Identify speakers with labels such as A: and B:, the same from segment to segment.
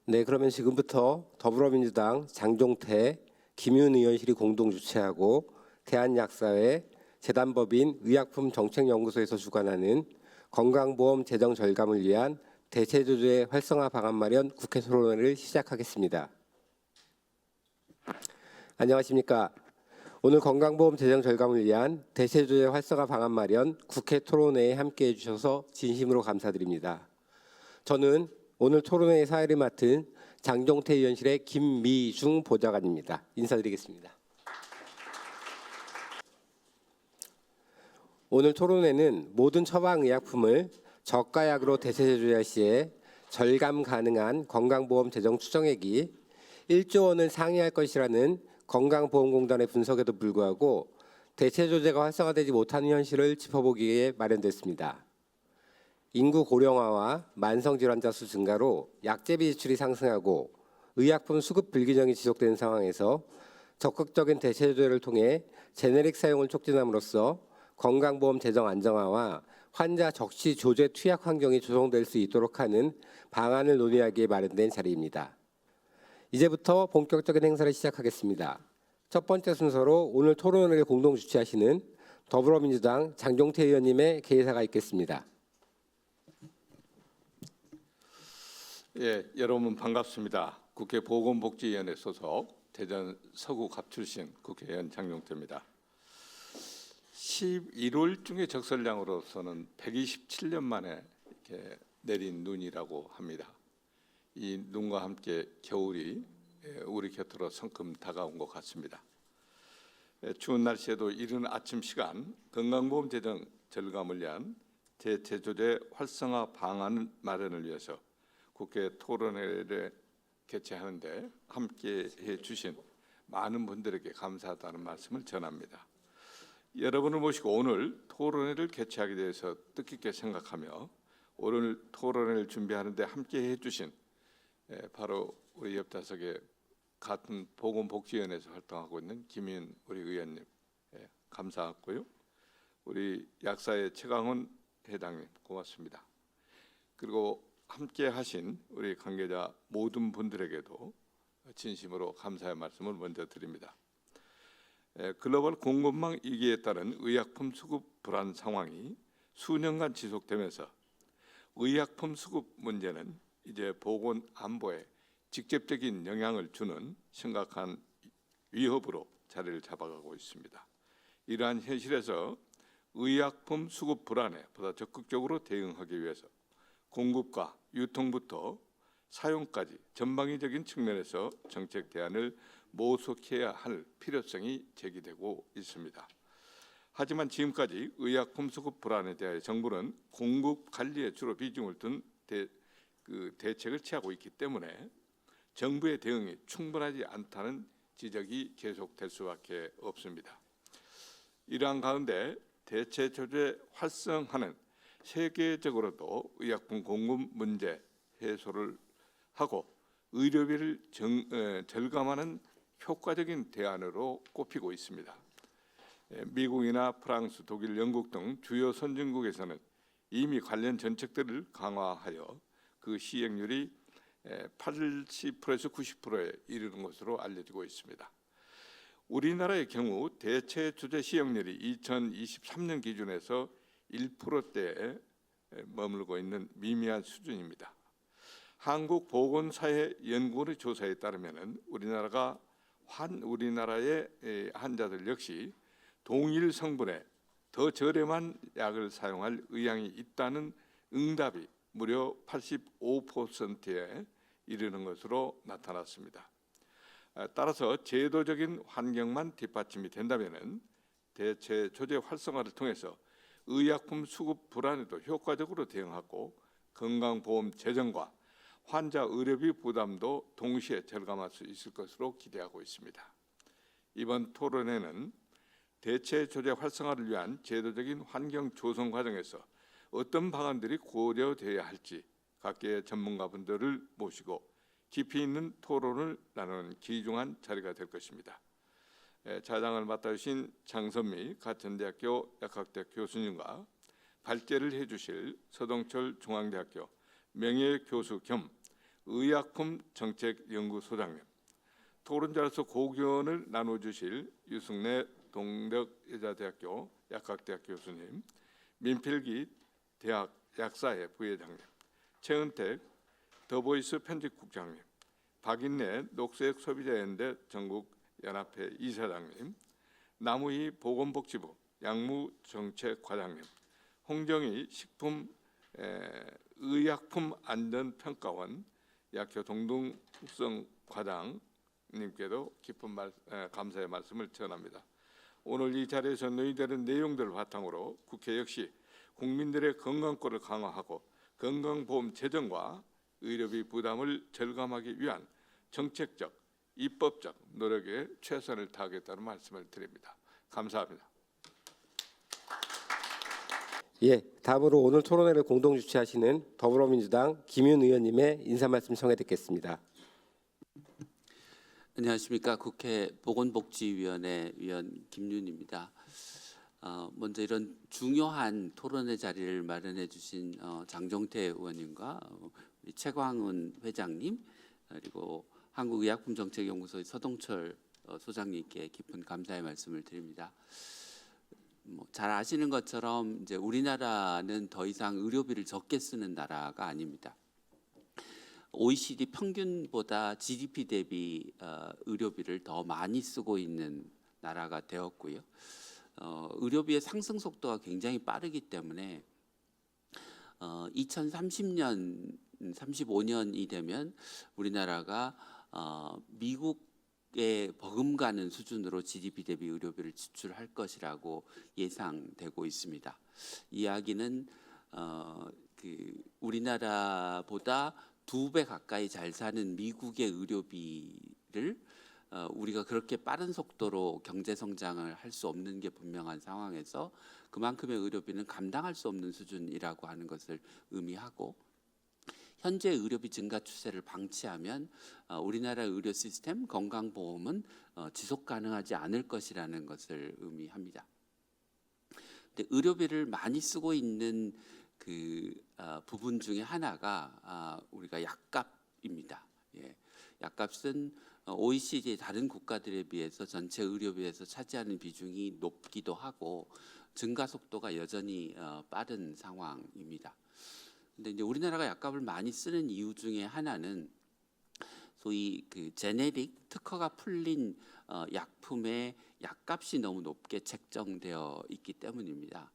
A: 네, 그러면 지금부터 더불어민주당 장종태, 김윤 의원실이 공동 주최하고 대한약사회 재단법인 의약품정책연구소에서 주관하는 건강보험 재정 절감을 위한 대체조제 활성화 방안 마련 국회 토론회를 시작하겠습니다. 안녕하십니까? 오늘 건강보험 재정 절감을 위한 대체조제 활성화 방안 마련 국회 토론회에 함께해 주셔서 진심으로 감사드립니다. 저는 오늘 토론회의 사회를 맡은 장종태 의원실의 김미중 보좌관입니다. 인사드리겠습니다. 오늘 토론회는 모든 처방의약품을 저가약으로 대체조제할 시에 절감 가능한 건강보험 재정 추정액이 1조 원을 상회할 것이라는 건강보험공단의 분석에도 불구하고 대체조제가 활성화되지 못하는 현실을 짚어보기 위해 마련됐습니다. 인구 고령화와 만성질환자 수 증가로 약제비 지출이 상승하고 의약품 수급 불균형이 지속되는 상황에서 적극적인 대체조제를 통해 제네릭 사용을 촉진함으로써 건강보험 재정 안정화와 환자 적시 조제 투약 환경이 조성될 수 있도록 하는 방안을 논의하기에 마련된 자리입니다. 이제부터 본격적인 행사를 시작하겠습니다. 첫 번째 순서로 오늘 토론회를 공동 주최하시는 더불어민주당 장종태 의원님의 개의사가 있겠습니다.
B: 예, 여러분 반갑습니다. 국회 보건복지위원회 소속 대전 서구 갑 출신 국회의원 장종태입니다. 11월 중에 적설량으로서는 127년 만에 이렇게 내린 눈이라고 합니다. 이 눈과 함께 겨울이 우리 곁으로 성큼 다가온 것 같습니다. 추운 날씨에도 이른 아침 시간 건강보험 재정 절감을 위한 대체조제 활성화 방안 마련을 위해서 국회 토론회를 개최하는데 함께해 주신 많은 분들에게 감사하다는 말씀을 전합니다. 여러분을 모시고 오늘 토론회를 개최하게 돼서 뜻깊게 생각하며 오늘 토론회를 준비하는데 함께해 주신 바로 우리 옆 좌석에 같은 보건복지위원회에서 활동하고 있는 김윤 우리 의원님 감사하고요. 우리 약사의 최강훈 회장님 고맙습니다. 그리고 함께 하신 우리 관계자 모든 분들에게도 진심으로 감사의 말씀을 먼저 드립니다. 글로벌 공급망 위기에 따른 의약품 수급 불안 상황이 수년간 지속되면서 의약품 수급 문제는 이제 보건 안보에 직접적인 영향을 주는 심각한 위협으로 자리를 잡아가고 있습니다. 이러한 현실에서 의약품 수급 불안에 보다 적극적으로 대응하기 위해서 공급과 유통부터 사용까지 전방위적인 측면에서 정책 대안을 모색해야 할 필요성이 제기되고 있습니다. 하지만 지금까지 의약품 수급 불안에 대해 정부는 공급 관리에 주로 비중을 둔 대책을 취하고 있기 때문에 정부의 대응이 충분하지 않다는 지적이 계속될 수밖에 없습니다. 이러한 가운데 대체조제 활성화는 세계적으로도 의약품 공급 문제 해소를 하고 의료비를 절감하는 효과적인 대안으로 꼽히고 있습니다. 미국이나 프랑스, 독일, 영국 등 주요 선진국에서는 이미 관련 정책들을 강화하여 그 시행률이 80%에서 90%에 이르는 것으로 알려지고 있습니다. 우리나라의 경우 대체조제 시행률이 2023년 기준에서 1%대에 머물고 있는 미미한 수준입니다. 한국보건사회연구원의 조사에 따르면 우리나라의 환자들 역시 동일 성분의 더 저렴한 약을 사용할 의향이 있다는 응답이 무려 85%에 이르는 것으로 나타났습니다. 따라서 제도적인 환경만 뒷받침이 된다면 대체조제 활성화를 통해서 의약품 수급 불안에도 효과적으로 대응하고 건강보험 재정과 환자 의료비 부담도 동시에 절감할 수 있을 것으로 기대하고 있습니다. 이번 토론회는 대체조제 활성화를 위한 제도적인 환경 조성 과정에서 어떤 방안들이 고려되어야 할지 각계의 전문가분들을 모시고 깊이 있는 토론을 나누는 귀중한 자리가 될 것입니다. 자장을 맡아주신 장선미 가천대학교 약학대 교수님과 발제를 해주실 서동철 중앙대학교 명예교수 겸 의약품 정책연구소장님, 토론자로서 고견을 나눠주실 유승래 동덕여자대학교 약학대학 교수님, 민필기 대학 약사회 부회장님, 최은택 더보이스 편집국장님, 박인래 녹색소비자연대 전국연합회 이사장님, 남우희 보건복지부 약무정책과장님, 홍정희 의약품안전평가원 약효 동등성 과장님께도 깊은 감사의 말씀을 전합니다. 오늘 이 자리에서 논의되는 내용들을 바탕으로 국회 역시 국민들의 건강권을 강화하고 건강보험 재정과 의료비 부담을 절감하기 위한 정책적, 입법적 노력에 최선을 다하겠다는 말씀을 드립니다. 감사합니다.
A: 예, 다음으로 오늘 토론회를 공동 주최하시는 더불어민주당 김윤 의원님의 인사 말씀 청해 듣겠습니다.
C: 안녕하십니까. 국회 보건복지위원회 위원 김윤입니다. 먼저 이런 중요한 토론회 자리를 마련해 주신 장종태 의원님과 우리 최광훈 회장님, 그리고 한국의약품정책연구소의 서동철 소장님께 깊은 감사의 말씀을 드립니다. 잘 아시는 것처럼 이제 우리나라는 더 이상 의료비를 적게 쓰는 나라가 아닙니다. OECD 평균보다 GDP 대비 의료비를 더 많이 쓰고 있는 나라가 되었고요. 의료비의 상승 속도가 굉장히 빠르기 때문에 2030년, 35년이 되면 우리나라가 미국에 버금가는 수준으로 GDP 대비 의료비를 지출할 것이라고 예상되고 있습니다. 이야기는 우리나라보다 2배 가까이 잘 사는 미국의 의료비를 우리가 그렇게 빠른 속도로 경제 성장을 할 수 없는 게 분명한 상황에서 그만큼의 의료비는 감당할 수 없는 수준이라고 하는 것을 의미하고, 현재 의료비 증가 추세를 방치하면 우리나라의 의료 시스템, 건강보험은 지속 가능하지 않을 것이라는 것을 의미합니다. 근데 의료비를 많이 쓰고 있는 부분 중에 하나가 우리가 약값입니다. 예, 약값은 OECD 다른 국가들에 비해서 전체 의료비에서 차지하는 비중이 높기도 하고 증가 속도가 여전히 빠른 상황입니다. 근데 이제 우리나라가 약값을 많이 쓰는 이유 중에 하나는 소위 제네릭 특허가 풀린 약품의 약값이 너무 높게 책정되어 있기 때문입니다.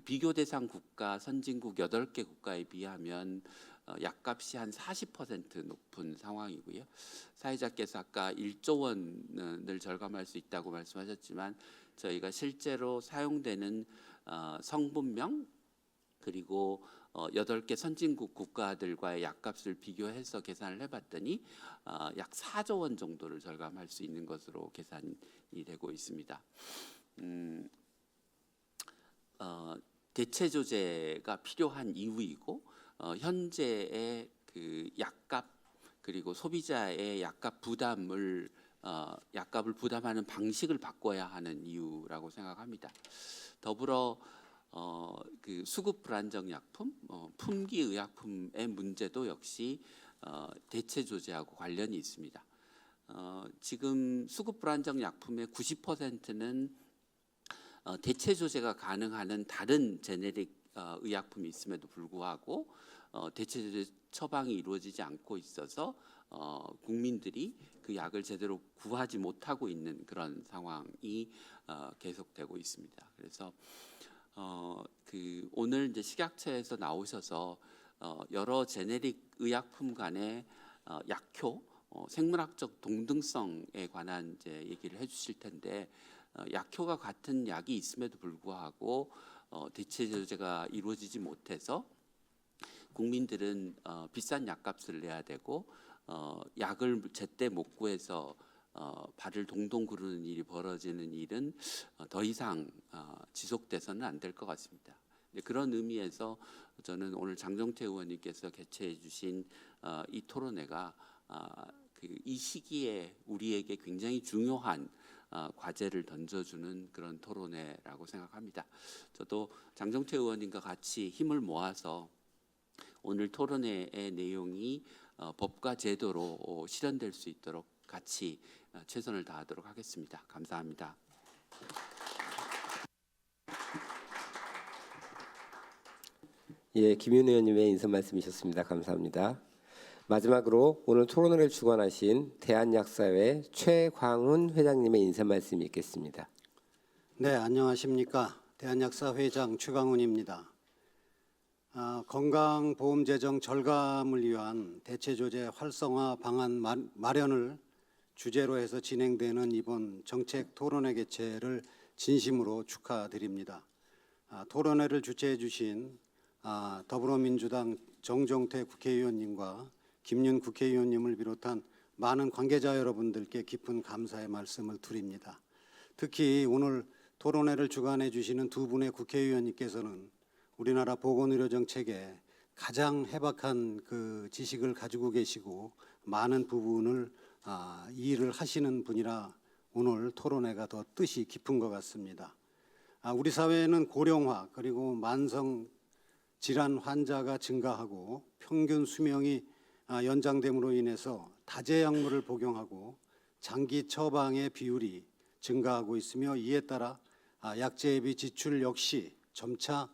C: 비교 대상 국가 선진국 8개 국가에 비하면 약값이 한 40% 높은 상황이고요. 사회자께서 아까 1조 원을 절감할 수 있다고 말씀하셨지만 저희가 실제로 사용되는 성분명 그리고 8개 선진국 국가들과의 약값을 비교해서 계산을 해봤더니 약 4조 원 정도를 절감할 수 있는 것으로 계산이 되고 있습니다. 대체 조제가 필요한 이유이고 현재의 약값 그리고 소비자의 약값 부담을 약값을 부담하는 방식을 바꿔야 하는 이유라고 생각합니다. 더불어 수급 불안정 약품, 품귀 의약품의 문제도 역시 대체 조제하고 관련이 있습니다. 지금 수급 불안정 약품의 90%는 대체 조제가 가능한 다른 제네릭 의약품이 있음에도 불구하고 대체 조제 처방이 이루어지지 않고 있어서 국민들이 그 약을 제대로 구하지 못하고 있는 그런 상황이 계속되고 있습니다. 그래서 오늘 이제 식약처에서 나오셔서 여러 제네릭 의약품 간의 약효, 생물학적 동등성에 관한 이제 얘기를 해주실 텐데, 약효가 같은 약이 있음에도 불구하고 대체 조제가 이루어지지 못해서 국민들은 비싼 약값을 내야 되고 약을 제때 못 구해서 발을 동동 구르는 일이 벌어지는 일은 더 이상 지속돼서는 안 될 것 같습니다. 그런 의미에서 저는 오늘 장종태 의원님께서 개최해 주신 이 토론회가 이 시기에 우리에게 굉장히 중요한 과제를 던져주는 그런 토론회라고 생각합니다. 저도 장종태 의원님과 같이 힘을 모아서 오늘 토론회의 내용이 법과 제도로 실현될 수 있도록 같이 최선을 다하도록 하겠습니다. 감사합니다.
A: 예, 김윤 의원님의 인사 말씀이셨습니다. 감사합니다. 마지막으로 오늘 토론회를 주관하신 대한약사회 최광훈 회장님의 인사 말씀이 있겠습니다.
D: 네, 안녕하십니까. 대한약사회장 최광훈입니다. 건강보험재정 절감을 위한 대체조제 활성화 방안 마련을 주제로 해서 진행되는 이번 정책 토론회 개최를 진심으로 축하드립니다. 토론회를 주최해 주신 더불어민주당 정종태 국회의원님과 김윤 국회의원님을 비롯한 많은 관계자 여러분들께 깊은 감사의 말씀을 드립니다. 특히 오늘 토론회를 주관해 주시는 두 분의 국회의원님께서는 우리나라 보건의료 정책에 가장 해박한 그 지식을 가지고 계시고 많은 부분을 일을 하시는 분이라 오늘 토론회가 더 뜻이 깊은 것 같습니다. 우리 사회에는 고령화 그리고 만성 질환 환자가 증가하고 평균 수명이 연장됨으로 인해서 다제약물을 복용하고 장기 처방의 비율이 증가하고 있으며 이에 따라 약제비 지출 역시 점차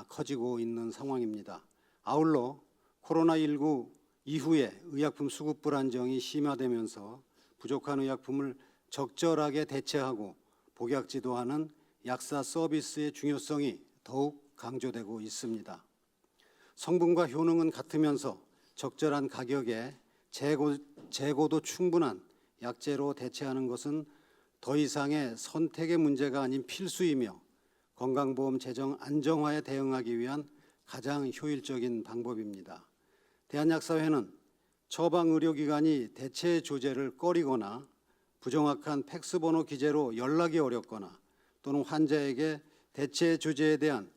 D: 커지고 있는 상황입니다. 아울러 코로나19 이후에 의약품 수급 불안정이 심화되면서 부족한 의약품을 적절하게 대체하고 복약지도하는 약사 서비스의 중요성이 더욱 강조되고 있습니다. 성분과 효능은 같으면서 적절한 가격에 재고도 충분한 약제로 대체하는 것은 더 이상의 선택의 문제가 아닌 필수이며 건강보험 재정 안정화에 대응하기 위한 가장 효율적인 방법입니다. 대한약사회는 처방의료기관이 대체 조제를 꺼리거나 부정확한 팩스번호 기재로 연락이 어렵거나 또는 환자에게 대체 조제에 대한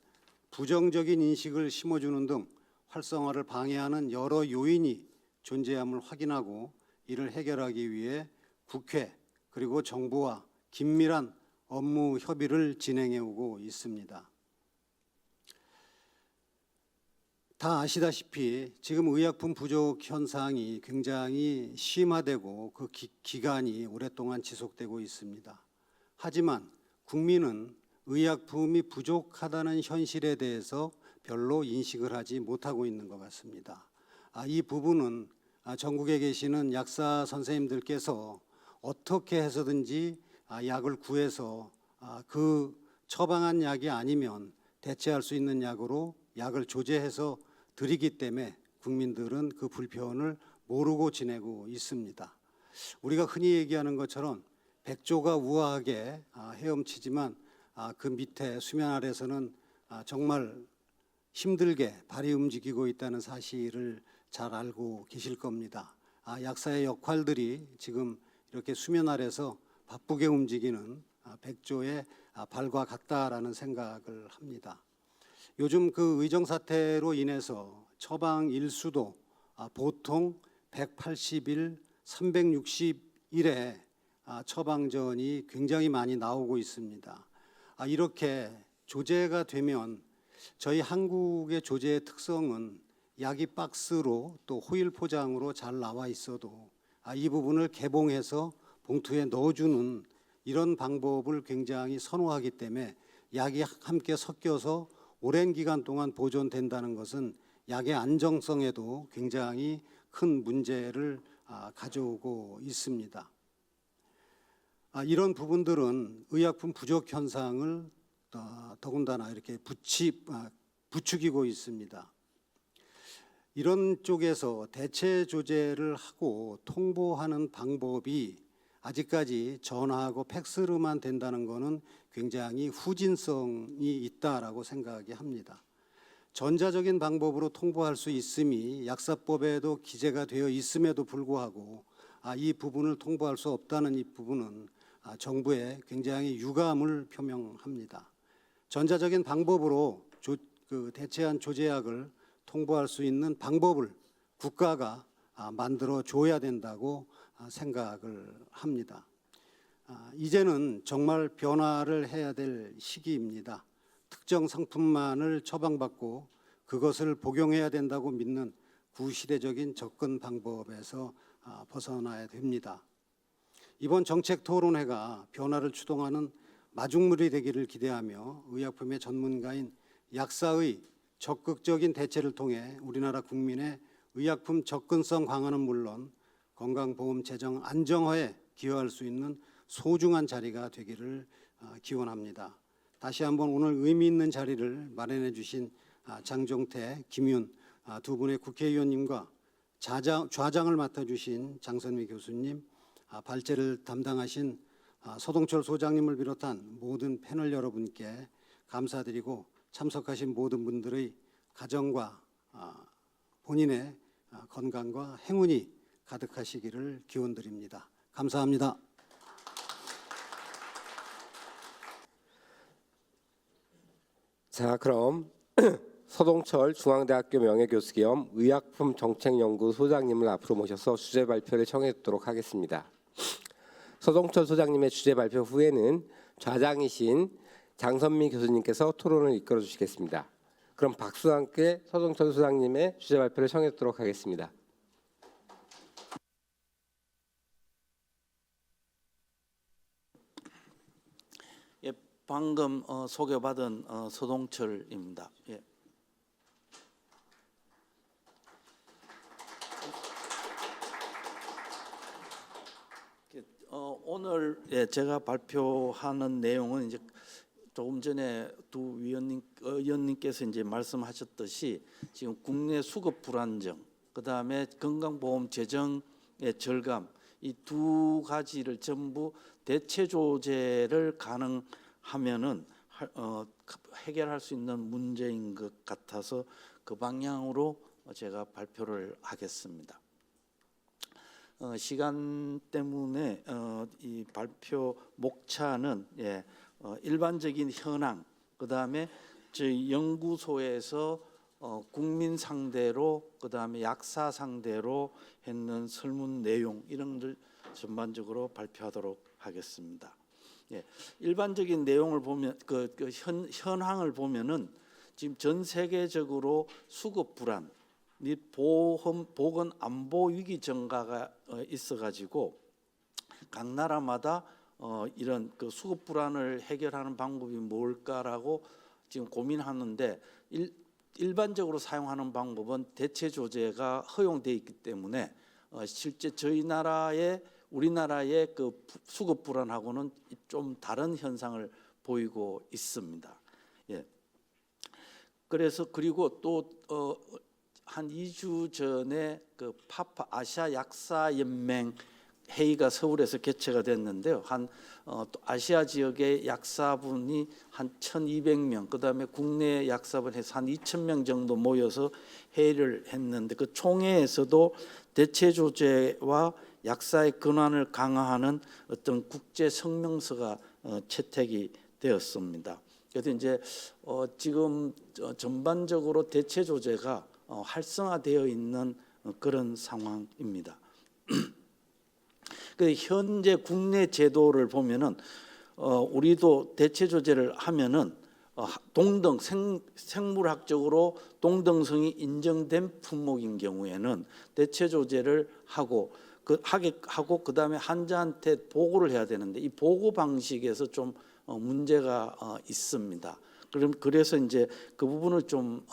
D: 부정적인 인식을 심어주는 등 활성화를 방해하는 여러 요인이 존재함을 확인하고 이를 해결하기 위해 국회 그리고 정부와 긴밀한 업무 협의를 진행해 오고 있습니다. 다 아시다시피 지금 의약품 부족 현상이 굉장히 심화되고 그 기간이 오랫동안 지속되고 있습니다. 하지만 국민은 의약품이 부족하다는 현실에 대해서 별로 인식을 하지 못하고 있는 것 같습니다. 이 부분은 전국에 계시는 약사 선생님들께서 어떻게 해서든지 약을 구해서 그 처방한 약이 아니면 대체할 수 있는 약으로 약을 조제해서 드리기 때문에 국민들은 그 불편을 모르고 지내고 있습니다. 우리가 흔히 얘기하는 것처럼 백조가 우아하게 헤엄치지만 그 밑에 수면 아래서는 정말 힘들게 발이 움직이고 있다는 사실을 잘 알고 계실 겁니다. 약사의 역할들이 지금 이렇게 수면 아래서 바쁘게 움직이는 백조의 발과 같다라는 생각을 합니다. 요즘 그 의정 사태로 인해서 처방 일수도 보통 180일, 360일에 처방전이 굉장히 많이 나오고 있습니다. 이렇게 조제가 되면 저희 한국의 조제의 특성은 약이 박스로 또 호일 포장으로 잘 나와 있어도 이 부분을 개봉해서 봉투에 넣어주는 이런 방법을 굉장히 선호하기 때문에 약이 함께 섞여서 오랜 기간 동안 보존된다는 것은 약의 안정성에도 굉장히 큰 문제를 가져오고 있습니다. 이런 부분들은 의약품 부족 현상을 더군다나 이렇게 부추기고 있습니다. 이런 쪽에서 대체 조제를 하고 통보하는 방법이 아직까지 전화하고 팩스로만 된다는 것은 굉장히 후진성이 있다라고 생각이 합니다. 전자적인 방법으로 통보할 수 있음이 약사법에도 기재가 되어 있음에도 불구하고 이 부분을 통보할 수 없다는 이 부분은 정부에 굉장히 유감을 표명합니다. 전자적인 방법으로 대체한 조제약을 통보할 수 있는 방법을 국가가 만들어 줘야 된다고 생각을 합니다. 이제는 정말 변화를 해야 될 시기입니다. 특정 상품만을 처방받고 그것을 복용해야 된다고 믿는 구시대적인 접근 방법에서 벗어나야 됩니다. 이번 정책 토론회가 변화를 추동하는 마중물이 되기를 기대하며 의약품의 전문가인 약사의 적극적인 대체를 통해 우리나라 국민의 의약품 접근성 강화는 물론 건강보험 재정 안정화에 기여할 수 있는 소중한 자리가 되기를 기원합니다. 다시 한번 오늘 의미 있는 자리를 마련해 주신 장종태, 김윤 두 분의 국회의원님과 좌장을 맡아주신 장선미 교수님, 발제를 담당하신 서동철 소장님을 비롯한 모든 패널 여러분께 감사드리고 참석하신 모든 분들의 가정과 본인의 건강과 행운이 가득하시기를 기원드립니다. 감사합니다.
A: 자, 그럼 서동철 중앙대학교 명예교수 겸 의약품 정책연구 소장님을 앞으로 모셔서 주제 발표를 청해 듣도록 하겠습니다. 서동철 소장님의 주제 발표 후에는 좌장이신 장선미 교수님께서 토론을 이끌어 주시겠습니다. 그럼 박수와 함께 서동철 소장님의 주제 발표를 청해 듣도록 하겠습니다.
E: 예, 방금 소개받은 서동철입니다. 예. 오늘 제가 발표하는 내용은 이제 조금 전에 두 의원님께서 이제 말씀하셨듯이 지금 국내 수급 불안정, 그다음에 건강보험 재정의 절감, 이 두 가지를 전부 대체 조제를 가능하면은 해결할 수 있는 문제인 것 같아서 그 방향으로 제가 발표를 하겠습니다. 시간 때문에 이 발표 목차는 일반적인 현황, 그다음에 저희 연구소에서 국민 상대로, 그다음에 약사 상대로 했는 설문 내용 이런 걸 전반적으로 발표하도록 하겠습니다. 일반적인 내용을 보면 현황을 보면은 지금 전 세계적으로 수급 불안 및 보건 안보 위기 증가가 있어가지고 각 나라마다 이런 그 수급 불안을 해결하는 방법이 뭘까라고 지금 고민하는데 일반적으로 사용하는 방법은 대체 조제가 허용돼 있기 때문에 실제 우리나라의 그 수급 불안하고는 좀 다른 현상을 보이고 있습니다. 그래서 그리고 또 한 2주 전에 그 파파 아시아 약사 연맹 회의가 서울에서 개최가 됐는데요. 아시아 지역의 약사분이 한 1,200명, 그다음에 국내 약사분 해서 한 2,000명 정도 모여서 회의를 했는데 그 총회에서도 대체 조제와 약사의 권한을 강화하는 어떤 국제 성명서가 채택이 되었습니다. 그래서 이제 지금 전반적으로 대체 조제가 활성화되어 있는 그런 상황입니다. 현재 국내 제도를 보면은 우리도 대체 조제를 하면은 동등 생물학적으로 동등성이 인정된 품목인 경우에는 대체 조제를 하고 그다음에 환자한테 보고를 해야 되는데 이 보고 방식에서 좀 문제가 있습니다. 그래서 이제 그 부분을 좀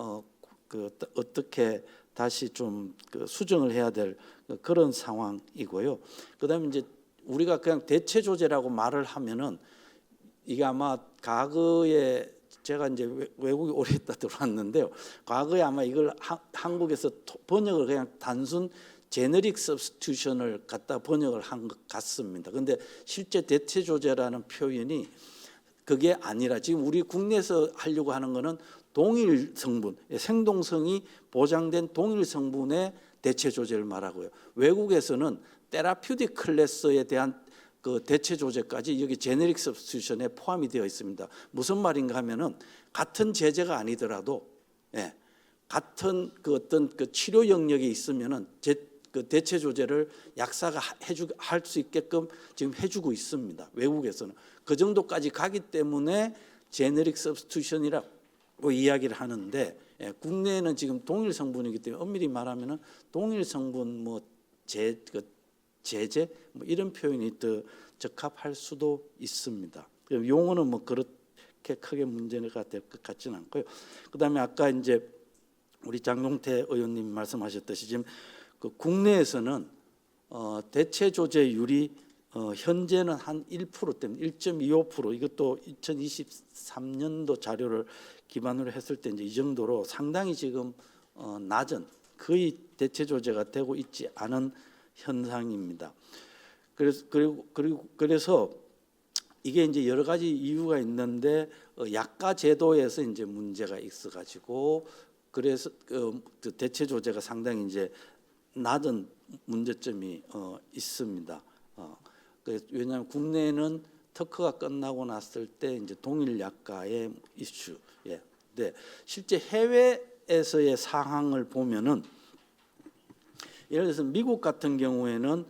E: 어떻게 다시 좀 수정을 해야 될 그런 상황이고요. 그다음에 이제 우리가 그냥 대체 조제라고 말을 하면은 이게 아마 과거에 제가 이제 외국에 오래 있다 들어왔는데요. 과거에 아마 이걸 한국에서 번역을 그냥 단순 제너릭 서브스티튜션을 갖다 번역을 한 것 같습니다. 그런데 실제 대체 조제라는 표현이 그게 아니라 지금 우리 국내에서 하려고 하는 거는 동일 성분, 생동성이 보장된 동일 성분의 대체 조제를 말하고요. 외국에서는 테라퓨틱 클래스에 대한 그 대체 조제까지 여기 제네릭 서브스티튜션에 포함이 되어 있습니다. 무슨 말인가 하면은 같은 제제가 아니더라도 같은 그 어떤 그 치료 영역에 있으면은 그 대체 조제를 약사가 할 수 있게끔 지금 해주고 있습니다. 외국에서는 그 정도까지 가기 때문에 제네릭 서브스티튜션이라고 이야기를 하는데 예, 국내에는 지금 동일 성분이기 때문에 엄밀히 말하면은 동일 성분 제재 뭐 이런 표현이 더 적합할 수도 있습니다. 용어는 뭐 그렇게 크게 문제가 될 것 같지는 않고요. 그다음에 아까 이제 우리 장용태 의원님 말씀하셨듯이 지금 그 국내에서는 대체 조제율이 현재는 한 1%대입니다. 1.25% 이것도 2023년도 자료를 기반으로 했을 때 이제 이 정도로 상당히 지금 낮은 거의 대체 조제가 되고 있지 않은 현상입니다. 그래서 이게 이제 여러 가지 이유가 있는데 약가 제도에서 이제 문제가 있어가지고 그래서 그 대체 조제가 상당히 이제 낮은 문제점이 있습니다. 왜냐하면 국내에는 특허가 끝나고 났을 때 이제 동일 약가의 이슈. 예. 네. 실제 해외에서의 상황을 보면은 예를 들어서 미국 같은 경우에는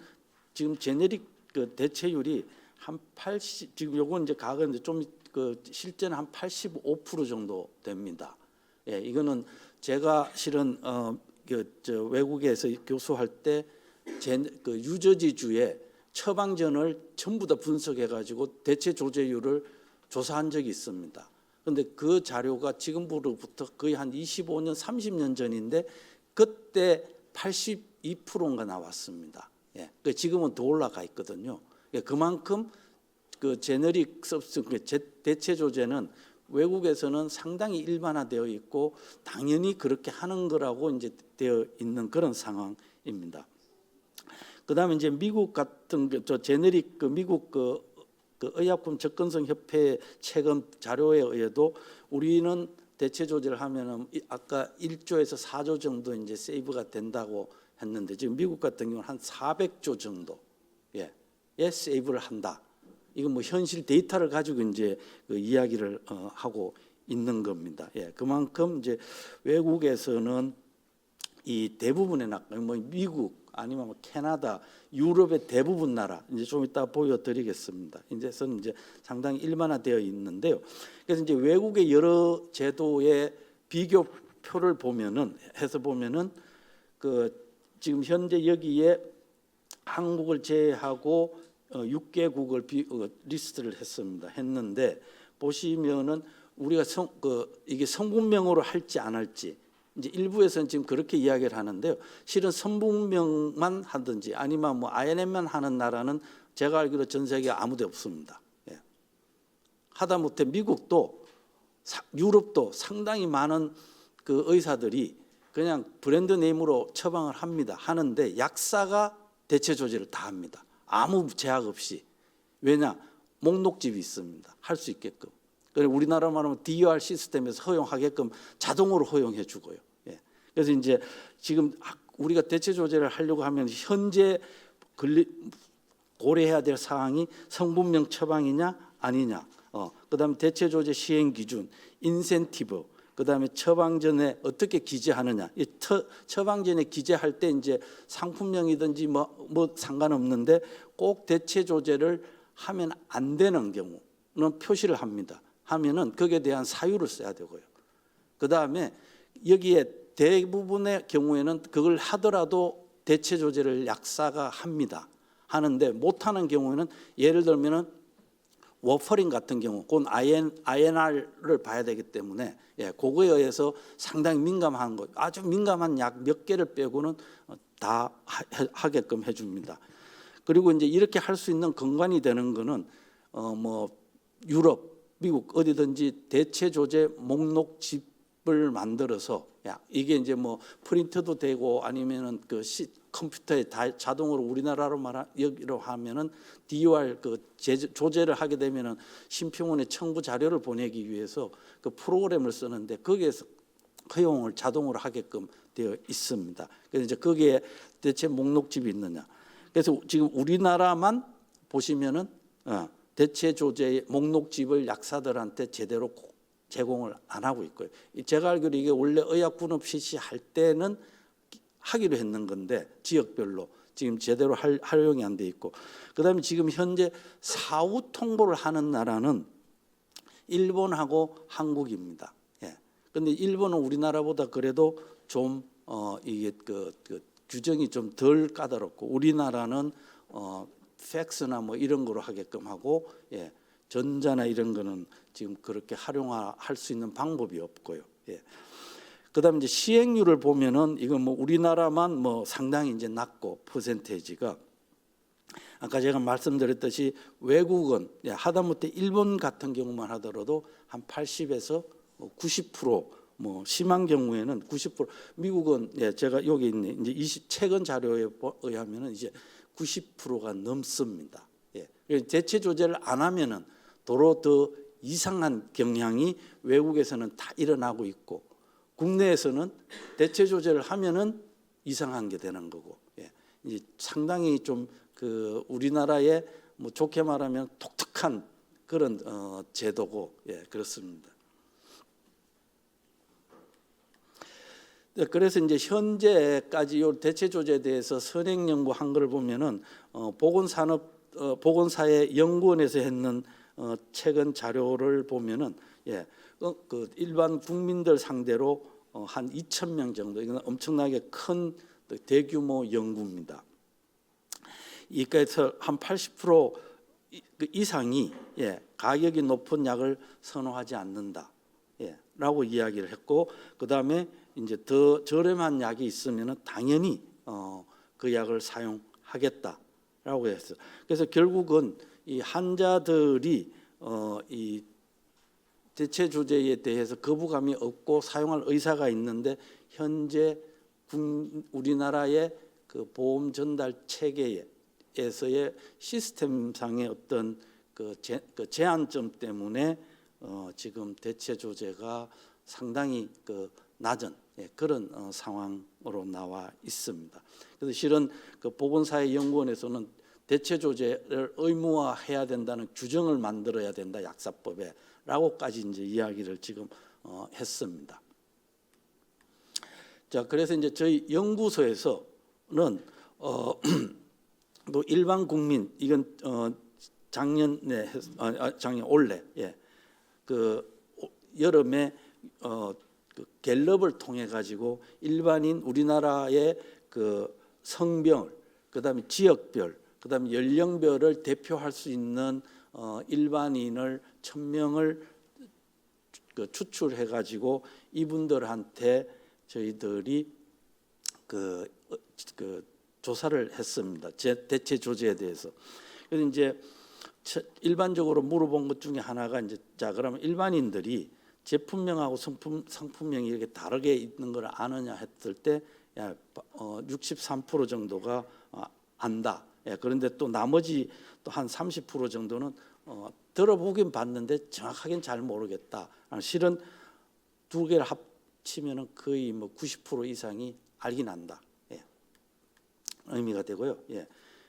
E: 지금 제네릭 그 대체율이 한 80, 지금 요건 이제 과거인데 좀 그 실제는 한 85% 정도 됩니다. 예, 이거는 제가 실은 외국에서 교수할 때 그 유저지주의 처방전을 전부 다 분석해 가지고 대체 조제율을 조사한 적이 있습니다. 그런데 그 자료가 지금부터 거의 한 25년, 30년 전인데 그때 82%인가 나왔습니다. 예, 지금은 더 올라가 있거든요. 예, 그만큼 그 제너릭 서브스턴스 대체 조제는 외국에서는 상당히 일반화되어 있고 당연히 그렇게 하는 거라고 이제 되어 있는 그런 상황입니다. 그다음에 이제 미국 같은 저 제너릭 그 미국 그 의약품 접근성 협회 최근 자료에 의해도 우리는 대체 조제를 하면은 아까 1조에서 4조 정도 이제 세이브가 된다고 했는데 지금 미국 같은 경우는 한 400조 정도 예 세이브를 한다. 이건 뭐 현실 데이터를 가지고 이제 그 이야기를 하고 있는 겁니다. 예, 그만큼 이제 외국에서는 이 대부분의 나라, 뭐 미국 아니면 뭐 캐나다, 유럽의 대부분 나라 이제 좀 이따 보여드리겠습니다. 이제는 이제 상당히 일반화되어 있는데요. 그래서 이제 외국의 여러 제도의 비교표를 보면은 그 지금 현재 여기에 한국을 제외하고 6개국을 리스트를 했는데 보시면은 우리가 이게 성분명으로 할지 안 할지 이제 일부에서는 지금 그렇게 이야기를 하는데요. 실은 성분명만 하든지 아니면 뭐 INN만 하는 나라는 제가 알기로 전 세계 아무데 없습니다. 예. 하다못해 미국도 유럽도 상당히 많은 그 의사들이 그냥 브랜드 네임으로 처방을 하는데 약사가 대체 조제를 다 합니다. 아무 제약 없이. 왜냐? 목록집이 있습니다. 할 수 있게끔. 우리나라 말하면 DUR 시스템에서 허용하게끔 자동으로 허용해 주고요. 예. 그래서 이제 지금 우리가 대체 조제를 하려고 하면 현재 고려해야 될 사항이 성분명 처방이냐 아니냐. 그다음에 대체 조제 시행 기준, 인센티브, 그다음에 처방전에 어떻게 기재하느냐. 이 처방전에 기재할 때 이제 상품명이든지 뭐 상관없는데 꼭 대체 조제를 하면 안 되는 경우는 표시를 합니다. 하면은 거기에 대한 사유를 써야 되고요. 그다음에 여기에 대부분의 경우에는 그걸 하더라도 대체 조제를 약사가 합니다. 하는데 못하는 경우에는 예를 들면은 워퍼린 같은 경우, 그건 INR을 봐야 되기 때문에 그거에 의해서 상당히 민감한 것, 아주 민감한 약 몇 개를 빼고는 다 하게끔 해줍니다. 그리고 이제 이렇게 할 수 있는 근간이 되는 거는 뭐 유럽, 미국 어디든지 대체 조제 목록집을 만들어서 이게 이제 뭐 프린터도 되고 아니면은 그 컴퓨터에 자동으로 우리나라로 여기로 하면은 DUR 그 조제를 하게 되면은 심평원에 청구 자료를 보내기 위해서 그 프로그램을 쓰는데 거기에서 허용을 자동으로 하게끔 되어 있습니다. 그래서 이제 거기에 대체 목록집이 있느냐. 그래서 지금 우리나라만 보시면은 대체 조제의 목록집을 약사들한테 제대로 제공을 안 하고 있고요. 제가 알기로 이게 원래 의약분업 실시할 때는 하기로 했는 건데 지역별로 지금 제대로 활용이 안 돼 있고, 그다음에 지금 현재 사후 통보를 하는 나라는 일본하고 한국입니다. 예. 근데 일본은 우리나라보다 그래도 좀 이게 그 규정이 좀 덜 까다롭고 우리나라는 팩스나 뭐 이런 거로 하게끔 하고 예, 전자나 이런 거는 지금 그렇게 활용할 수 있는 방법이 없고요. 예. 그다음에 이제 시행률을 보면은 이건 뭐 우리나라만 뭐 상당히 이제 낮고 퍼센테이지가 아까 제가 말씀드렸듯이 외국은 하다못해 일본 같은 경우만 하더라도 한 80에서 90%, 뭐 심한 경우에는 90%. 미국은 제가 여기 있는 이제 최근 자료에 의하면은 이제 90%가 넘습니다. 대체 조제를 안 하면은 도로 더 이상한 경향이 외국에서는 다 일어나고 있고 국내에서는 대체 조제를 하면은 이상한 게 되는 거고 이제 상당히 좀 그 우리나라의 뭐 좋게 말하면 독특한 그런 제도고 그렇습니다. 그래서 이제 현재까지 요 대체 조제에 대해서 선행 연구한 걸 보면은 보건사회 연구원에서 했는 최근 자료를 보면은 그 일반 국민들 상대로 한 2,000명 정도 이건 엄청나게 큰 대규모 연구입니다. 이까에서 한 80% 이상이 가격이 높은 약을 선호하지 않는다라고 이야기를 했고 그 다음에 이제 더 저렴한 약이 있으면은 당연히 그 약을 사용하겠다라고 했어요. 그래서 결국은 이 환자들이 이 대체 조제에 대해서 거부감이 없고 사용할 의사가 있는데 현재 우리나라의 그 보험 전달 체계에서의 시스템상의 어떤 그 제한점 때문에 지금 대체 조제가 상당히 그 낮은 그런 상황으로 나와 있습니다. 그래서 실은 그 보건사회연구원에서는 대체 조제를 의무화해야 된다는 규정을 만들어야 된다 약사법에라고까지 이제 이야기를 지금 했습니다. 자, 그래서 이제 저희 연구소에서는 또 일반 국민 이건 작년 올해 그 여름에 그 갤럽을 통해 가지고 일반인 우리나라의 그 성별, 그다음에 지역별, 그다음에 연령별을 대표할 수 있는 일반인을 1,000명을 추출해 가지고 이분들한테 저희들이 그 조사를 했습니다. 대체 조제에 대해서. 그래서 이제 일반적으로 물어본 것 중에 하나가 이제 자 그러면 일반인들이 제품명하고 상품명이 이렇게 다르게 있는 걸 아느냐 했을 때 63% 정도가 안다. 그런데 또 나머지 또 한 30% 정도는 들어보긴 봤는데 정확하게는 잘 모르겠다. 실은 두 개를 합치면은 거의 뭐 90% 이상이 알긴 안다. 의미가 되고요.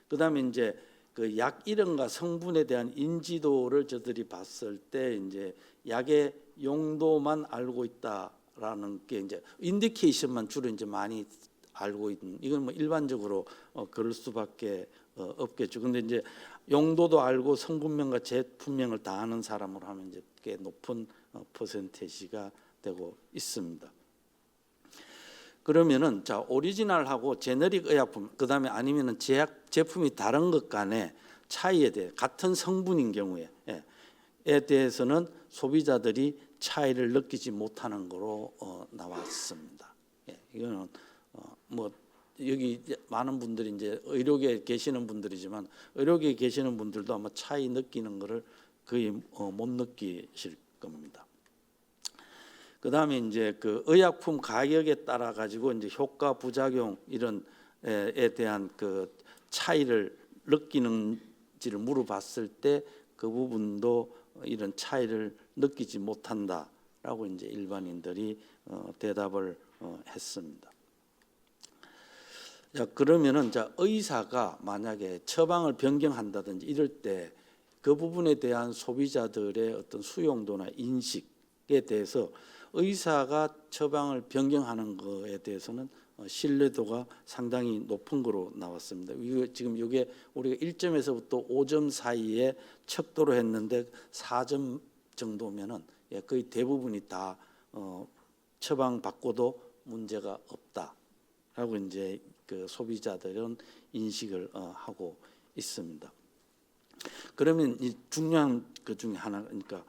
E: 그다음에 이제 그 약 이름과 성분에 대한 인지도를 저들이 봤을 때 이제 약의 용도만 알고 있다라는 게 이제 인디케이션만 주로 이제 많이 알고 있는 이건 뭐 일반적으로 그럴 수밖에 없겠죠. 근데 이제 용도도 알고 성분명과 제품명을 다 아는 사람으로 하면 이제 꽤 높은 퍼센테이지가 되고 있습니다. 그러면은 자 오리지널하고 제너릭 의약품 그다음에 아니면은 제품이 다른 것 간의 차이에 대해 같은 성분인 경우에 에 대해서는 소비자들이 차이를 느끼지 못하는 거로 나왔습니다. 이거는 뭐 여기 많은 분들이 이제 의료계에 계시는 분들이지만 의료계에 계시는 분들도 아마 차이 느끼는 거를 거의 못 느끼실 겁니다. 그다음에 이제 그 의약품 가격에 따라 가지고 이제 효과 부작용 이런 에 대한 그 차이를 느끼는지를 물어봤을 때 그 부분도 이런 차이를 느끼지 못한다라고 이제 일반인들이 대답을 했습니다. 자 그러면은 자 의사가 만약에 처방을 변경한다든지 이럴 때 그 부분에 대한 소비자들의 어떤 수용도나 인식에 대해서 의사가 처방을 변경하는 것에 대해서는 신뢰도가 상당히 높은 거로 나왔습니다. 지금 이게 우리가 1점에서부터 5점 사이에 척도로 했는데 4점 정도면은 거의 대부분이 다 처방받고도 문제가 없다라고 이제 그 소비자들은 인식을 하고 있습니다. 그러면 이 중요한 그 중에 하나, 그러니까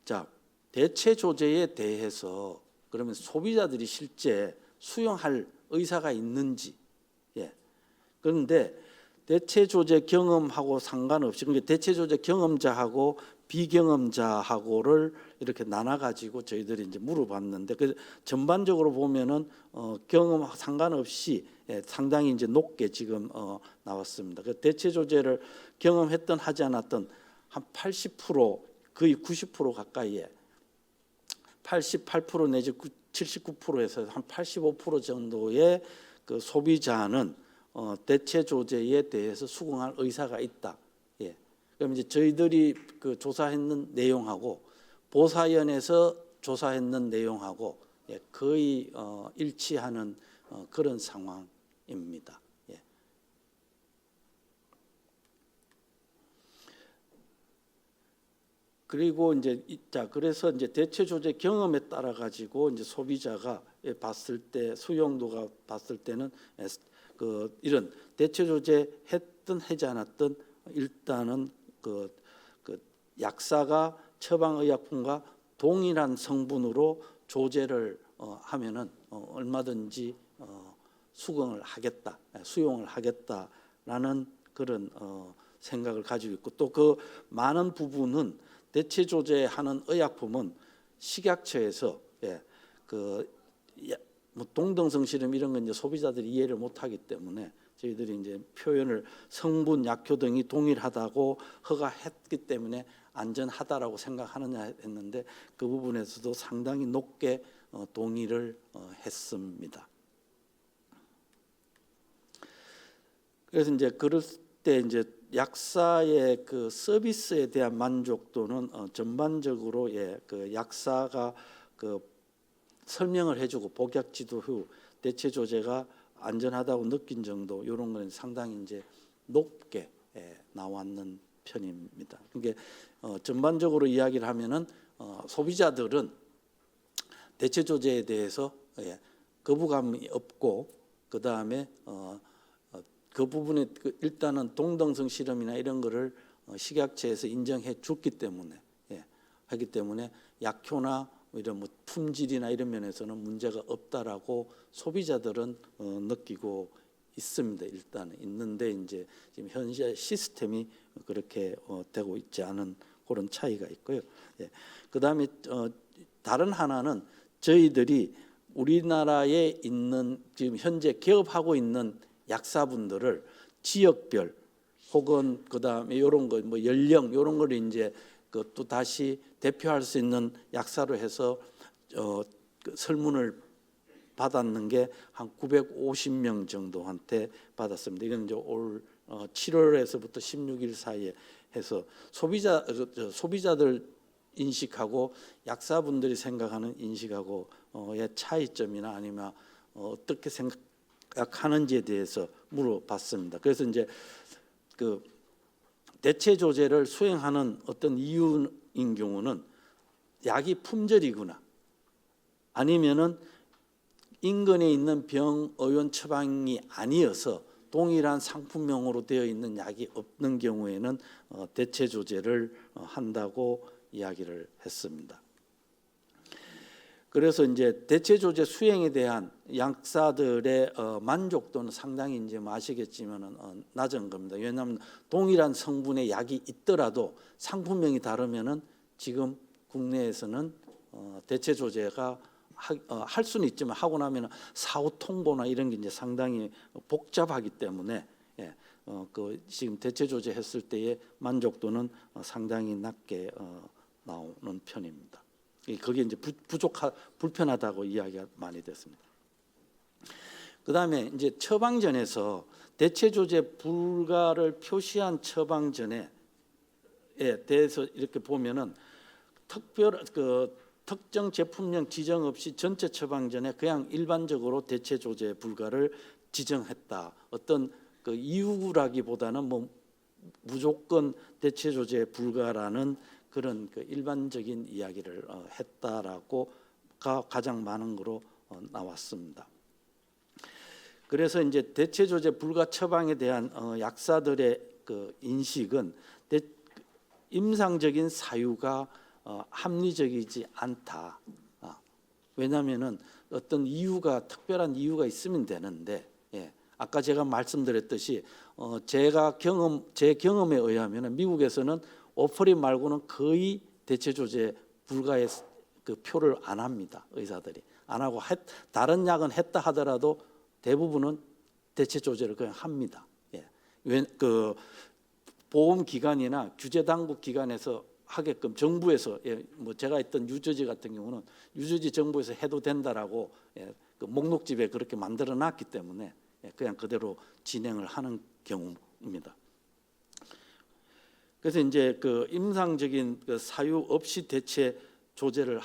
E: 자, 대체 조제에 대해서 그러면 소비자들이 실제 수용할 의사가 있는지, 예. 그런데 대체 조제 경험하고 상관없이, 그러니까 대체 조제 경험자하고 비경험자하고를 이렇게 나눠 가지고 저희들이 이제 물어봤는데, 그 전반적으로 보면은 경험 상관없이 상당히 이제 높게 지금 나왔습니다. 그 대체 조제를 경험했던 하지 않았던 한 80% 거의 90% 가까이에 88% 내지 79%에서 한 85% 정도의 그 소비자는 대체 조제에 대해서 수긍할 의사가 있다. 예. 그럼 이제 저희들이 그 조사했는 내용하고 보사연에서 조사했는 내용하고 거의 일치하는 그런 상황입니다. 예. 그리고 이제 그래서 이제 대체 조제 경험에 따라 가지고 이제 소비자가 봤을 때 수용도가 봤을 때는 그 이런 대체 조제 했든 하지 않았든 일단은 그 약사가 처방의약품과 동일한 성분으로 조제를 하면은 얼마든지 수긍을 하겠다, 수용을 하겠다라는 그런 생각을 가지고 있고, 또 그 많은 부분은 대체 조제하는 의약품은 식약처에서 뭐 동등성 실험 이런 건 이제 소비자들이 이해를 못하기 때문에 저희들이 이제 표현을 성분, 약효 등이 동일하다고 허가했기 때문에 안전하다라고 생각하느냐 했는데, 그 부분에서도 상당히 높게 동의를 했습니다. 그래서 이제 그럴 때 이제 약사의 그 서비스에 대한 만족도는 전반적으로 그 약사가 그 설명을 해주고 복약 지도 후 대체 조제가 안전하다고 느낀 정도, 이런 건 상당히 이제 높게 나왔는 편입니다. 그러니까 전반적으로 이야기를 하면은 소비자들은 대체 조제에 대해서 거부감이 없고, 그 다음에 그 부분에 일단은 동등성 실험이나 이런 거를 식약처에서 인정해 줬기 때문에 하기 때문에 약효나 이런 뭐 품질이나 이런 면에서는 문제가 없다라고 소비자들은 느끼고 있습니다. 일단 있는데 이제 지금 현재 시스템이 그렇게 되고 있지 않은 그런 차이가 있고요. 그다음에 다른 하나는 저희들이 우리나라에 있는 지금 현재 개업하고 있는 약사분들을 지역별 혹은 그다음에 이런 거 뭐 연령 이런 걸 이제 또 다시 대표할 수 있는 약사로 해서 그 설문을 받았는 게 한 950명 정도한테 받았습니다. 이건 이제 올 7월에서부터 16일 사이에 해서 소비자들 인식하고 약사분들이 생각하는 인식하고의 차이점이나 아니면 어떻게 생각하는지에 대해서 물어봤습니다. 그래서 이제 그 대체 조제를 수행하는 어떤 이유인 경우는 약이 품절이거나 아니면은 인근에 있는 병 의원 처방이 아니어서 동일한 상품명으로 되어 있는 약이 없는 경우에는 대체 조제를 한다고 이야기를 했습니다. 그래서 이제 대체 조제 수행에 대한 약사들의 만족도는 상당히 이제 아시겠지만은 낮은 겁니다. 왜냐하면 동일한 성분의 약이 있더라도 상품명이 다르면은 지금 국내에서는 대체 조제가 할 수는 있지만 하고 나면 사후 통보나 이런 게 이제 상당히 복잡하기 때문에 그 지금 대체 조제 했을 때의 만족도는 상당히 낮게 나오는 편입니다. 그게 이제 불편하다고 이야기가 많이 됐습니다. 그다음에 이제 처방전에서 대체 조제 불가를 표시한 처방전에 대해서 이렇게 보면은 특정 제품명 지정 없이 전체 처방전에 그냥 일반적으로 대체 조제 불가를 지정했다. 어떤 그 이유라기보다는 뭐 무조건 대체 조제 불가라는 그런 그 일반적인 이야기를 했다라고 가장 많은 거로 나왔습니다. 그래서 이제 대체 조제 불가 처방에 대한 약사들의 그 인식은 임상적인 사유가 합리적이지 않다. 왜냐하면은 어떤 이유가 특별한 이유가 있으면 되는데, 예, 아까 제가 말씀드렸듯이 제 경험에 의하면은 미국에서는 오퍼린 말고는 거의 대체 조제 불가의 그 표를 안 합니다. 의사들이 안 하고 다른 약은 했다 하더라도 대부분은 대체 조제를 그냥 합니다. 예, 그 보험 기관이나 규제 당국 기관에서 하게끔 정부에서, 예, 뭐 제가 있던 뉴저지 같은 경우는 뉴저지 정부에서 해도 된다라고, 예, 그 목록집에 그렇게 만들어 놨기 때문에, 예, 그냥 그대로 진행을 하는 경우입니다. 그래서 이제 그 임상적인 그 사유 없이 대체 조제를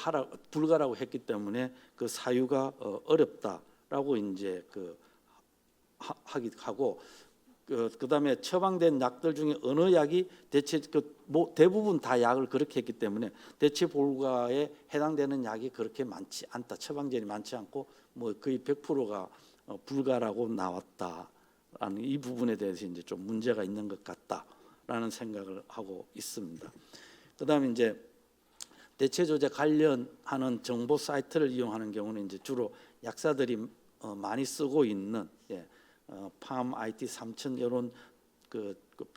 E: 불가라고 했기 때문에 그 사유가 어렵다라고 이제 그 하고, 그다음에 처방된 약들 중에 어느 약이 대체 대부분 다 약을 그렇게 했기 때문에 대체 불가에 해당되는 약이 그렇게 많지 않다. 처방전이 많지 않고 뭐 거의 100%가 불가라고 나왔다라는 이 부분에 대해서 이제 좀 문제가 있는 것 같다라는 생각을 하고 있습니다. 그다음에 이제 대체 조제 관련하는 정보 사이트를 이용하는 경우는 이제 주로 약사들이 많이 쓰고 있는, 예, 팜 IT 3000 이런 그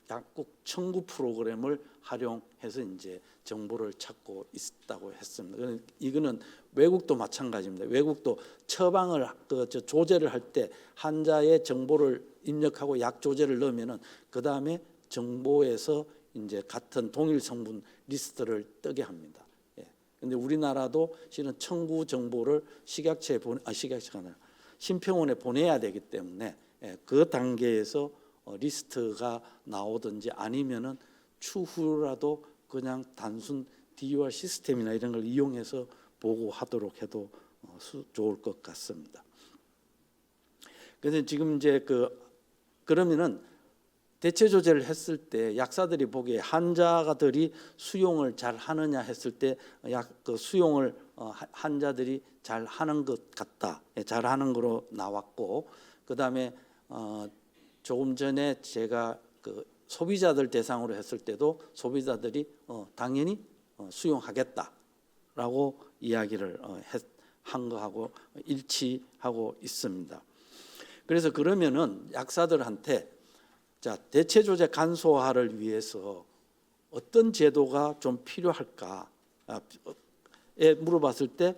E: 약국 청구 프로그램을 활용해서 이제 정보를 찾고 있다고 했습니다. 이거는 외국도 마찬가지입니다. 외국도 처방을 조제를 할 때 환자의 정보를 입력하고 약 조제를 넣으면은 그 다음에 정보에서 이제 같은 동일 성분 리스트를 뜨게 합니다. 그런데 우리나라도 실은 청구 정보를 식약처가 아니라 심평원에 보내야 되기 때문에, 예, 그 단계에서 리스트가 나오든지 아니면은 추후라도 그냥 단순 DUR 시스템이나 이런 걸 이용해서 보고하도록 해도 좋을 것 같습니다. 그래서 지금 이제 그러면은 대체 조제를 했을 때 약사들이 보기에 환자들이 수용을 잘 하느냐 했을 때 수용을 환자들이 잘 하는 것 같다, 잘 하는 거로 나왔고, 그다음에 조금 전에 제가 그 소비자들 대상으로 했을 때도 소비자들이 당연히 수용하겠다라고 이야기를 한 거하고 일치하고 있습니다. 그래서 그러면은 약사들한테 자, 대체 조제 간소화를 위해서 어떤 제도가 좀 필요할까에 물어봤을 때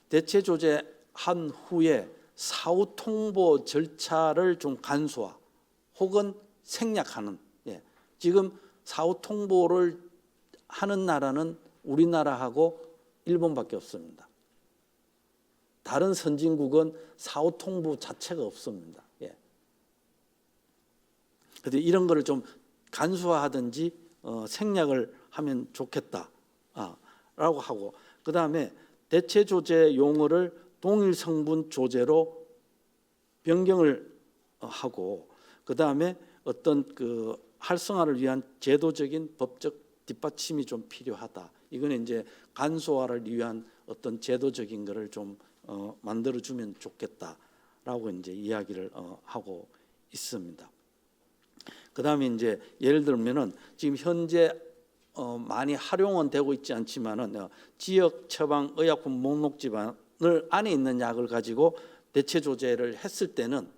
E: 대체 조제한 후에 사후 통보 절차를 좀 간소화 혹은 생략하는, 예, 지금 사후 통보를 하는 나라는 우리나라하고 일본밖에 없습니다. 다른 선진국은 사후 통보 자체가 없습니다. 예. 그래서 이런 거를 좀 간소화하든지 생략을 하면 좋겠다라고 하고, 그 다음에 대체 조제 용어를 동일 성분 조제로 변경을 하고, 그 다음에 어떤 그 활성화를 위한 제도적인 법적 뒷받침이 좀 필요하다. 이거는 이제 간소화를 위한 어떤 제도적인 거를 좀 만들어주면 좋겠다라고 이제 이야기를 하고 있습니다. 그 다음에 이제 예를 들면은 지금 현재 많이 활용은 되고 있지 않지만은 지역 처방 의약품 목록집안을 안에 있는 약을 가지고 대체 조제를 했을 때는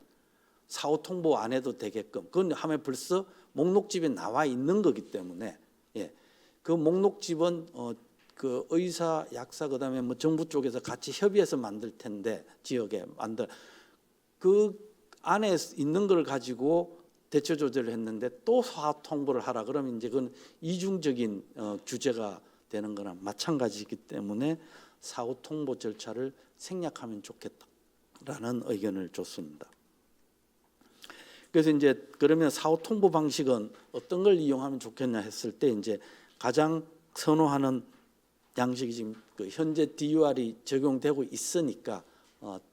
E: 사후 통보 안 해도 되게끔, 그건 하면 벌써 목록집에 나와 있는 거기 때문에, 예, 그 목록집은 그 의사, 약사, 그다음에 뭐 정부 쪽에서 같이 협의해서 만들 텐데 지역에 그 안에 있는 걸 가지고 대체 조제를 했는데 또 사후 통보를 하라 그러면 이제 그건 이중적인 규제가 되는 거나 마찬가지이기 때문에 사후 통보 절차를 생략하면 좋겠다라는 의견을 줬습니다. 그래서 이제 그러면 사후 통보 방식은 어떤 걸 이용하면 좋겠냐 했을 때 이제 가장 선호하는 양식이 지금 그 현재 DUR이 적용되고 있으니까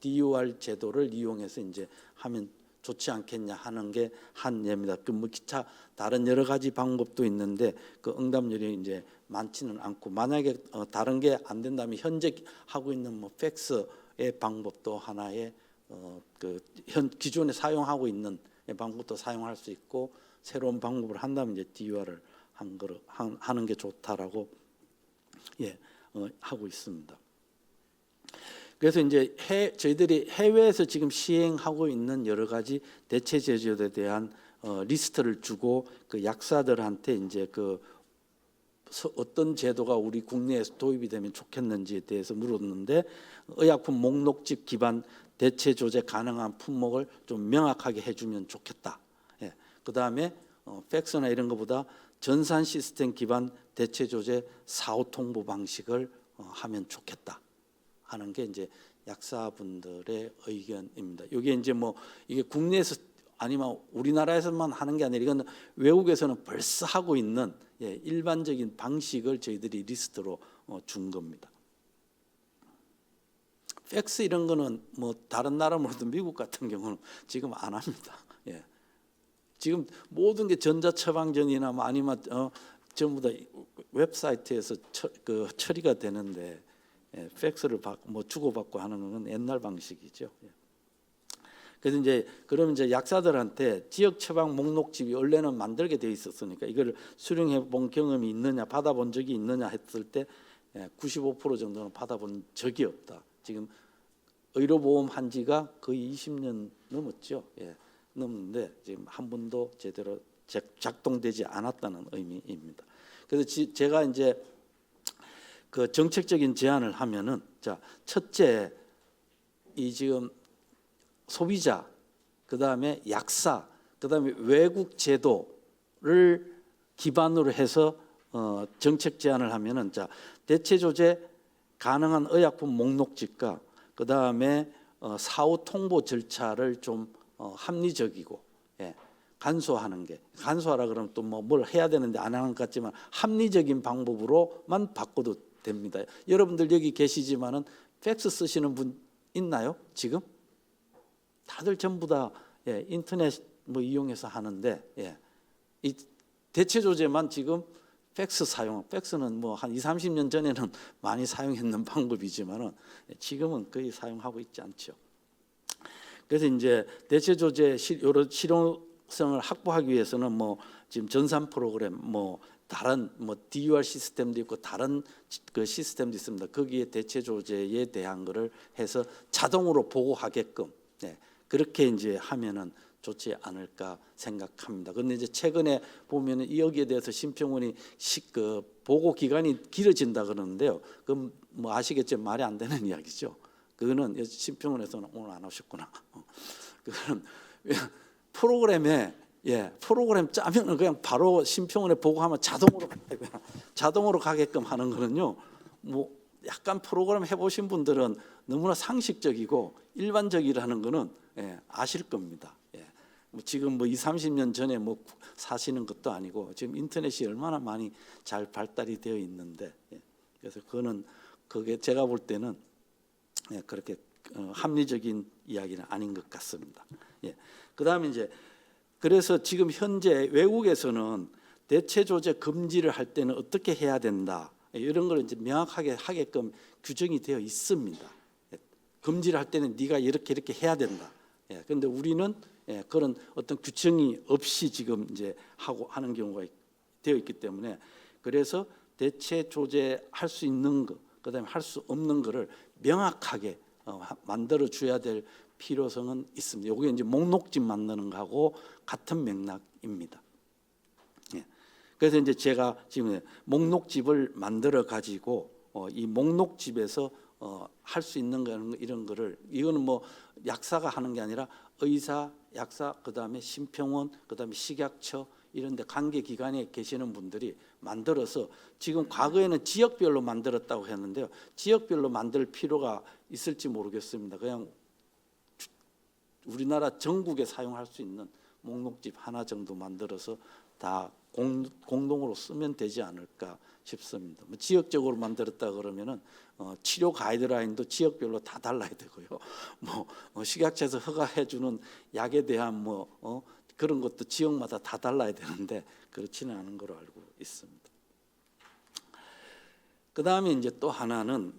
E: DUR 제도를 이용해서 이제 하면 좋지 않겠냐 하는 게 한 예입니다. 그 뭐 기타 다른 여러 가지 방법도 있는데 그 응답률이 이제 많지는 않고, 만약에 다른 게 안 된다면 현재 하고 있는 뭐 팩스의 방법도 하나의 그 현 기존에 사용하고 있는 방법도 사용할 수 있고, 새로운 방법을 한다면 이제 DUR을 하는 게 좋다라고 하고 있습니다. 그래서 이제 저희들이 해외에서 지금 시행하고 있는 여러 가지 대체 제도에 대한 리스트를 주고 그 약사들한테 이제 그 어떤 제도가 우리 국내에서 도입이 되면 좋겠는지에 대해서 물었는데, 의약품 목록집 기반 대체 조제 가능한 품목을 좀 명확하게 해주면 좋겠다. 그 다음에 팩스나 이런 것보다 전산 시스템 기반 대체 조제 사후 통보 방식을 하면 좋겠다 하는 게 이제 약사분들의 의견입니다. 이게 이제 뭐 이게 국내에서 아니면 우리나라에서만 하는 게 아니라 이건 외국에서는 벌써 하고 있는 일반적인 방식을 저희들이 리스트로 준 겁니다. 팩스 이런 거는 뭐 다른 나라로도 미국 같은 경우는 지금 안 합니다. 지금 모든 게 전자처방전이나 뭐 아니면 전부 다 웹사이트에서 처리가 되는데, 팩스를 뭐 주고받고 하는 건 옛날 방식이죠. 그래서 이제 그러면 이제 약사들한테 지역 처방 목록집이 원래는 만들게 돼 있었으니까 이걸 수령해 본 경험이 있느냐, 받아본 적이 있느냐 했을 때 95% 정도는 받아본 적이 없다. 지금 의료보험 한 지가 거의 20년 넘었죠. 넘는데 지금 한 번도 제대로 작동되지 않았다는 의미입니다. 그래서 제가 이제 그 정책적인 제안을 하면은, 자, 첫째, 이 지금 소비자, 그 다음에 약사, 그 다음에 외국 제도를 기반으로 해서 정책 제안을 하면은, 자, 대체 조제 가능한 의약품 목록집과 그 다음에 사후 통보 절차를 좀 합리적이고 간소화하는 게, 간소화라 그러면 또 뭐 뭘 해야 되는데 안 하는 것 같지만 합리적인 방법으로만 바꿔도 됩니다. 여러분들 여기 계시지만은 팩스 쓰시는 분 있나요? 지금 다들 전부 다 인터넷 뭐 이용해서 하는데, 이 대체 조제만 지금 팩스는 뭐 한 20-30년 전에는 많이 사용했는 방법이지만은 지금은 거의 사용하고 있지 않죠. 그래서 이제 대체 조제 여러 실용성을 확보하기 위해서는 뭐 지금 전산 프로그램, 뭐 다른 뭐 DUR 시스템도 있고 다른 그 시스템도 있습니다. 거기에 대체 조제에 대한 거를 해서 자동으로 보고하게끔 그렇게 이제 하면은 좋지 않을까 생각합니다. 그런데 이제 최근에 보면은 여기에 대해서 심평원이 그 보고 기간이 길어진다 그러는데요. 그럼 뭐 아시겠죠? 말이 안 되는 이야기죠. 그거는 심평원에서는 오늘 안 오셨구나. 그거는 프로그램에 프로그램 짜면은 그냥 바로 심평원에 보고하면 자동으로 가게끔 하는 거는요. 뭐 약간 프로그램 해보신 분들은 너무나 상식적이고 일반적이라는 거는 아실 겁니다. 뭐 지금 뭐 20-30년 전에 뭐 사시는 것도 아니고 지금 인터넷이 얼마나 많이 잘 발달이 되어 있는데, 그래서 그게 제가 볼 때는 그렇게 합리적인 이야기는 아닌 것 같습니다. 그다음에 이제 그래서 지금 현재 외국에서는 대체 조제 금지를 할 때는 어떻게 해야 된다, 이런 걸 이제 명확하게 하게끔 규정이 되어 있습니다. 금지를 할 때는 네가 이렇게 해야 된다. 그런데 우리는 그런 어떤 규정이 없이 지금 이제 하는 경우가 되어 있기 때문에, 그래서 대체 조제할 수 있는 거, 그다음에 할 수 없는 거를 명확하게 만들어 줘야 될 필요성은 있습니다. 이게 이제 목록집 만드는 거하고 같은 맥락입니다. 그래서 이제 제가 지금 목록집을 만들어 가지고 이 목록집에서 할 수 있는 거 이런 거를, 이거는 뭐 약사가 하는 게 아니라 의사, 약사, 그다음에 심평원, 그다음에 식약처 이런 데 관계 기관에 계시는 분들이 만들어서, 지금 과거에는 지역별로 만들었다고 했는데요. 지역별로 만들 필요가 있을지 모르겠습니다. 그냥 우리나라 전국에 사용할 수 있는 목록집 하나 정도 만들어서 다 공동으로 쓰면 되지 않을까 싶습니다. 뭐 지역적으로 만들었다 그러면은 치료 가이드라인도 지역별로 다 달라야 되고요. 식약처에서 허가해 주는 약에 대한 그런 것도 지역마다 다 달라야 되는데 그렇지는 않은 걸로 알고 있습니다. 그다음에 이제 또 하나는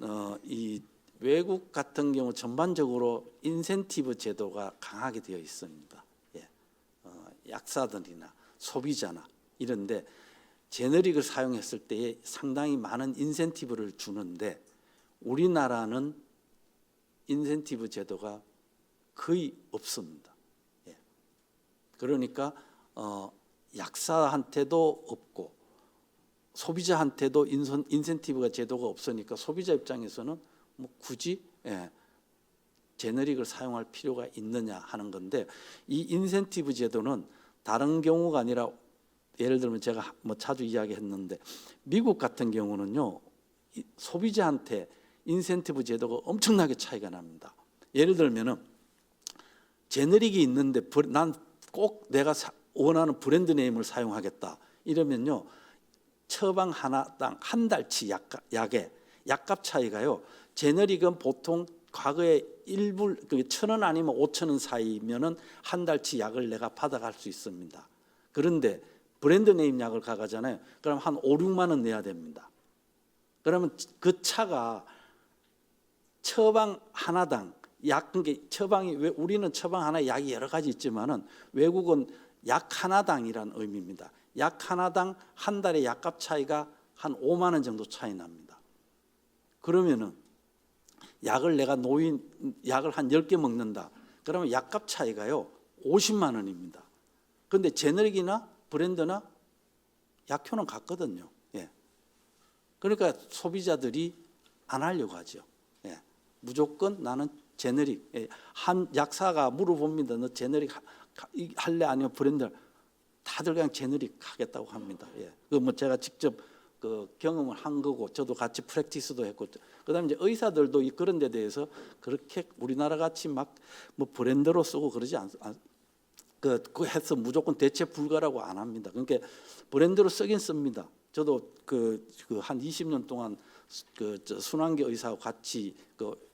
E: 이 외국 같은 경우 전반적으로 인센티브 제도가 강하게 되어 있습니다. 약사들이나 소비자나 이런데 제너릭을 사용했을 때에 상당히 많은 인센티브를 주는데 우리나라는 인센티브 제도가 거의 없습니다. 그러니까 약사한테도 없고 소비자한테도 인센티브가 제도가 없으니까 소비자 입장에서는 굳이 제너릭을 사용할 필요가 있느냐 하는 건데 이 인센티브 제도는 다른 경우가 아니라 예를 들면 제가 자주 이야기했는데 미국 같은 경우는요 소비자한테 인센티브 제도가 엄청나게 차이가 납니다. 예를 들면은 제너릭이 있는데 난 꼭 내가 원하는 브랜드 네임을 사용하겠다 이러면요 처방 하나당 한 달치 약의 약값 차이가요 제너릭은 보통 과거에 1,000원 아니면 5,000원 사이면은 한 달치 약을 내가 받아갈 수 있습니다. 그런데 브랜드 네임 약을 가가잖아요. 그럼 한 5, 6만 원 내야 됩니다. 그러면 그 차가 처방 하나당 약 처방이 왜 우리는 처방 하나에 약이 여러 가지 있지만은 외국은 약 하나당이라는 의미입니다. 약 하나당 한 달에 약값 차이가 한 5만 원 정도 차이 납니다. 그러면은 약을 내가 약을 한 10개 먹는다. 그러면 약값 차이가요 50만 원입니다. 그런데 제너릭이나 브랜드나 약효는 같거든요. 그러니까 소비자들이 안 하려고 하죠. 무조건 나는 제너릭. 한 약사가 물어봅니다. 너 제너릭 할래 아니면 브랜드? 다들 그냥 제너릭 하겠다고 합니다. 제가 직접 경험을 한 거고 저도 같이 프랙티스도 했고 그다음에 이제 의사들도 그런 데 대해서 그렇게 우리나라 같이 막 브랜드로 쓰고 그러지 그 해서 무조건 대체 불가라고 안 합니다. 그러니까 브랜드로 쓰긴 씁니다. 저도 한 20년 동안 순환계 의사하고 같이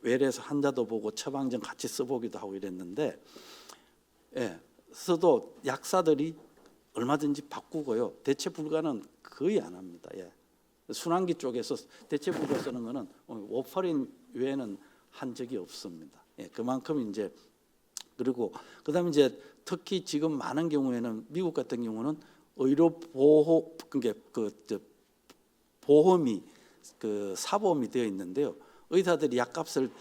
E: 외래에서 환자도 보고 처방전 같이 써보기도 하고 이랬는데, 써도 약사들이 얼마든지 바꾸고요. 대체 불가는 거의 안 합니다. 순환기 쪽에서 대체 불가 쓰는 거는 워파린 외에는 한 적이 없습니다. 그만큼 이제 그리고 그다음에 이제 특히 지금 많은 경우에는 미국 같은 경우는 의료 보호 보험이 사보험이 되어 있는데요. 의사들이 약값을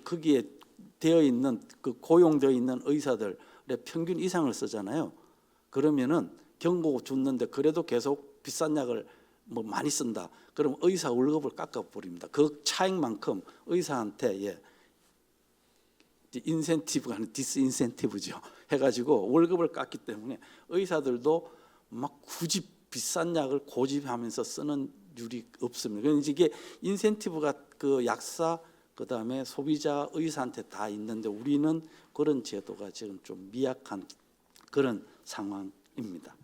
E: 거기에 되어 있는 고용되어 있는 의사들의 평균 이상을 쓰잖아요. 그러면은 경고 줬는데 그래도 계속 비싼 약을 많이 쓴다. 그럼 의사 월급을 깎아 버립니다. 그 차익만큼 의사한테 인센티브가 아니라 디스인센티브죠. 해가지고 월급을 깎기 때문에 의사들도 막 굳이 비싼 약을 고집하면서 쓰는 율이 없습니다. 그러니까 이게 인센티브가 약사 그다음에 소비자 의사한테 다 있는데 우리는 그런 제도가 지금 좀 미약한 그런 상황입니다.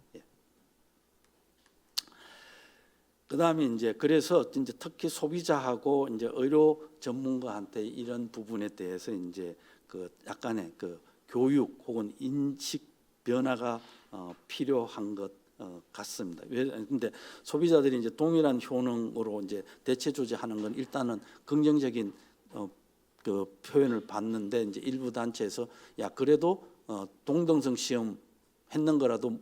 E: 그다음에 이제 그래서 이제 특히 소비자하고 이제 의료 전문가한테 이런 부분에 대해서 이제 약간의 교육 혹은 인식 변화가 필요한 것 같습니다. 그런데 소비자들이 이제 동일한 효능으로 이제 대체 조제하는 건 일단은 긍정적인 표현을 받는데 이제 일부 단체에서 그래도 동등성 시험 했는 거라도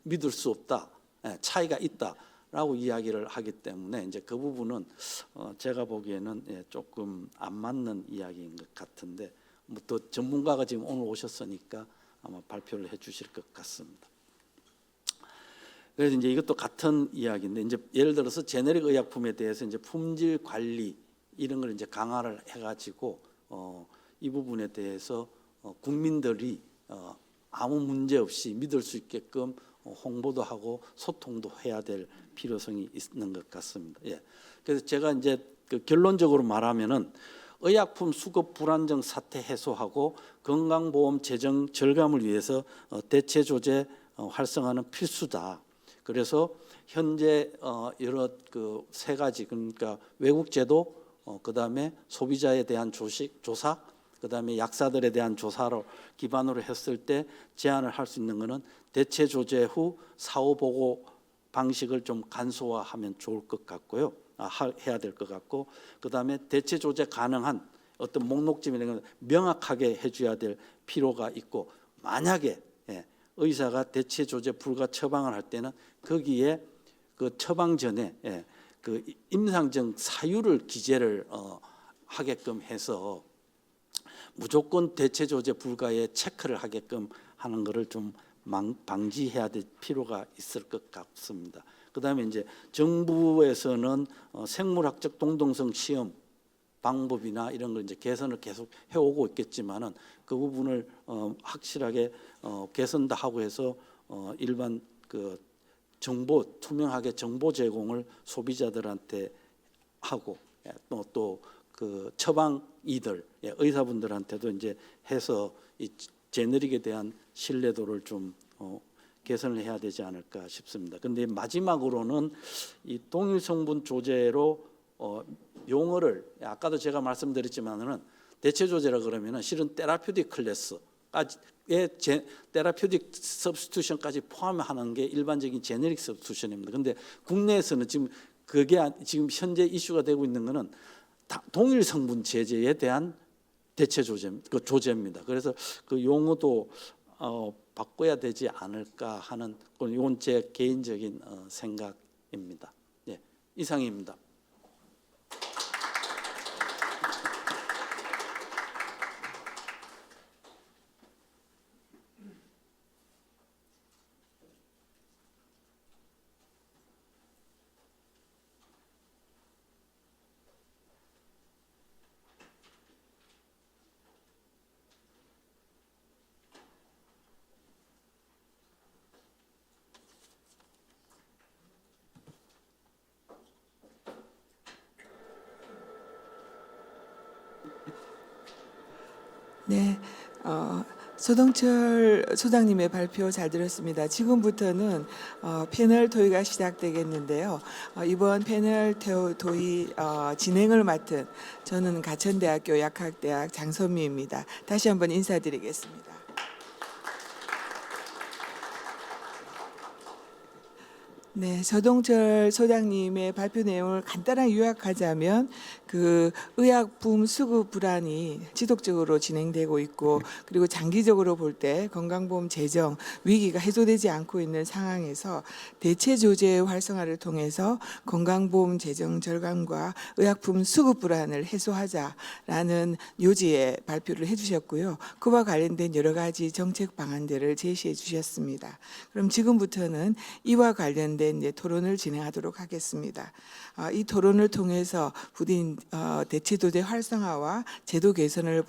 E: 믿을 수 없다, 차이가 있다라고 이야기를 하기 때문에 이제 그 부분은 제가 보기에는 조금 안 맞는 이야기인 것 같은데 또 전문가가 지금 오늘 오셨으니까 아마 발표를 해주실 것 같습니다. 그래서 이제 이것도 같은 이야기인데 이제 예를 들어서 제네릭 의약품에 대해서 이제 품질 관리 이런 걸 이제 강화를 해가지고 이 부분에 대해서 국민들이 아무 문제 없이 믿을 수 있게끔 홍보도 하고 소통도 해야 될 필요성이 있는 것 같습니다. 그래서 제가 이제 결론적으로 말하면은 의약품 수급 불안정 사태 해소하고 건강보험 재정 절감을 위해서 대체 조제 활성화는 필수다. 그래서 현재 여러 그 세 가지, 그러니까 외국 제도, 그다음에 소비자에 대한 조사, 그다음에 약사들에 대한 조사를 기반으로 했을 때 제안을 할 수 있는 것은 대체 조제 후 사후 보고 방식을 좀 간소화하면 좋을 것 같고요. 해야 될 것 같고, 그다음에 대체 조제 가능한 어떤 목록점 이런 걸 명확하게 해줘야 될 필요가 있고, 만약에 의사가 대체 조제 불가 처방을 할 때는 거기에 그 처방 전에 그 임상적 사유를 기재를 하게끔 해서 무조건 대체 조제 불가에 체크를 하게끔 하는 것을 좀 방지해야 될 필요가 있을 것 같습니다. 그다음에 이제 정부에서는 생물학적 동등성 시험 방법이나 이런 걸 이제 개선을 계속 해오고 있겠지만은 그 부분을 확실하게 개선도 하고 해서 일반 그 정보 투명하게 정보 제공을 소비자들한테 하고 또 그 처방이들 의사분들한테도 이제 해서 이 제너릭에 대한 신뢰도를 좀 개선을 해야 되지 않을까 싶습니다. 그런데 마지막으로는 이 동일 성분 조제로 용어를 아까도 제가 말씀드렸지만은 대체 조제라 그러면은 실은 테라퓨틱 클래스의 테라퓨틱 서브스티튜션까지 포함하는 게 일반적인 제네릭 서브스티튜션입니다. 그런데 국내에서는 지금 그게 지금 현재 이슈가 되고 있는 거는 동일 성분 제제에 대한 대체 조제입니다. 그래서 그 용어도 바꿔야 되지 않을까 하는 이건 제 개인적인 생각입니다. 예, 이상입니다.
F: 네, 소동철 소장님의 발표 잘 들었습니다. 지금부터는 패널 토의가 시작되겠는데요. 이번 패널 토의 진행을 맡은 저는 가천대학교 약학대학 장선미입니다. 다시 한번 인사드리겠습니다. 네, 서동철 소장님의 발표 내용을 간단하게 요약하자면 그 의약품 수급 불안이 지속적으로 진행되고 있고 그리고 장기적으로 볼 때 건강보험 재정 위기가 해소되지 않고 있는 상황에서 대체 조제 활성화를 통해서 건강보험 재정 절감과 의약품 수급 불안을 해소하자라는 요지의 발표를 해주셨고요. 그와 관련된 여러 가지 정책 방안들을 제시해 주셨습니다. 그럼 지금부터는 이와 관련된 이제 토론을 진행하도록 하겠습니다. 이 토론을 통해서 부디 대체 조제 활성화와 제도 개선을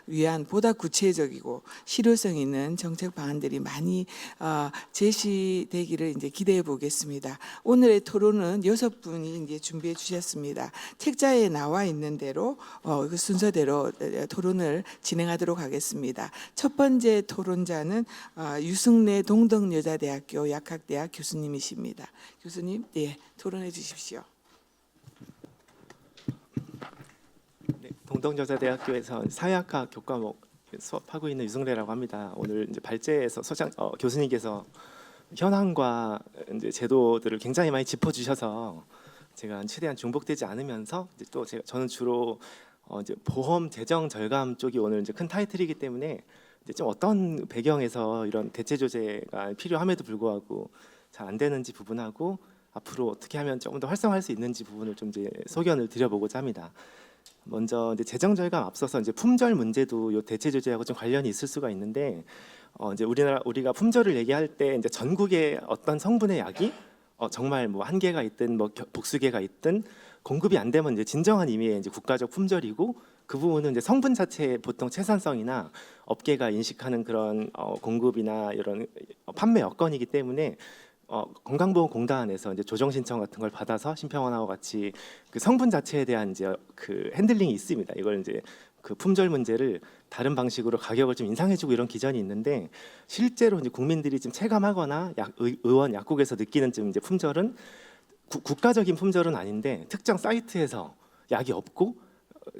F: 위한 보다 구체적이고 실효성 있는 정책 방안들이 많이 제시되기를 이제 기대해 보겠습니다. 오늘의 토론은 6분이 이제 준비해 주셨습니다. 책자에 나와 있는 대로 그 순서대로 토론을 진행하도록 하겠습니다. 첫 번째 토론자는 유승래 동덕여자대학교 약학대학 교수님이십니다. 교수님, 네, 토론해 주십시오.
G: 네, 동덕여자대학교에서 사회학과 교과목 수업하고 있는 유승래라고 합니다. 오늘 이제 발제에서 교수님께서 현황과 이제 제도들을 굉장히 많이 짚어주셔서 제가 최대한 중복되지 않으면서 이제 또 저는 주로 이제 보험 재정 절감 쪽이 오늘 이제 큰 타이틀이기 때문에 이제 좀 어떤 배경에서 이런 대체 조제가 필요함에도 불구하고 잘 안 되는지 부분하고 앞으로 어떻게 하면 조금 더 활성화할 수 있는지 부분을 좀 이제 소견을 드려보고자 합니다. 먼저 이제 재정 절감 앞서서 이제 품절 문제도 요 대체 조제하고 좀 관련이 있을 수가 있는데 이제 우리가 품절을 얘기할 때 이제 전국의 어떤 성분의 약이 정말 뭐 한계가 있든 뭐 복수계가 있든 공급이 안 되면 이제 진정한 의미의 이제 국가적 품절이고 그 부분은 이제 성분 자체의 보통 채산성이나 업계가 인식하는 그런 공급이나 이런 판매 여건이기 때문에 건강보험공단에서 이제 조정 신청 같은 걸 받아서 심평원하고 같이 그 성분 자체에 대한 이제 그 핸들링이 있습니다. 이걸 이제 그 품절 문제를 다른 방식으로 가격을 좀 인상해주고 이런 기전이 있는데 실제로 이제 국민들이 좀 체감하거나 의원 약국에서 느끼는 좀 이제 품절은 국가적인 품절은 아닌데 특정 사이트에서 약이 없고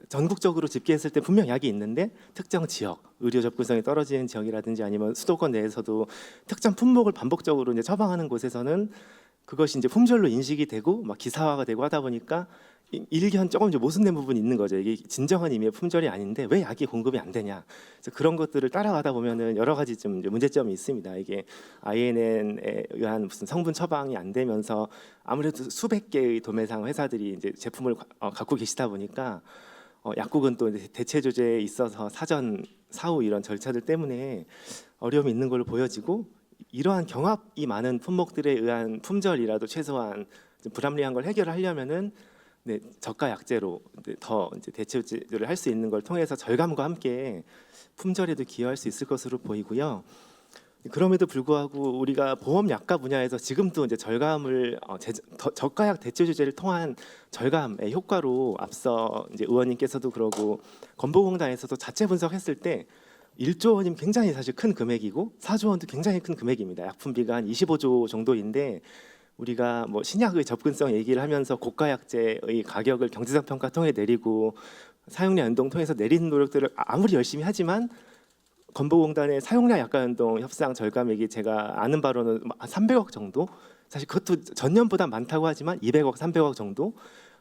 G: 전국적으로 집계했을 때 분명 약이 있는데 특정 지역 의료 접근성이 떨어지는 지역이라든지 아니면 수도권 내에서도 특정 품목을 반복적으로 이제 처방하는 곳에서는 그것이 이제 품절로 인식이 되고 막 기사화가 되고 하다 보니까 일견 조금 이제 모순된 부분이 있는 거죠. 이게 진정한 의미의 품절이 아닌데 왜 약이 공급이 안 되냐. 그래서 그런 것들을 따라가다 보면은 여러 가지 좀 이제 문제점이 있습니다. 이게 INN에 의한 무슨 성분 처방이 안 되면서 아무래도 수백 개의 도매상 회사들이 이제 제품을 갖고 계시다 보니까 약국은 또 대체 조제에 있어서 사전 사후 이런 절차들 때문에 어려움이 있는 걸로 보여지고 이러한 경합이 많은 품목들에 의한 품절이라도 최소한 좀 불합리한 걸 해결하려면은 네, 저가 약제로 더 이제 대체 조제를 할 수 있는 걸 통해서 절감과 함께 품절에도 기여할 수 있을 것으로 보이고요. 그럼에도 불구하고 우리가 보험 약가 분야에서 지금도 이제 절감을 저가약 대체 조제를 통한 절감의 효과로 앞서 이제 의원님께서도 그러고 건보공단에서도 자체 분석했을 때 1조 원이면 굉장히 사실 큰 금액이고 4조 원도 굉장히 큰 금액입니다. 약품비가 한 25조 정도인데 우리가 뭐 신약의 접근성 얘기를 하면서 고가약제의 가격을 경제적 평가 통해 내리고 사용량 연동 통해서 내리는 노력들을 아무리 열심히 하지만 건보공단의 사용량 약가 연동 협상 절감액이 제가 아는 바로는 300억 정도. 사실 그것도 전년보다 많다고 하지만 200억, 300억 정도.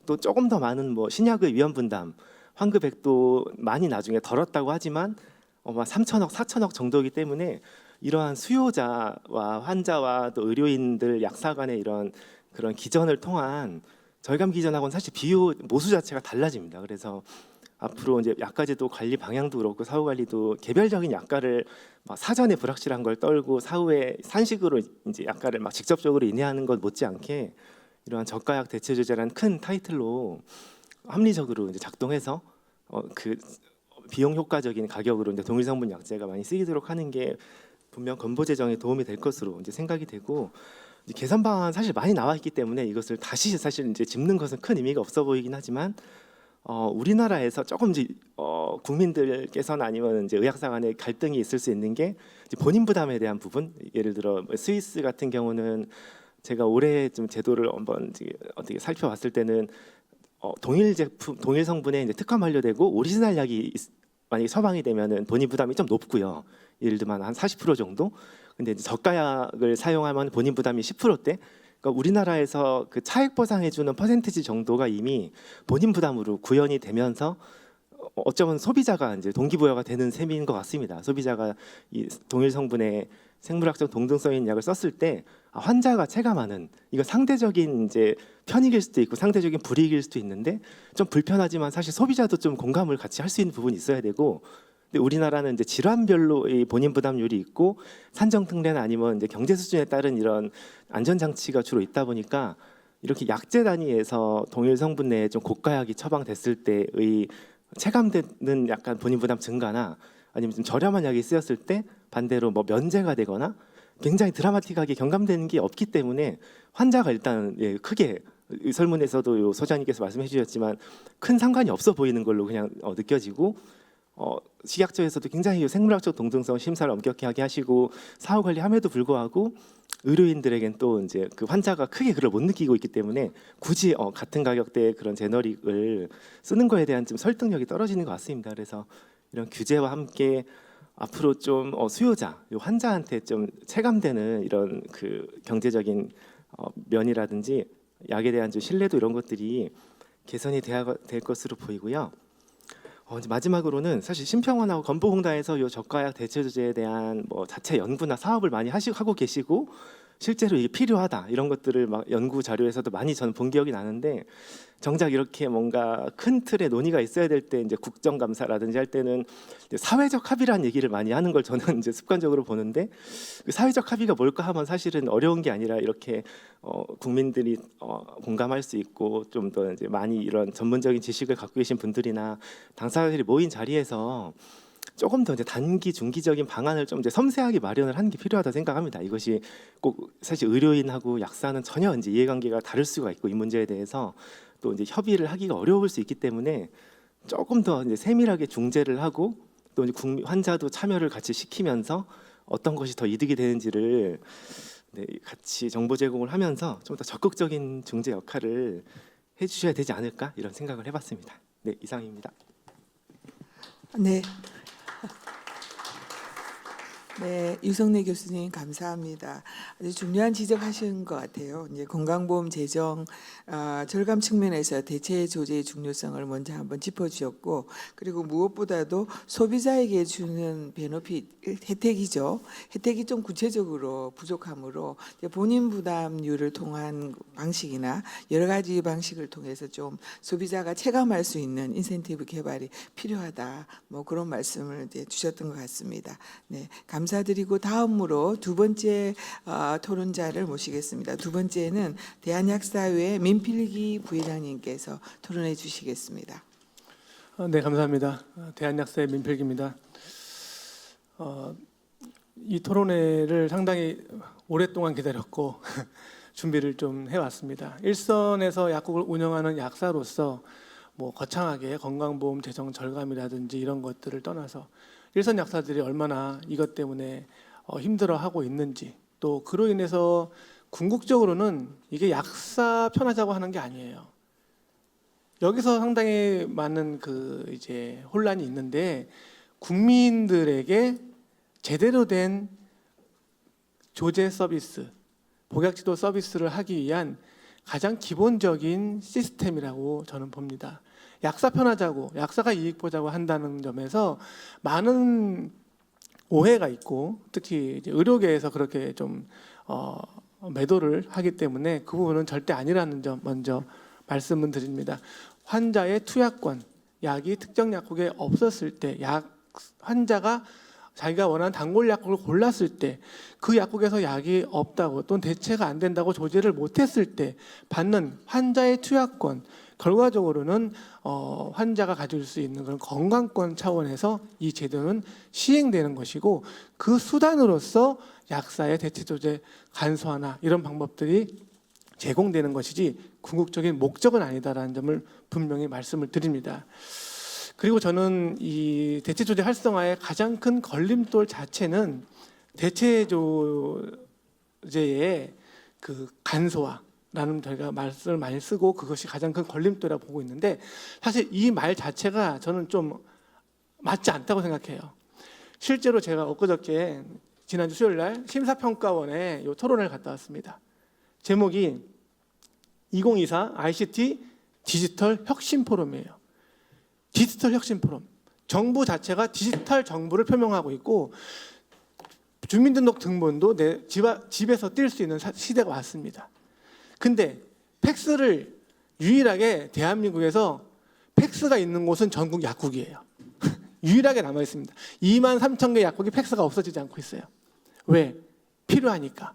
G: 또 조금 더 많은 뭐 신약의 위험 분담, 환급액도 많이 나중에 덜었다고 하지만 3천억, 4천억 정도이기 때문에 이러한 수요자와 환자와 또 의료인들 약사 간의 이런 그런 기전을 통한 절감 기전하고는 사실 비유 모수 자체가 달라집니다. 그래서 앞으로 이제 약가제도 관리 방향도 그렇고 사후 관리도 개별적인 약가를 막 사전에 불확실한 걸 떨고 사후에 산식으로 이제 약가를 막 직접적으로 인해하는 것 못지않게 이러한 저가약 대체 조제라는 큰 타이틀로 합리적으로 이제 작동해서 그 비용 효과적인 가격으로 이제 동일 성분 약제가 많이 쓰이도록 하는 게 분명 건보 재정에 도움이 될 것으로 이제 생각이 되고 이제 개선 방안 사실 많이 나와 있기 때문에 이것을 다시 사실 이제 짚는 것은 큰 의미가 없어 보이긴 하지만 우리나라에서 조금 이제 국민들께서는 아니면 이제 의학사 간에 갈등이 있을 수 있는 게 이제 본인 부담에 대한 부분. 예를 들어 스위스 같은 경우는 제가 올해 좀 제도를 한번 어떻게 살펴봤을 때는 동일 제품, 동일 성분에 이제 특화 완료되고 오리지널 약이 만약에 처방이 되면은 본인 부담이 좀 높고요. 예를 들면 한 40% 정도. 근데 이제 저가약을 사용하면 본인 부담이 10%대. 그러니까 우리나라에서 그 차액 보상해주는 퍼센티지 정도가 이미 본인 부담으로 구현이 되면서 어쩌면 소비자가 이제 동기부여가 되는 셈인 것 같습니다. 소비자가 이 동일 성분의 생물학적 동등성인 약을 썼을 때 환자가 체감하는 이거 상대적인 이제 편익일 수도 있고 상대적인 불이익일 수도 있는데 좀 불편하지만 사실 소비자도 좀 공감을 같이 할 수 있는 부분이 있어야 되고. 근데 우리나라는 이제 질환별로의 본인 부담률이 있고 산정 특례나 아니면 이제 경제 수준에 따른 이런 안전 장치가 주로 있다 보니까 이렇게 약제 단위에서 동일 성분 내에 좀 고가약이 처방됐을 때의 체감되는 약간 본인 부담 증가나 아니면 좀 저렴한 약이 쓰였을 때 반대로 뭐 면제가 되거나 굉장히 드라마틱하게 경감되는 게 없기 때문에 환자가 일단 크게 설문에서도 요 소장님께서 말씀해 주셨지만 큰 상관이 없어 보이는 걸로 그냥 느껴지고 식약처에서도 굉장히 생물학적 동등성 심사를 엄격하게 하시고 사후 관리함에도 불구하고 의료인들에겐 또 이제 그 환자가 크게 그걸 못 느끼고 있기 때문에 굳이 같은 가격대의 그런 제너릭을 쓰는 거에 대한 좀 설득력이 떨어지는 것 같습니다. 그래서 이런 규제와 함께 앞으로 좀 수요자, 환자한테 좀 체감되는 이런 그 경제적인 면이라든지 약에 대한 좀 신뢰도 이런 것들이 개선이 될 것으로 보이고요. 이제 마지막으로는 사실 심평원하고 건보공단에서 이 저가약 대체 조제에 대한 뭐 자체 연구나 사업을 많이 하고 계시고 실제로 이게 필요하다 이런 것들을 막 연구 자료에서도 많이 저는 본 기억이 나는데 정작 이렇게 뭔가 큰 틀의 논의가 있어야 될 때 이제 국정감사라든지 할 때는 이제 사회적 합의라는 얘기를 많이 하는 걸 저는 이제 습관적으로 보는데 그 사회적 합의가 뭘까 하면 사실은 어려운 게 아니라 이렇게 국민들이 공감할 수 있고 좀 더 이제 많이 이런 전문적인 지식을 갖고 계신 분들이나 당사자들이 모인 자리에서 조금 더 이제 단기 중기적인 방안을 좀 이제 섬세하게 마련을 하는 게 필요하다 생각합니다. 이것이 꼭 사실 의료인하고 약사는 전혀 이제 이해관계가 다를 수가 있고 이 문제에 대해서 또 이제 협의를 하기가 어려울 수 있기 때문에 조금 더 이제 세밀하게 중재를 하고 또 이제 환자도 참여를 같이 시키면서 어떤 것이 더 이득이 되는지를 네, 같이 정보 제공을 하면서 좀 더 적극적인 중재 역할을 해주셔야 되지 않을까 이런 생각을 해봤습니다. 네, 이상입니다.
F: 네. 네, 유성래 교수님 감사합니다. 아주 중요한 지적하신 것 같아요. 이제 건강보험 재정 절감 측면에서 대체 조제의 중요성을 먼저 한번 짚어주셨고, 그리고 무엇보다도 소비자에게 주는 베너핏 혜택이죠. 혜택이 좀 구체적으로 부족하므로 이제 본인 부담률을 통한 방식이나 여러 가지 방식을 통해서 좀 소비자가 체감할 수 있는 인센티브 개발이 필요하다. 뭐 그런 말씀을 이제 주셨던 것 같습니다. 네, 감사드리고 다음으로 두 번째 토론자를 모시겠습니다. 두 번째는 대한약사회 민필기 부회장님께서 토론해 주시겠습니다.
H: 네, 감사합니다. 대한약사의 민필기입니다. 이 토론회를 상당히 오랫동안 기다렸고 준비를 좀 해왔습니다. 일선에서 약국을 운영하는 약사로서 뭐 거창하게 건강보험 재정 절감이라든지 이런 것들을 떠나서 일선 약사들이 얼마나 이것 때문에 힘들어하고 있는지, 또 그로 인해서 궁극적으로는 이게 약사 편하자고 하는 게 아니에요. 여기서 상당히 많은 그 이제 혼란이 있는데, 국민들에게 제대로 된 조제 서비스, 복약지도 서비스를 하기 위한 가장 기본적인 시스템이라고 저는 봅니다. 약사 편하자고, 약사가 이익 보자고 한다는 점에서 많은 오해가 있고, 특히 이제 의료계에서 그렇게 좀 매도를 하기 때문에 그 부분은 절대 아니라는 점 먼저 말씀을 드립니다. 환자의 투약권, 약이 특정 약국에 없었을 때, 환자가 자기가 원하는 단골 약국을 골랐을 때 그 약국에서 약이 없다고 또는 대체가 안 된다고 조제를 못했을 때 받는 환자의 투약권, 결과적으로는 환자가 가질 수 있는 그런 건강권 차원에서 이 제도는 시행되는 것이고, 그 수단으로서 약사의 대체 조제 간소화나 이런 방법들이 제공되는 것이지 궁극적인 목적은 아니다라는 점을 분명히 말씀을 드립니다. 그리고 저는 이 대체 조제 활성화의 가장 큰 걸림돌 자체는 대체 조제의 그 간소화라는 저희가 말씀을 많이 쓰고 그것이 가장 큰 걸림돌이라고 보고 있는데, 사실 이 말 자체가 저는 좀 맞지 않다고 생각해요. 실제로 제가 엊그저께 지난주 수요일 날 심사평가원에 이 토론을 갔다 왔습니다. 제목이 2024 ICT 디지털 혁신 포럼이에요. 디지털 혁신 포럼. 정부 자체가 디지털 정부를 표명하고 있고, 주민등록 등본도 내 집에서 뛸 수 있는 시대가 왔습니다. 근데 팩스를 유일하게 대한민국에서 팩스가 있는 곳은 전국 약국이에요. 유일하게 남아 있습니다. 23,000개 약국이 팩스가 없어지지 않고 있어요. 왜? 필요하니까.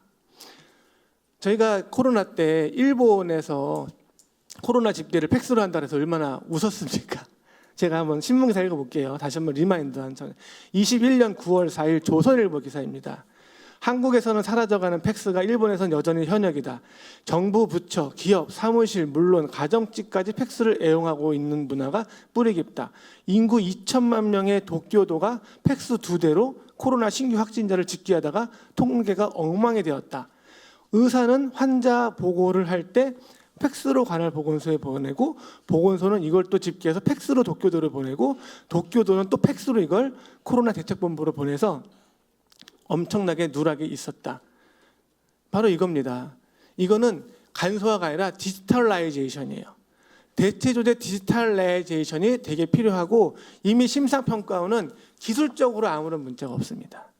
H: 저희가 코로나 때 일본에서 코로나 집계를 팩스로 한다 해서 얼마나 웃었습니까? 제가 한번 신문 기사 읽어볼게요. 다시 한번 리마인드. 21년 9월 4일 조선일보 기사입니다. 한국에서는 사라져가는 팩스가 일본에서는 여전히 현역이다. 정부, 부처, 기업, 사무실, 물론 가정집까지 팩스를 애용하고 있는 문화가 뿌리 깊다. 인구 2천만 명의 도쿄도가 팩스 2대로 코로나 신규 확진자를 집계하다가 통계가 엉망이 되었다. 의사는 환자 보고를 할 때 팩스로 관할 보건소에 보내고, 보건소는 이걸 또 집계해서 팩스로 도쿄도를 보내고, 도쿄도는 또 팩스로 이걸 코로나 대책본부로 보내서 엄청나게 누락이 있었다. 바로 이겁니다. 이거는 간소화가 아니라 디지털라이제이션이에요. 대체조제 디지털라이제이션이 되게 필요하고, 이미 심사평가원은 기술적으로 아무런 문제가 없습니다.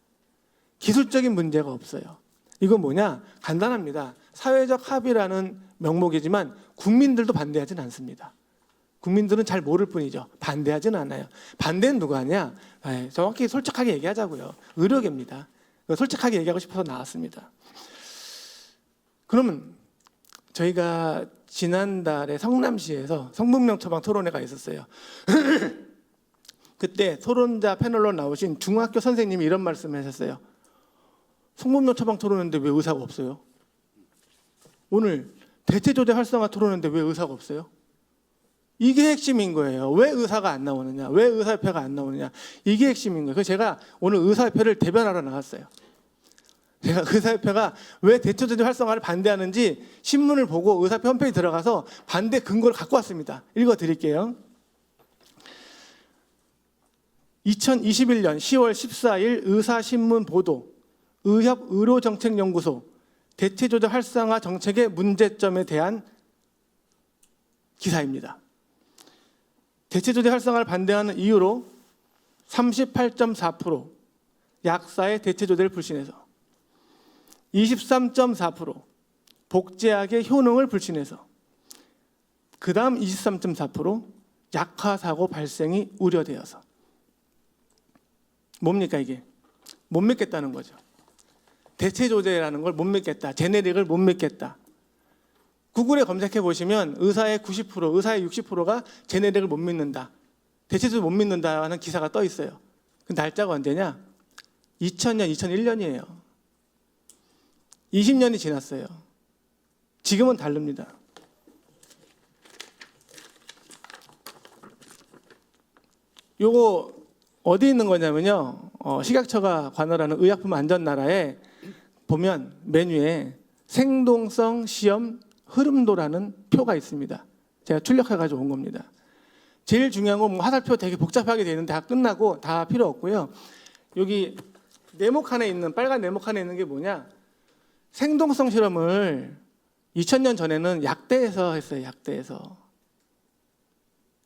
H: 기술적인 문제가 없어요. 이건 뭐냐? 간단합니다. 사회적 합의라는 명목이지만 국민들도 반대하진 않습니다. 국민들은 잘 모를 뿐이죠. 반대하지는 않아요. 반대는 누가 하냐? 정확히 솔직하게 얘기하자고요. 의료계입니다. 솔직하게 얘기하고 싶어서 나왔습니다. 그러면 저희가 지난달에 성남시에서 성문명 처방 토론회가 있었어요. 그때 토론자 패널로 나오신 중학교 선생님이 이런 말씀을 하셨어요. 성범죄 처방 토론했는데 왜 의사가 없어요? 오늘 대체조제 활성화 토론했는데 왜 의사가 없어요? 이게 핵심인 거예요. 왜 의사가 안 나오느냐? 왜 의사협회가 안 나오느냐? 이게 핵심인 거예요. 그래서 제가 오늘 의사협회를 대변하러 나갔어요. 제가 의사협회가 왜 대체조제 활성화를 반대하는지 신문을 보고 의사협회 홈페이지 들어가서 반대 근거를 갖고 왔습니다. 읽어드릴게요. 2021년 10월 14일 의사신문 보도 의협의료정책연구소 대체조제 활성화 정책의 문제점에 대한 기사입니다. 대체조제 활성화를 반대하는 이유로 38.4% 약사의 대체조제를 불신해서, 23.4% 복제약의 효능을 불신해서, 그 다음 23.4% 약화사고 발생이 우려되어서. 뭡니까 이게? 못 믿겠다는 거죠. 대체조제라는 걸 못 믿겠다. 제네릭을 못 믿겠다. 구글에 검색해 보시면 의사의 90%, 의사의 60%가 제네릭을 못 믿는다. 대체조제 못 믿는다 하는 기사가 떠 있어요. 그 날짜가 언제냐? 2000년, 2001년이에요. 20년이 지났어요. 지금은 다릅니다. 요거 어디 있는 거냐면요. 식약처가 관할하는 의약품 안전나라에 보면 메뉴에 생동성 시험 흐름도라는 표가 있습니다. 제가 출력해가지고 온 겁니다. 제일 중요한 건 뭐 화살표 되게 복잡하게 되어 있는데 다 끝나고 다 필요 없고요. 여기 네모칸에 있는 빨간 네모칸에 있는 게 뭐냐? 생동성 실험을 2000년 전에는 약대에서 했어요. 약대에서.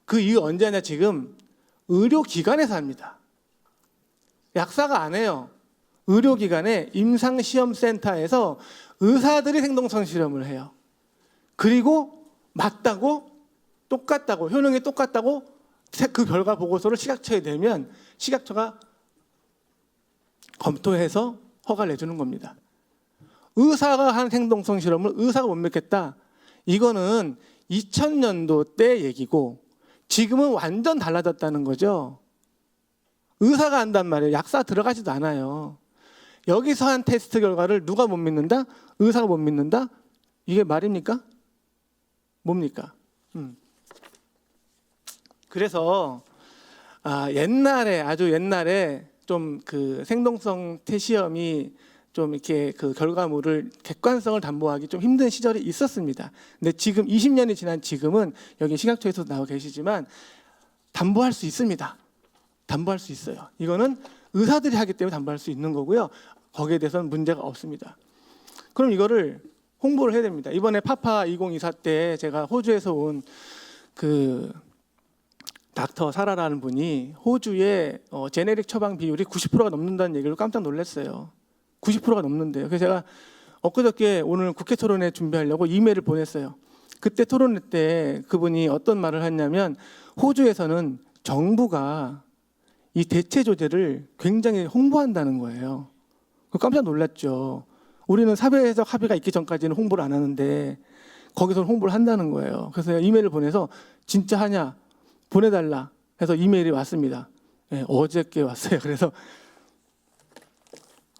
H: 그 이유 언제 하냐? 지금 의료기관에서 합니다. 약사가 안 해요. 의료기관의 임상시험센터에서 의사들이 생동성 실험을 해요. 그리고 맞다고, 똑같다고, 효능이 똑같다고 그 결과 보고서를 식약처에 내면 식약처가 검토해서 허가를 내주는 겁니다. 의사가 한 생동성 실험을 의사가 못 믿겠다. 이거는 2000년도 때 얘기고 지금은 완전 달라졌다는 거죠. 의사가 한단 말이에요. 약사 들어가지도 않아요. 여기서 한 테스트 결과를 누가 못 믿는다? 의사가 못 믿는다? 이게 말입니까? 뭡니까? 그래서 옛날에, 아주 옛날에 좀 그 생동성 시험이 좀 이렇게 그 결과물을 객관성을 담보하기 좀 힘든 시절이 있었습니다. 근데 지금 20년이 지난 지금은 여기 식약처에서 나와 계시지만 담보할 수 있습니다. 담보할 수 있어요. 이거는 의사들이 하기 때문에 담보할 수 있는 거고요. 거기에 대해서는 문제가 없습니다. 그럼 이거를 홍보를 해야 됩니다. 이번에 파파 2024 때 제가 호주에서 온 그 닥터 사라라는 분이 호주의 제네릭 처방 비율이 90%가 넘는다는 얘기를 깜짝 놀랐어요. 90%가 넘는데요. 그래서 제가 엊그저께 오늘 국회 토론회 준비하려고 이메일을 보냈어요. 그때 토론회 때 그분이 어떤 말을 했냐면 호주에서는 정부가 이 대체조제를 굉장히 홍보한다는 거예요. 깜짝 놀랐죠. 우리는 사회적 합의가 있기 전까지는 홍보를 안 하는데 거기서는 홍보를 한다는 거예요. 그래서 이메일을 보내서 진짜 하냐? 보내달라 해서 이메일이 왔습니다. 네, 어저께 왔어요. 그래서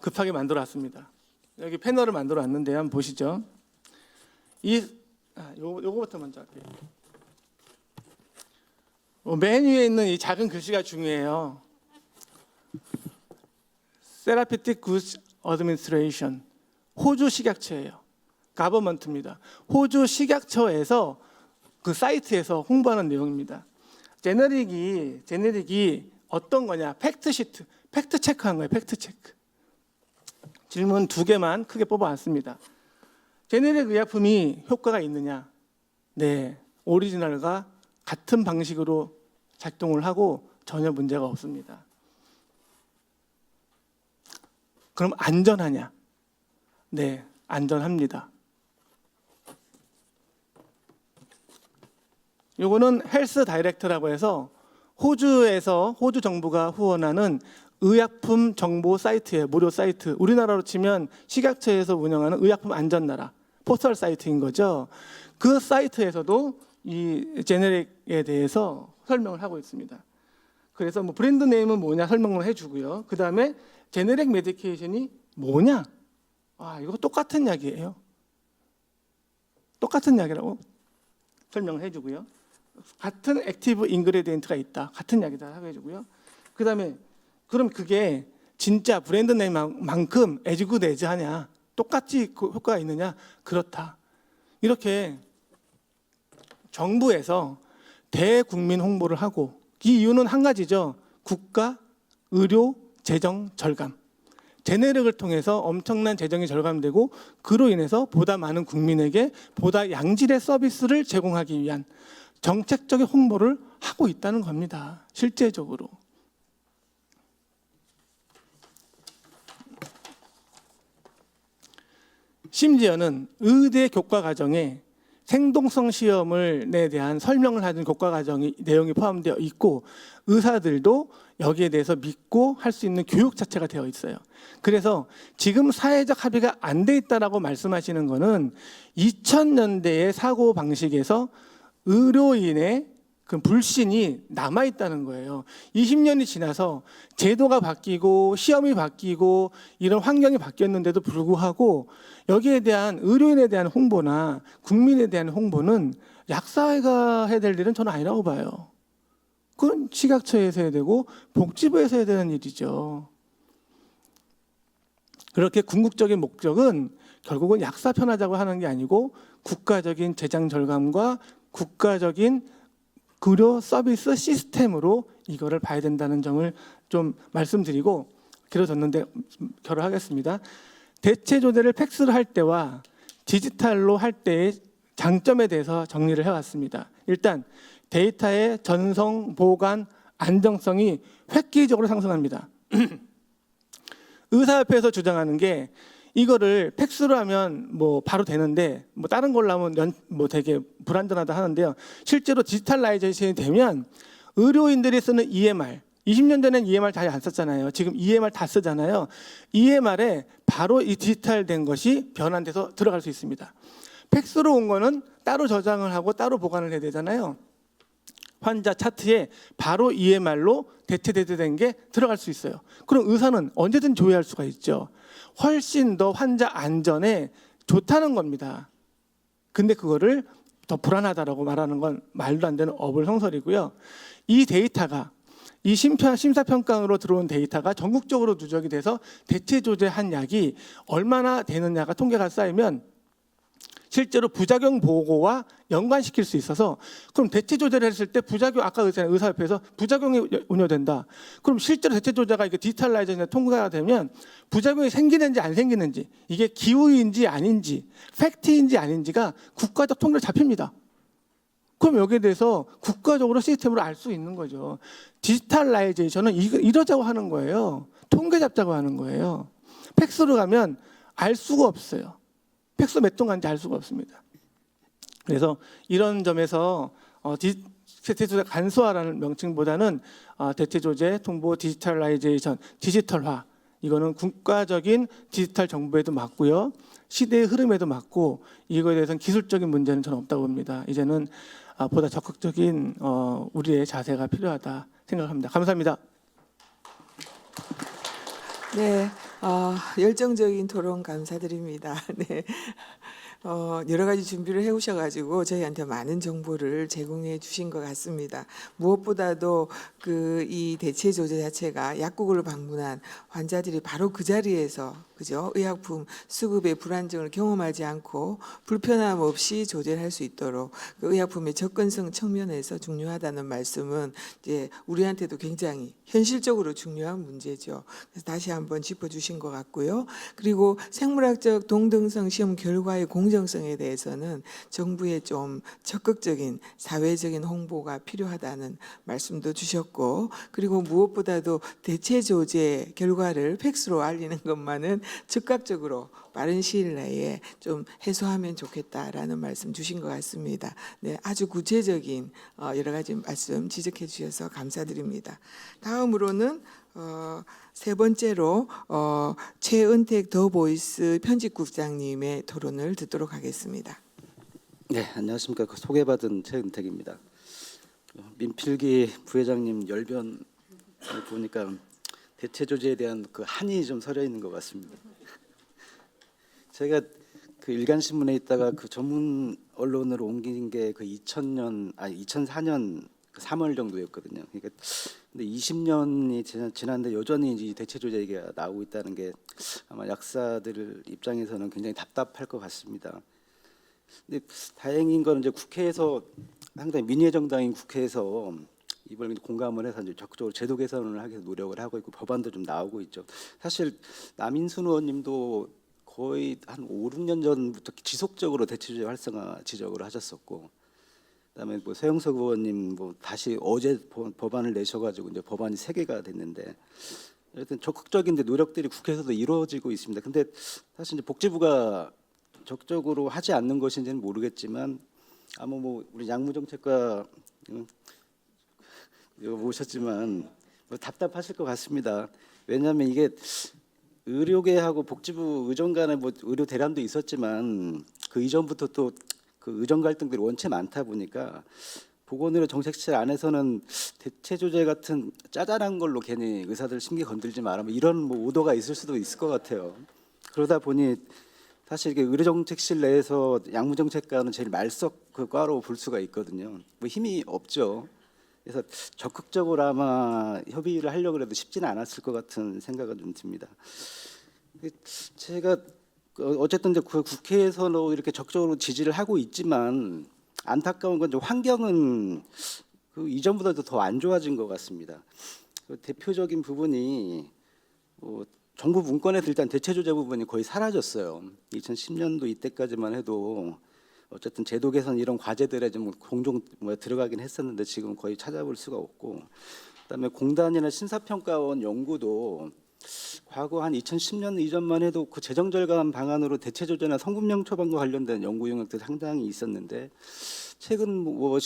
H: 급하게 만들어 왔습니다. 여기 패널을 만들어 왔는데 한번 보시죠. 요거부터 먼저 할게요. 맨 위에 있는 이 작은 글씨가 중요해요. Therapeutic Goods Administration. 호주 식약처예요. 가버먼트입니다. 호주 식약처에서 그 사이트에서 홍보하는 내용입니다. 제네릭이 어떤 거냐? 팩트시트, 팩트 체크한 거예요. 팩트 체크. 질문 2개만 크게 뽑아왔습니다. 제네릭 의약품이 효과가 있느냐? 네, 오리지널과 같은 방식으로 작동을 하고 전혀 문제가 없습니다. 그럼 안전하냐? 네, 안전합니다. 요거는 헬스 다이렉트라고 해서 호주에서 호주 정부가 후원하는 의약품 정보 사이트예요. 무료 사이트. 우리나라로 치면 식약처에서 운영하는 의약품 안전나라 포털 사이트인 거죠. 그 사이트에서도 이 제네릭에 대해서 설명을 하고 있습니다. 그래서 뭐 브랜드 네임은 뭐냐 설명을 해주고요. 그 다음에 제네릭 메디케이션이 뭐냐? 이거 똑같은 약이에요. 똑같은 약이라고 설명을 해주고요. 같은 액티브 인그레디언트가 있다. 같은 약이다 하고 해주고요. 그 다음에 그럼 그게 진짜 브랜드 네임만큼 에즈굿 에즈하냐? 똑같이 그 효과가 있느냐? 그렇다. 이렇게 정부에서 대국민 홍보를 하고 이 이유는 한 가지죠. 국가, 의료, 재정 절감. 제네릭을 통해서 엄청난 재정이 절감되고 그로 인해서 보다 많은 국민에게 보다 양질의 서비스를 제공하기 위한 정책적인 홍보를 하고 있다는 겁니다. 실제적으로. 심지어는 의대 교과 과정에 생동성 시험에 대한 설명을 하는 교과 과정이 내용이 포함되어 있고 의사들도 여기에 대해서 믿고 할 수 있는 교육 자체가 되어 있어요. 그래서 지금 사회적 합의가 안 돼 있다라고 말씀하시는 거는 2000년대의 사고 방식에서 의료인의 그 불신이 남아 있다는 거예요. 20년이 지나서 제도가 바뀌고 시험이 바뀌고 이런 환경이 바뀌었는데도 불구하고 여기에 대한 의료인에 대한 홍보나 국민에 대한 홍보는 약사회가 해야 될 일은 저는 아니라고 봐요. 그건 식약처에서 해야 되고 복지부에서 해야 되는 일이죠. 그렇게 궁극적인 목적은 결국은 약사 편하자고 하는 게 아니고 국가적인 재정 절감과 국가적인 의료 서비스 시스템으로 이거를 봐야 된다는 점을 좀 말씀드리고 길어졌는데 결혼하겠습니다. 대체 조제를 팩스로 할 때와 디지털로 할 때의 장점에 대해서 정리를 해왔습니다. 일단 데이터의 전송, 보관, 안정성이 획기적으로 상승합니다. 의사협회에서 주장하는 게 이거를 팩스로 하면 뭐 바로 되는데 뭐 다른 걸로 하면 뭐 되게 불안전하다 하는데요. 실제로 디지털라이제이션이 되면 의료인들이 쓰는 EMR, 20년 전에는 EMR 잘 안 썼잖아요. 지금 EMR 다 쓰잖아요. EMR에 바로 이 디지털된 것이 변환돼서 들어갈 수 있습니다. 팩스로 온 거는 따로 저장을 하고 따로 보관을 해야 되잖아요. 환자 차트에 바로 EMR로 대체된 게 들어갈 수 있어요. 그럼 의사는 언제든 조회할 수가 있죠. 훨씬 더 환자 안전에 좋다는 겁니다. 근데 그거를 더 불안하다라고 말하는 건 말도 안 되는 어불성설이고요. 이 데이터가 이 심사평가로 들어온 데이터가 전국적으로 누적이 돼서 대체 조제한 약이 얼마나 되느냐가 통계가 쌓이면 실제로 부작용 보고와 연관시킬 수 있어서 그럼 대체 조제를 했을 때 부작용 아까 의사협회에서 부작용이 우려된다. 그럼 실제로 대체 조제가 이게 디지털라이제이션에 통과가 되면 부작용이 생기는지 안 생기는지 이게 기후인지 아닌지 팩트인지 아닌지가 국가적 통계로 잡힙니다. 그럼 여기에 대해서 국가적으로 시스템으로 알 수 있는 거죠. 디지털라이제이션은 이러자고 하는 거예요. 통계 잡자고 하는 거예요. 팩스로 가면 알 수가 없어요. 팩스 몇 동 간지 알 수가 없습니다. 그래서 이런 점에서 대체 조제 간소화라는 명칭보다는 대체 조제, 통보, 디지털라이제이션, 디지털화 이거는 국가적인 디지털 정보에도 맞고요. 시대의 흐름에도 맞고 이거에 대해서는 기술적인 문제는 저는 없다고 봅니다. 이제는 보다 적극적인 우리의 자세가 필요하다 생각합니다. 감사합니다.
F: 네, 열정적인 토론 감사드립니다. 네. 여러 가지 준비를 해오셔가지고 저희한테 많은 정보를 제공해 주신 것 같습니다. 무엇보다도 이 대체 조제 자체가 약국을 방문한 환자들이 바로 그 자리에서 그죠? 의약품 수급의 불안정을 경험하지 않고 불편함 없이 조제를 할 수 있도록 그 의약품의 접근성 측면에서 중요하다는 말씀은 이제 우리한테도 굉장히 현실적으로 중요한 문제죠. 그래서 다시 한번 짚어주신 것 같고요. 그리고 생물학적 동등성 시험 결과의 공정성에 대해서는 정부의 좀 적극적인 사회적인 홍보가 필요하다는 말씀도 주셨고, 그리고 무엇보다도 대체 조제 결과를 팩스로 알리는 것만은 즉각적으로 빠른 시일 내에 좀 해소하면 좋겠다라는 말씀 주신 것 같습니다. 네, 아주 구체적인 여러 가지 말씀 지적해 주셔서 감사드립니다. 다음으로는 세 번째로 최은택 더보이스 편집국장님의 토론을 듣도록 하겠습니다.
I: 네, 안녕하십니까. 소개받은 최은택입니다. 민필기 부회장님 열변 보니까 대체 조제에 대한 그 한이 좀 서려 있는 것 같습니다. 제가 그 일간신문에 있다가 그 전문 언론으로 옮긴 게 그 2004년 3월 정도였거든요. 그러니까 근데 20년이 지났는데 여전히 이 대체 조제 얘기가 나오고 있다는 게 아마 약사들 입장에서는 굉장히 답답할 것 같습니다. 근데 다행인 거는 이제 국회에서 상당히 민의의 정당인 국회에서 이번에 공감을 해서 이제 적극적으로 제도 개선을 하기 위해서 노력을 하고 있고 법안도 좀 나오고 있죠. 사실 남인순 의원님도 거의 한 5, 6년 전부터 지속적으로 대체조제 활성화 지적을 하셨었고, 그다음에 뭐 서영석 의원님 뭐 다시 어제 법안을 내셔가지고 이제 법안이 3개가 됐는데, 하여튼 적극적인 노력들이 국회에서도 이루어지고 있습니다. 근데 사실 이제 복지부가 적극적으로 하지 않는 것인지는 모르겠지만 아마 뭐 우리 양무정책과 모셨지만 뭐 답답하실 것 같습니다. 왜냐하면 이게 의료계하고 복지부 의정 간에 뭐 의료 대란도 있었지만 그 이전부터 또 그 의정 갈등들이 원체 많다 보니까 보건의료 정책실 안에서는 대체 조제 같은 짜잘한 걸로 괜히 의사들 심기 건들지 마라 뭐 이런 뭐 오도가 있을 수도 있을 것 같아요. 그러다 보니 사실 이게 의료정책실 내에서 양무정책과는 제일 말석 그 과로 볼 수가 있거든요. 뭐 힘이 없죠. 그래서 적극적으로 아마 협의를 하려고 해도 쉽지는 않았을 것 같은 생각은 좀 듭니다. 제가 어쨌든 이제 그 국회에서는 이렇게 적극적으로 지지를 하고 있지만 안타까운 건 이제 환경은 그 이전보다도 더 안 좋아진 것 같습니다. 그 대표적인 부분이 정부 문건에서 일단 대체 조제 부분이 거의 사라졌어요. 2010년도 이때까지만 해도 어쨌든 제도 개선 이런 과제들에 좀 공종 들어가긴 했었는데 지금 거의 찾아볼 수가 없고, 그다음에 공단이나 심사평가원 연구도 과거 한 2010년 이전만 해도 그 재정 절감 방안으로 대체 조제나 성분명 처방과 관련된 연구 용역도 상당히 있었는데 최근 뭐 5,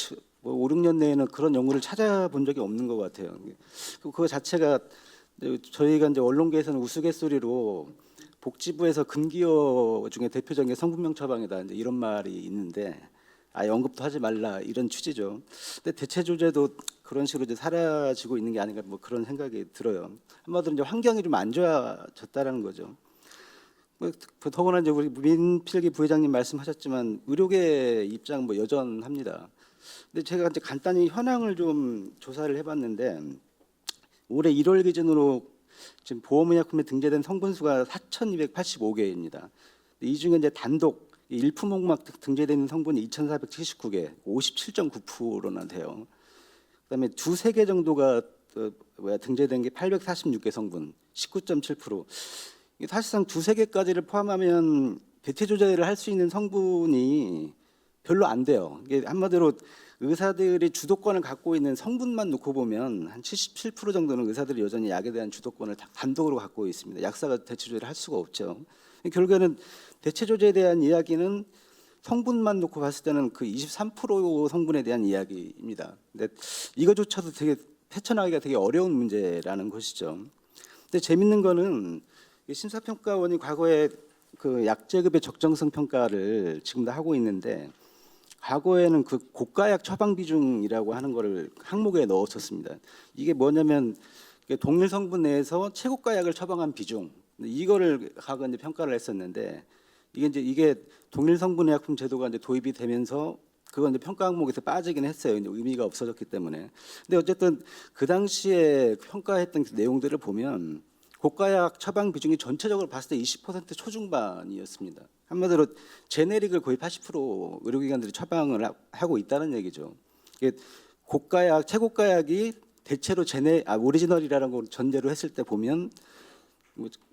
I: 6년 내에는 그런 연구를 찾아본 적이 없는 것 같아요. 그거 자체가 저희가 이제 언론계에서는 우스갯소리로 복지부에서 금기어 중에 대표적인 게 성분명 처방이다 이제 이런 말이 있는데 아예 언급도 하지 말라 이런 취지죠. 근데 대체 조제도 그런 식으로 이제 사라지고 있는 게 아닌가 뭐 그런 생각이 들어요. 한마디로 이제 환경이 좀 안 좋아졌다라는 거죠. 더구나 이제 우리 민필기 부회장님 말씀하셨지만 의료계 입장 뭐 여전합니다. 근데 제가 이제 간단히 현황을 좀 조사를 해봤는데 올해 1월 기준으로 지금 보험의약품에 등재된 성분수가 4,285개입니다. 이 중에 이제 단독 일품목막 등재되는 성분이 2,479개, 57.9%나 돼요. 그다음에 두세 개 정도가 등재된 게 846개 성분, 19.7%. 사실상 두세 개까지를 포함하면 대체 조제를 할 수 있는 성분이 별로 안 돼요. 이게 한마디로 의사들이 주도권을 갖고 있는 성분만 놓고 보면 한 77% 정도는 의사들이 여전히 약에 대한 주도권을 단독으로 갖고 있습니다. 약사가 대체 조제를 할 수가 없죠. 결국에는 대체 조제에 대한 이야기는 성분만 놓고 봤을 때는 그 23% 성분에 대한 이야기입니다. 근데 이거조차도 되게 헤쳐나가기가 되게 어려운 문제라는 것이죠. 근데 재밌는 거는 심사평가원이 과거에 그 약제급의 적정성 평가를 지금도 하고 있는데 과거에는 그 고가약 처방 비중이라고 하는 거를 항목에 넣었었습니다. 이게 뭐냐면 동일 성분 내에서 최고가 약을 처방한 비중 이거를 과거 이제 평가를 했었는데 이게 동일 성분의 약품 제도가 이제 도입이 되면서 그건 이제 평가 항목에서 빠지긴 했어요. 이제 의미가 없어졌기 때문에. 근데 어쨌든 그 당시에 평가했던 내용들을 보면 고가약 처방 비중이 전체적으로 봤을 때 20% 초중반이었습니다. 한마디로 제네릭을 거의 80% 의료기관들이 처방을 하고 있다는 얘기죠. 이게 고가약, 최고가약이 대체로 오리지널이라는 걸 전제로 했을 때 보면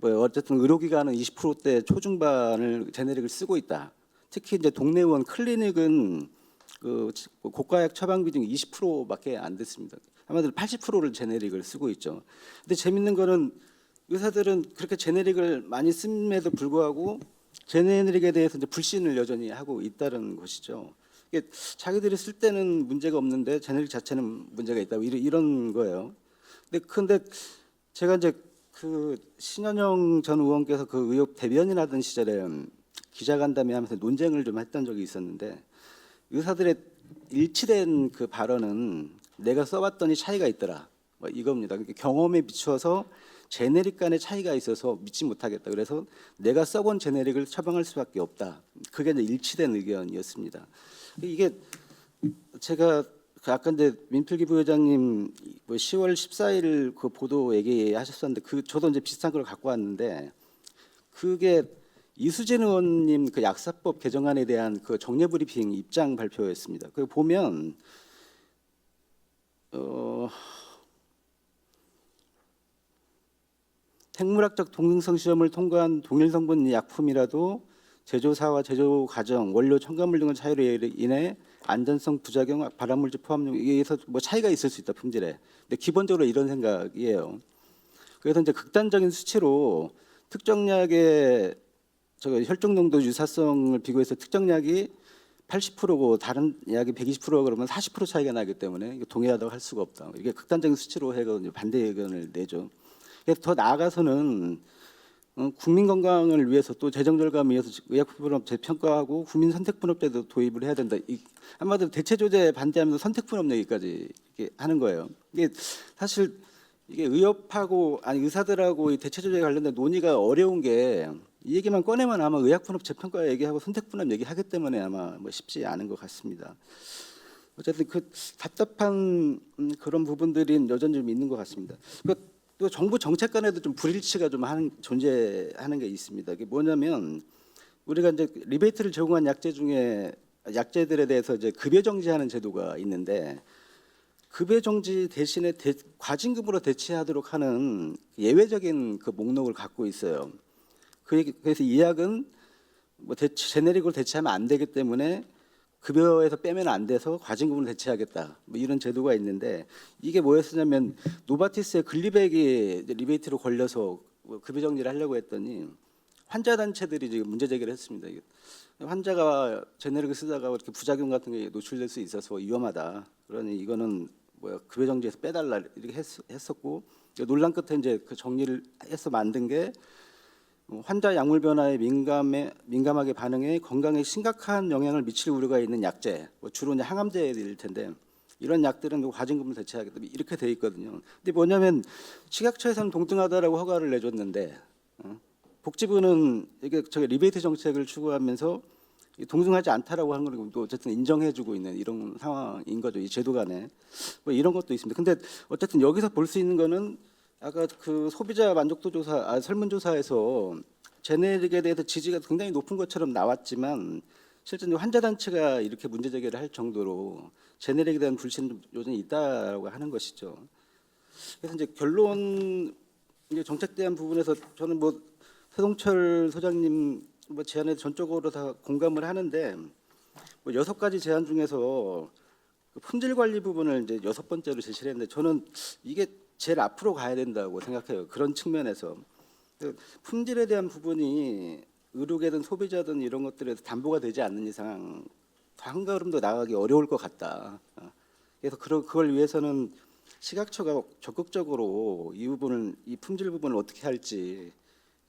I: 어쨌든 의료기관은 20%대 초중반을 제네릭을 쓰고 있다. 특히 이제 동네 의원 클리닉은 그 고가약 처방 비중이 20%밖에 안 됐습니다. 한마디로 80%를 제네릭을 쓰고 있죠. 근데 재밌는 거는 의사들은 그렇게 제네릭을 많이 씀에도 불구하고 제네릭에 대해서 이제 불신을 여전히 하고 있다는 것이죠. 이게 자기들이 쓸 때는 문제가 없는데 제네릭 자체는 문제가 있다 이런 거예요. 근데 제가 이제 그 신현영 전 의원께서 그 의혹 대변인 하던 시절에 기자간담회 하면서 논쟁을 좀 했던 적이 있었는데 의사들의 일치된 그 발언은 내가 써봤더니 차이가 있더라. 뭐 이겁니다. 그러니까 경험에 비추어서 제네릭 간의 차이가 있어서 믿지 못하겠다. 그래서 내가 써본 제네릭을 처방할 수밖에 없다. 그게 이제 일치된 의견이었습니다. 이게 제가 그 아까 이제 민필기 부회장님 뭐 10월 14일 그 보도 얘기하셨었는데 그 저도 이제 비슷한 걸 갖고 왔는데 그게 이수진 의원님 그 약사법 개정안에 대한 그 정례 브리핑 입장 발표였습니다. 그 보면 생물학적 동등성 시험을 통과한 동일 성분 약품이라도 제조사와 제조 과정, 원료 첨가물 등의 차이로 인해 안전성, 부작용, 발암물질 포함량 이에서 뭐 차이가 있을 수 있다 품질에. 근데 기본적으로 이런 생각이에요. 그래서 이제 극단적인 수치로 특정 약의 혈중 농도 유사성을 비교해서 특정 약이 80%고 다른 약이 120% 그러면 40% 차이가 나기 때문에 동일하다고 할 수가 없다. 이게 극단적인 수치로 해서 반대 의견을 내죠. 그래서 더 나아가서는 국민 건강을 위해서 또 재정 절감을 위해서 의약품업 재평가하고 국민 선택분업제도 도입을 해야 된다. 한마디로 대체 조제 반대하면서 선택분업 얘기까지 이렇게 하는 거예요. 이게 사실 이게 의협하고 아니 의사들하고 이 대체 조제에 관련된 논의가 어려운 게 이 얘기만 꺼내면 아마 의약분업 재평가 얘기하고 선택분업 얘기하기 때문에 아마 뭐 쉽지 않은 것 같습니다. 어쨌든 그 답답한 그런 부분들이 여전히 좀 있는 것 같습니다. 또 정부 정책 간에도 좀 불일치가 좀 존재하는 게 있습니다. 이게 뭐냐면 우리가 이제 리베이트를 제공한 약제 중에 약제들에 대해서 이제 급여 정지하는 제도가 있는데 급여 정지 대신에 과징금으로 대체하도록 하는 예외적인 그 목록을 갖고 있어요. 그래서 이 약은 뭐 제네릭으로 대체하면 안 되기 때문에 급여에서 빼면 안 돼서 과징금으로 대체하겠다. 뭐 이런 제도가 있는데 이게 뭐였냐면 노바티스의 글리백이 리베이트로 걸려서 급여 정지를 하려고 했더니 환자 단체들이 지금 문제 제기를 했습니다. 환자가 제네릭을 쓰다가 이렇게 부작용 같은 게 노출될 수 있어서 위험하다. 그러니 이거는 급여 정지에서 빼달라 이렇게 했었고 논란 끝에 이제 그 정리를 해서 만든 게 환자 약물 변화에 민감하게 반응해 건강에 심각한 영향을 미칠 우려가 있는 약제, 주로 이제 항암제일 텐데 이런 약들은 과징금을 대체하겠다 이렇게 돼 있거든요. 근데 뭐냐면 식약처에서는 동등하다라고 허가를 내줬는데 복지부는 이게 리베이트 정책을 추구하면서 동등하지 않다라고 하는 걸 또 어쨌든 인정해주고 있는 이런 상황인 거죠. 이 제도 간에 뭐 이런 것도 있습니다. 근데 어쨌든 여기서 볼 수 있는 거는 아까 그 소비자 만족도 조사, 설문조사에서 제네릭에 대해서 지지가 굉장히 높은 것처럼 나왔지만 실제 환자 단체가 이렇게 문제 제기를 할 정도로 제네릭에 대한 불신은 여전히 있다라고 하는 것이죠. 그래서 이제 결론 이제 정책 대한 부분에서 저는 뭐 서동철 소장님 뭐 제안에 전적으로 다 공감을 하는데 뭐 6가지 제안 중에서 그 품질 관리 부분을 이제 6번째로 제시를 했는데 저는 이게 제일 앞으로 가야 된다고 생각해요. 그런 측면에서 품질에 대한 부분이 의료계든 소비자든 이런 것들에서 담보가 되지 않는 이상 한 걸음도 나가기 어려울 것 같다. 그래서 그걸 위해서는 식약처가 적극적으로 이 품질 부분을 어떻게 할지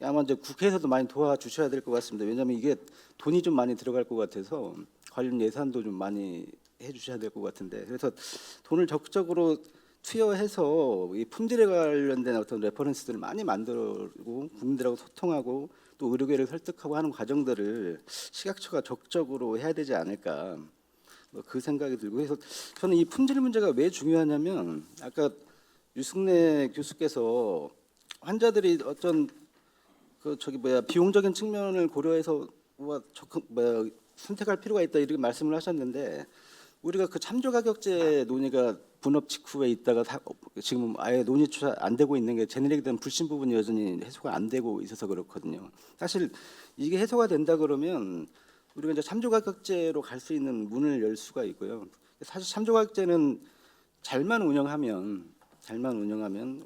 I: 아마 이제 국회에서도 많이 도와주셔야 될 것 같습니다. 왜냐하면 이게 돈이 좀 많이 들어갈 것 같아서 관련 예산도 좀 많이 해주셔야 될 것 같은데 그래서 돈을 적극적으로 투여해서 이 품질에 관련된 어떤 레퍼런스들을 많이 만들고 국민들하고 소통하고 또 의료계를 설득하고 하는 과정들을 식약처가 적극적으로 해야 되지 않을까 그 생각이 들고 그래서 저는 이 품질 문제가 왜 중요하냐면 아까 유승래 교수께서 환자들이 어떤 비용적인 측면을 고려해서 선택할 필요가 있다 이렇게 말씀을 하셨는데 우리가 그 참조 가격제 논의가 분업 직후에 있다가 지금 아예 논의조차 안 되고 있는 게 제네릭에 대한 불신 부분이 여전히 해소가 안 되고 있어서 그렇거든요. 사실 이게 해소가 된다 그러면 우리가 이제 참조 가격제로 갈 수 있는 문을 열 수가 있고요. 사실 참조 가격제는 잘만 운영하면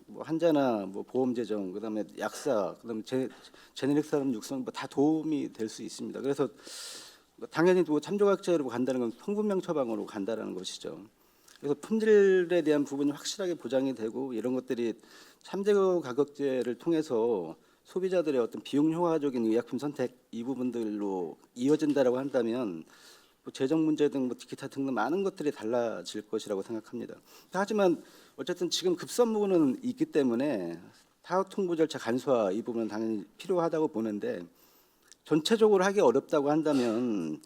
I: 뭐 환자나 뭐 보험 재정 그다음에 약사 그다음에 제네릭 사람 육성 뭐 다 도움이 될 수 있습니다. 그래서 당연히 또 참조가격제로 간다는 건 성분명 처방으로 간다는 것이죠. 그래서 품질에 대한 부분이 확실하게 보장이 되고 이런 것들이 참조 가격제를 통해서 소비자들의 어떤 비용 효과적인 의약품 선택 이 부분들로 이어진다라고 한다면 뭐 재정 문제 등 뭐 기타 등등 많은 것들이 달라질 것이라고 생각합니다. 하지만 어쨌든 지금 급선무는 있기 때문에 사업 통보 절차 간소화 이 부분은 당연히 필요하다고 보는데 전체적으로 하기 어렵다고 한다면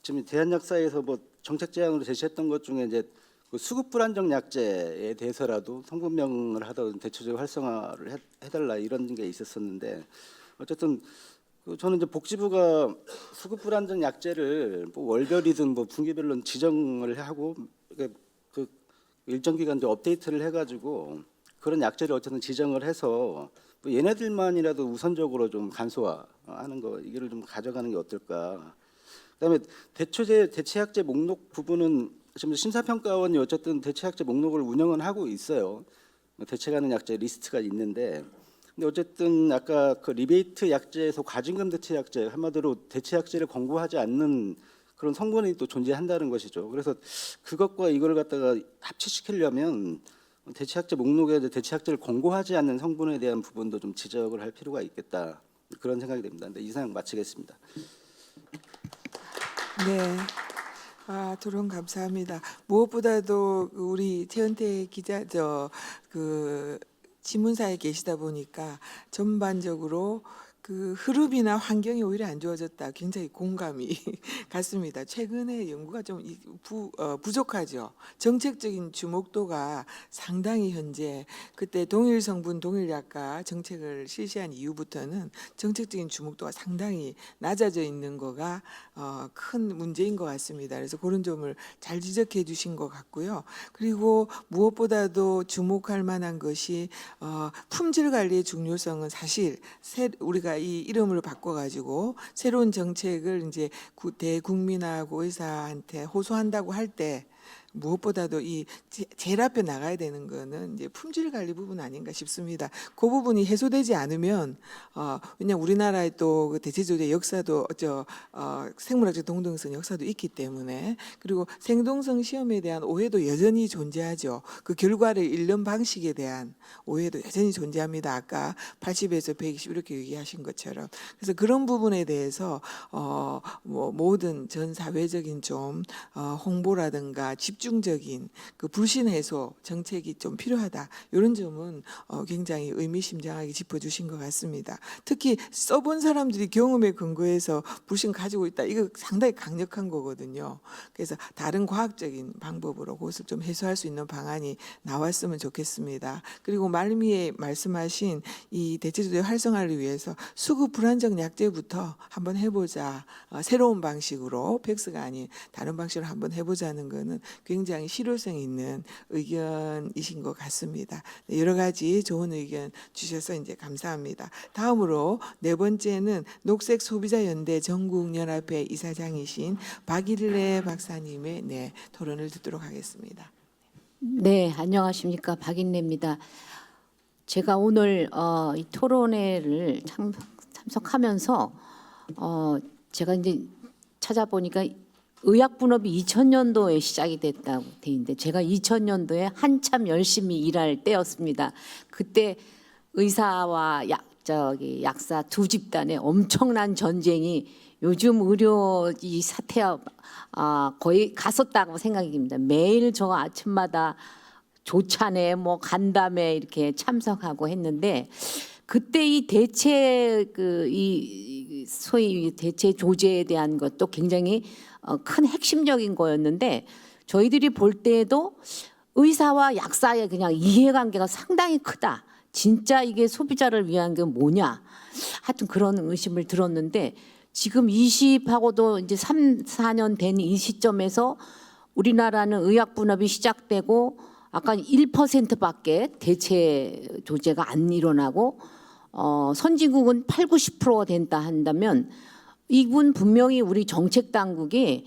I: 지금 대한약사에서 뭐 정책 제안으로 제시했던 것 중에 이제 그 수급 불안정 약제에 대해서라도 성분명을 하던 대체적 활성화를 해달라 이런 게 있었었는데 어쨌든 저는 이제 복지부가 수급 불안정 약제를 뭐 월별이든 뭐 분기별로 지정을 하고 그 일정 기간 이제 업데이트를 해가지고 그런 약제를 어쨌든 지정을 해서 뭐 얘네들만이라도 우선적으로 좀 간소화하는 거 이거를 좀 가져가는 게 어떨까. 그다음에 대체약제 목록 부분은 지금 심사평가원이 어쨌든 대체약제 목록을 운영은 하고 있어요. 대체가능 약제 리스트가 있는데, 근데 어쨌든 아까 그 리베이트 약제에서 과징금 대체약제 한마디로 대체약제를 권고하지 않는 그런 성분이 또 존재한다는 것이죠. 그래서 그것과 이걸 갖다가 합치시키려면 대체약제 목록에 대체약제를 권고하지 않는 성분에 대한 부분도 좀 지적을 할 필요가 있겠다 그런 생각이 됩니다. 근데 이상 마치겠습니다.
F: 네. 토론 감사합니다. 무엇보다도 우리 최은태 기자 그 신문사에 계시다 보니까 전반적으로 그 흐름이나 환경이 오히려 안 좋아졌다. 굉장히 공감이 갔습니다. 최근에 연구가 좀 부족하죠. 정책적인 주목도가 상당히 현재 그때 동일 성분 동일 약가 정책을 실시한 이후부터는 정책적인 주목도가 상당히 낮아져 있는 거가 큰 문제인 것 같습니다. 그래서 그런 점을 잘 지적해 주신 것 같고요. 그리고 무엇보다도 주목할 만한 것이 품질 관리의 중요성은 사실 우리가 이 이름을 바꿔가지고 새로운 정책을 이제 대국민하고 의사한테 호소한다고 할 때 무엇보다도 이 제일 앞에 나가야 되는 거는 이제 품질 관리 부분 아닌가 싶습니다. 그 부분이 해소되지 않으면 왜냐하면 우리나라의 또 그 대체조제 역사도 생물학적 동등성 역사도 있기 때문에 그리고 생동성 시험에 대한 오해도 여전히 존재하죠. 그 결과를 읽는 방식에 대한 오해도 여전히 존재합니다. 아까 80에서 120 이렇게 얘기하신 것처럼 그래서 그런 부분에 대해서 뭐 모든 전 사회적인 좀 홍보라든가 집중적인 그 불신 해소 정책이 좀 필요하다. 이런 점은 굉장히 의미심장하게 짚어주신 것 같습니다. 특히 써본 사람들이 경험에 근거해서 불신 가지고 있다. 이거 상당히 강력한 거거든요. 그래서 다른 과학적인 방법으로 그것을 좀 해소할 수 있는 방안이 나왔으면 좋겠습니다. 그리고 말미에 말씀하신 이 대체조제 활성화를 위해서 수급 불안정 약제부터 한번 해보자. 새로운 방식으로 팩스가 아닌 다른 방식으로 한번 해보자는 거는 굉장히 실효성 있는 의견이신 것 같습니다. 여러 가지 좋은 의견 주셔서 이제 감사합니다. 다음으로 네 번째는 녹색소비자연대 전국연합회 이사장이신 박일래 박사님의 토론을 듣도록 하겠습니다.
J: 네, 안녕하십니까. 박인래입니다. 제가 오늘 이 토론회를 참석하면서 제가 이제 찾아보니까 의약분업이 2000년도에 시작이 됐다고 돼 있는데 제가 2000년도에 한참 열심히 일할 때였습니다. 그때 의사와 약사 두 집단의 엄청난 전쟁이 요즘 의료 이 사태와 거의 갔었다고 생각이 듭니다. 매일 저 아침마다 조찬회 뭐 간담회 이렇게 참석하고 했는데 그때 이 대체 이 소위 대체 조제에 대한 것도 굉장히 큰 핵심적인 거였는데 저희들이 볼 때에도 의사와 약사의 그냥 이해관계가 상당히 크다. 진짜 이게 소비자를 위한 게 뭐냐. 하여튼 그런 의심을 들었는데 지금 20하고도 이제 3, 4년 된 이 시점에서 우리나라는 의약분업이 시작되고 아까 1%밖에 대체 조제가 안 일어나고 선진국은 8, 90%가 된다 한다면 이분 분명히 우리 정책 당국이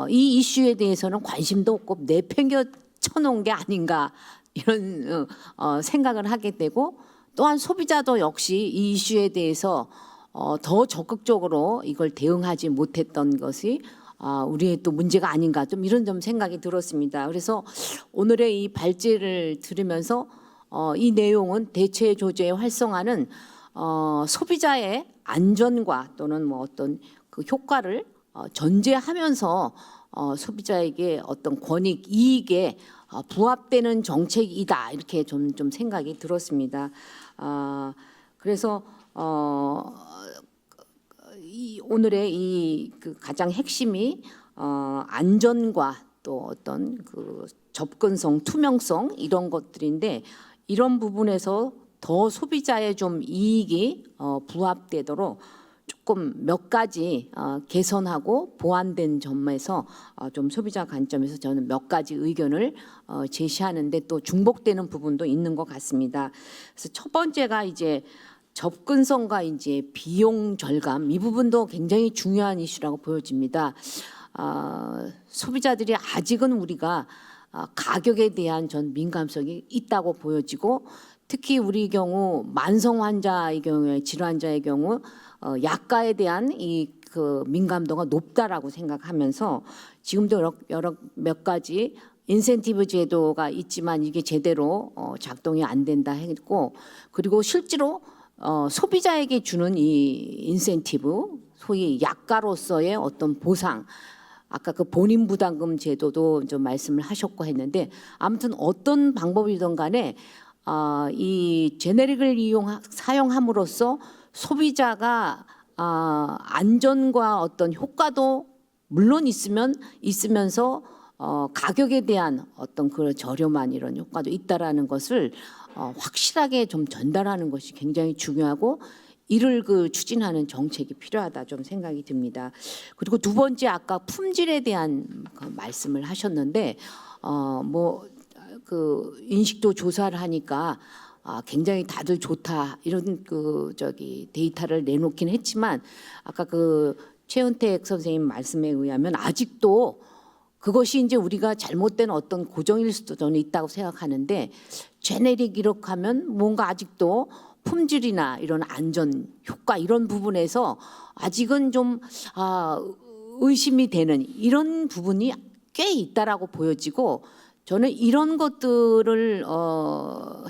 J: 이 이슈에 대해서는 관심도 없고 내팽겨 쳐놓은 게 아닌가 이런 생각을 하게 되고 또한 소비자도 역시 이 이슈에 대해서 더 적극적으로 이걸 대응하지 못했던 것이 우리의 또 문제가 아닌가 좀 이런 좀 생각이 들었습니다. 그래서 오늘의 이 발제를 들으면서 이 내용은 대체 조제의 활성화는 소비자의 안전과 또는 뭐 어떤 그 효과를 전제하면서 소비자에게 어떤 권익, 이익에 부합되는 정책이다 이렇게 좀 생각이 들었습니다. 그래서 오늘의 이 그 가장 핵심이 안전과 또 어떤 그 접근성, 투명성 이런 것들인데 이런 부분에서 더 소비자의 좀 이익이 부합되도록 조금 몇 가지 개선하고 보완된 점에서 좀 소비자 관점에서 저는 몇 가지 의견을 제시하는데 또 중복되는 부분도 있는 것 같습니다. 그래서 첫 번째가 이제 접근성과 이제 비용 절감 이 부분도 굉장히 중요한 이슈라고 보여집니다. 소비자들이 아직은 우리가 가격에 대한 전 민감성이 있다고 보여지고 특히 우리 경우 만성 환자의 경우에 질환자의 경우 약가에 대한 이 그 민감도가 높다라고 생각하면서 지금도 여러 몇 가지 인센티브 제도가 있지만 이게 제대로 작동이 안 된다 했고 그리고 실제로 소비자에게 주는 이 인센티브 소위 약가로서의 어떤 보상 아까 그 본인 부담금 제도도 좀 말씀을 하셨고 했는데 아무튼 어떤 방법이든 간에 이 제네릭을 사용함으로써 소비자가 안전과 어떤 효과도 물론 있으면서 가격에 대한 어떤 그 저렴한 이런 효과도 있다라는 것을 확실하게 좀 전달하는 것이 굉장히 중요하고 이를 그 추진하는 정책이 필요하다 좀 생각이 듭니다. 그리고 두 번째 아까 품질에 대한 그 말씀을 하셨는데 뭐 그 인식도 조사를 하니까 굉장히 다들 좋다 이런 그 데이터를 내놓긴 했지만 아까 그 최은택 선생님 말씀에 의하면 아직도 그것이 이제 우리가 잘못된 어떤 고정일 수도 저는 있다고 생각하는데 제네릭 이렇게하면 뭔가 아직도 품질이나 이런 안전 효과 이런 부분에서 아직은 좀 의심이 되는 이런 부분이 꽤 있다라고 보여지고 저는 이런 것들을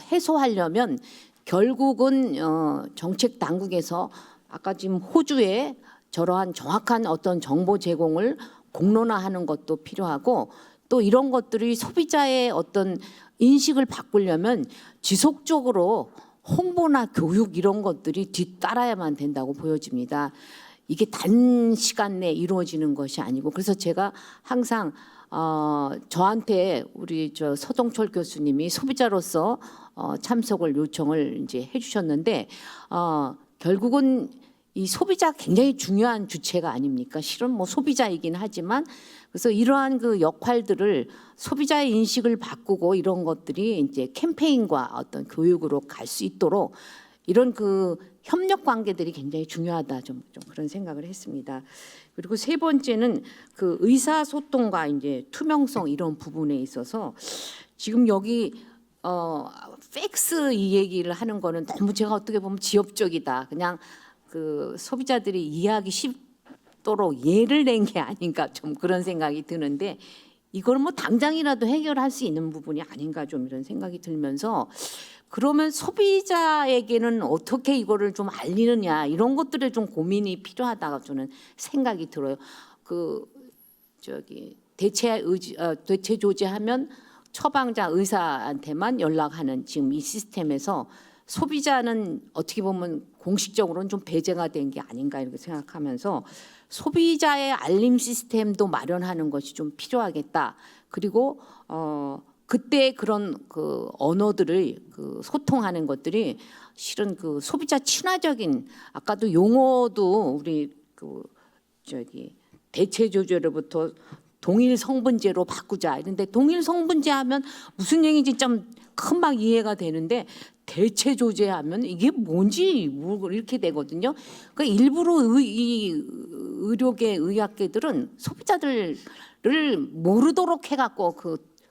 J: 해소하려면 결국은 정책 당국에서 아까 지금 호주에 저러한 정확한 어떤 정보 제공을 공론화하는 것도 필요하고 또 이런 것들이 소비자의 어떤 인식을 바꾸려면 지속적으로 홍보나 교육 이런 것들이 뒤따라야만 된다고 보여집니다. 이게 단시간 내에 이루어지는 것이 아니고 그래서 제가 항상 저한테 우리 서동철 교수님이 소비자로서 참석을 요청을 이제 해주셨는데 결국은 이 소비자 굉장히 중요한 주체가 아닙니까? 실은 뭐 소비자이긴 하지만 그래서 이러한 그 역할들을 소비자의 인식을 바꾸고 이런 것들이 이제 캠페인과 어떤 교육으로 갈 수 있도록 이런 그 협력 관계들이 굉장히 중요하다 좀 그런 생각을 했습니다. 그리고 세 번째는 그 의사소통과 이제 투명성 이런 부분에 있어서 지금 여기 팩스 이 얘기를 하는 거는 너무 제가 어떻게 보면 지엽적이다. 그냥 그 소비자들이 이해하기 쉽도록 예를 낸 게 아닌가 좀 그런 생각이 드는데 이걸 뭐 당장이라도 해결할 수 있는 부분이 아닌가 좀 이런 생각이 들면서 그러면 소비자에게는 어떻게 이거를 좀 알리느냐 이런 것들에 좀 고민이 필요하다고 저는 생각이 들어요. 대체 조제하면 처방자 의사한테만 연락하는 지금 이 시스템에서 소비자는 어떻게 보면 공식적으로는 좀 배제가 된 게 아닌가 이렇게 생각하면서 소비자의 알림 시스템도 마련하는 것이 좀 필요하겠다. 그리고 그때 그런 그 언어들을 그 소통하는 것들이 실은 그 소비자 친화적인 아까도 용어도 우리 대체 조제로부터 동일 성분제로 바꾸자. 이런데 동일 성분제 하면 무슨 얘기인지 좀 금방 이해가 되는데 대체 조제하면 이게 뭔지 이렇게 되거든요. 그러니까 일부러 이 의료계 의학계들은 소비자들을 모르도록 해갖고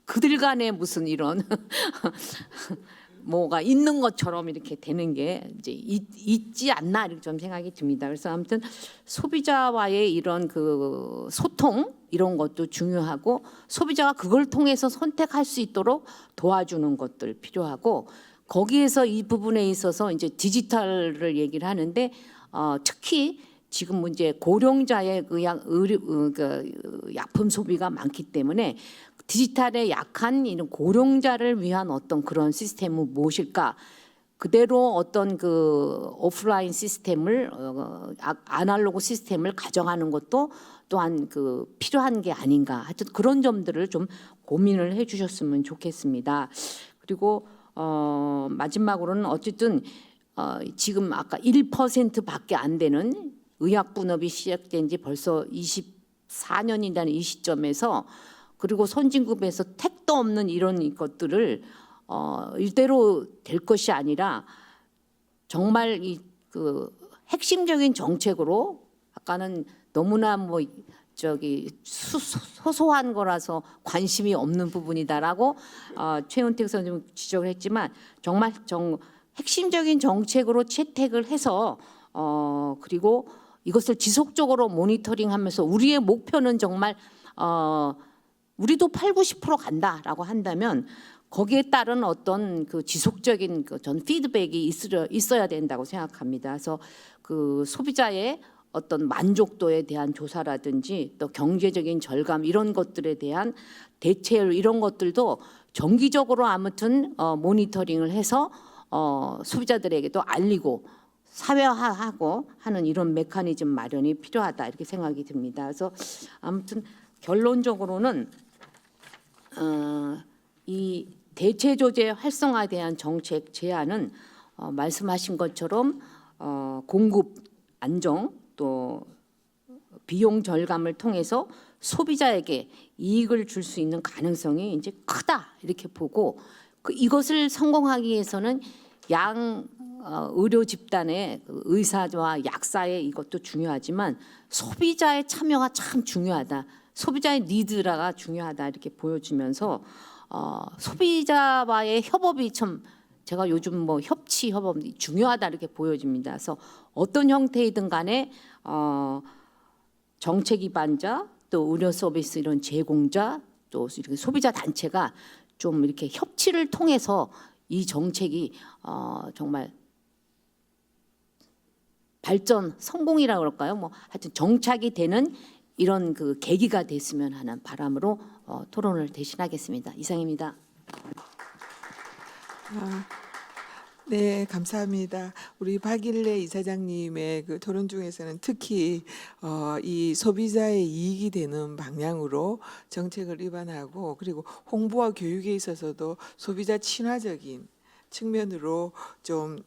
J: 그들 간에 무슨 이런 뭐가 있는 것처럼 이렇게 되는 게 이제 있지 않나 이렇게 좀 생각이 듭니다. 그래서 아무튼 소비자와의 이런 그 소통 이런 것도 중요하고 소비자가 그걸 통해서 선택할 수 있도록 도와주는 것들 필요하고 거기에서 이 부분에 있어서 이제 디지털을 얘기를 하는데 특히 지금 문제 고령자의 약품 소비가 많기 때문에 디지털에 약한 이런 고령자를 위한 어떤 그런 시스템은 무엇일까? 그대로 어떤 그 오프라인 시스템을 아날로그 시스템을 가져가는 것도 또한 그 필요한 게 아닌가. 하여튼 그런 점들을 좀 고민을 해주셨으면 좋겠습니다. 그리고 마지막으로는 어쨌든 지금 아까 1%밖에 안 되는 의약 분업이 시작된 지 벌써 24년이라는 이 시점에서 그리고 선진국에서 택도 없는 이런 것들을 이대로 될 것이 아니라 정말 이 그 핵심적인 정책으로 아까는 너무나 뭐 저기 소소한 거라서 관심이 없는 부분이다라고 최은택 선생님 지적을 했지만 정말 핵심적인 정책으로 채택을 해서 그리고 이것을 지속적으로 모니터링하면서 우리의 목표는 정말 우리도 80~90% 간다라고 한다면 거기에 따른 어떤 그 지속적인 전 피드백이 있어야 된다고 생각합니다. 그래서 그 소비자의 어떤 만족도에 대한 조사라든지 또 경제적인 절감 이런 것들에 대한 대체율 이런 것들도 정기적으로 아무튼 모니터링을 해서 소비자들에게도 알리고 사회화하고 하는 이런 메커니즘 마련이 필요하다 이렇게 생각이 듭니다. 그래서 아무튼 결론적으로는 이 대체 조제 활성화에 대한 정책 제안은 말씀하신 것처럼 공급 안정 또 비용 절감을 통해서 소비자에게 이익을 줄 수 있는 가능성이 이제 크다 이렇게 보고 이것을 성공하기 위해서는 의료 집단의 의사와 약사의 이것도 중요하지만 소비자의 참여가 참 중요하다. 소비자의 니드가 중요하다 이렇게 보여지면서 소비자와의 협업이 참 제가 요즘 뭐 협업이 중요하다 이렇게 보여집니다. 그래서 어떤 형태이든 간에 정책 기반자 또 의료 서비스 이런 제공자 또 이렇게 소비자 단체가 좀 이렇게 협치를 통해서 이 정책이 정말 발전 성공이라고 그럴까요? 뭐 하여튼 정착이 되는 이런 그 계기가 됐으면 하는 바람으로 토론을 대신하겠습니다. 이상입니다.
F: 네, 감사합니다. 우리 박일래 이사장님의 그 토론 중에서는 특히 이 소비자의 이익이 되는 방향으로 정책을 입안하고 그리고 홍보와 교육에 있어서도 소비자 친화적인 측면으로 좀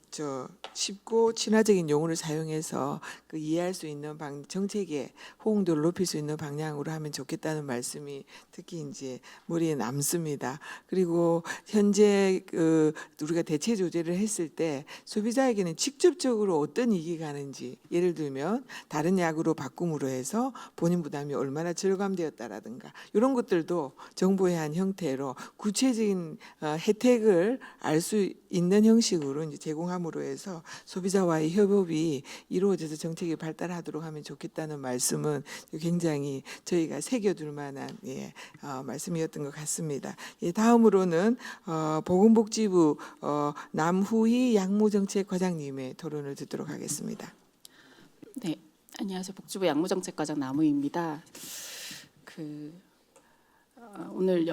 F: 쉽고 친화적인 용어를 사용해서 그 이해할 수 있는 정책의 호응도를 높일 수 있는 방향으로 하면 좋겠다는 말씀이 특히 이제 머리에 남습니다. 그리고 현재 그 우리가 대체 조제를 했을 때 소비자에게는 직접적으로 어떤 이익이 가는지 예를 들면 다른 약으로 바꿈으로 해서 본인 부담이 얼마나 절감되었다라든가 이런 것들도 정보의 한 형태로 구체적인 혜택을 알 수 있는 형식으로 이제 제공함으로 해서 소비자와의 협업이 이루어져서 정책이 발달하도록 하면 좋겠다는 말씀은 굉장히 저희가 새겨둘 만한 말씀이었던 것 같습니다. 다음으로는 보건복지부 남후희 약무정책과장님의 토론을 듣도록 하겠습니다.
K: 네, 안녕하세요. 복지부 약무정책과장 남우희입니다. 오늘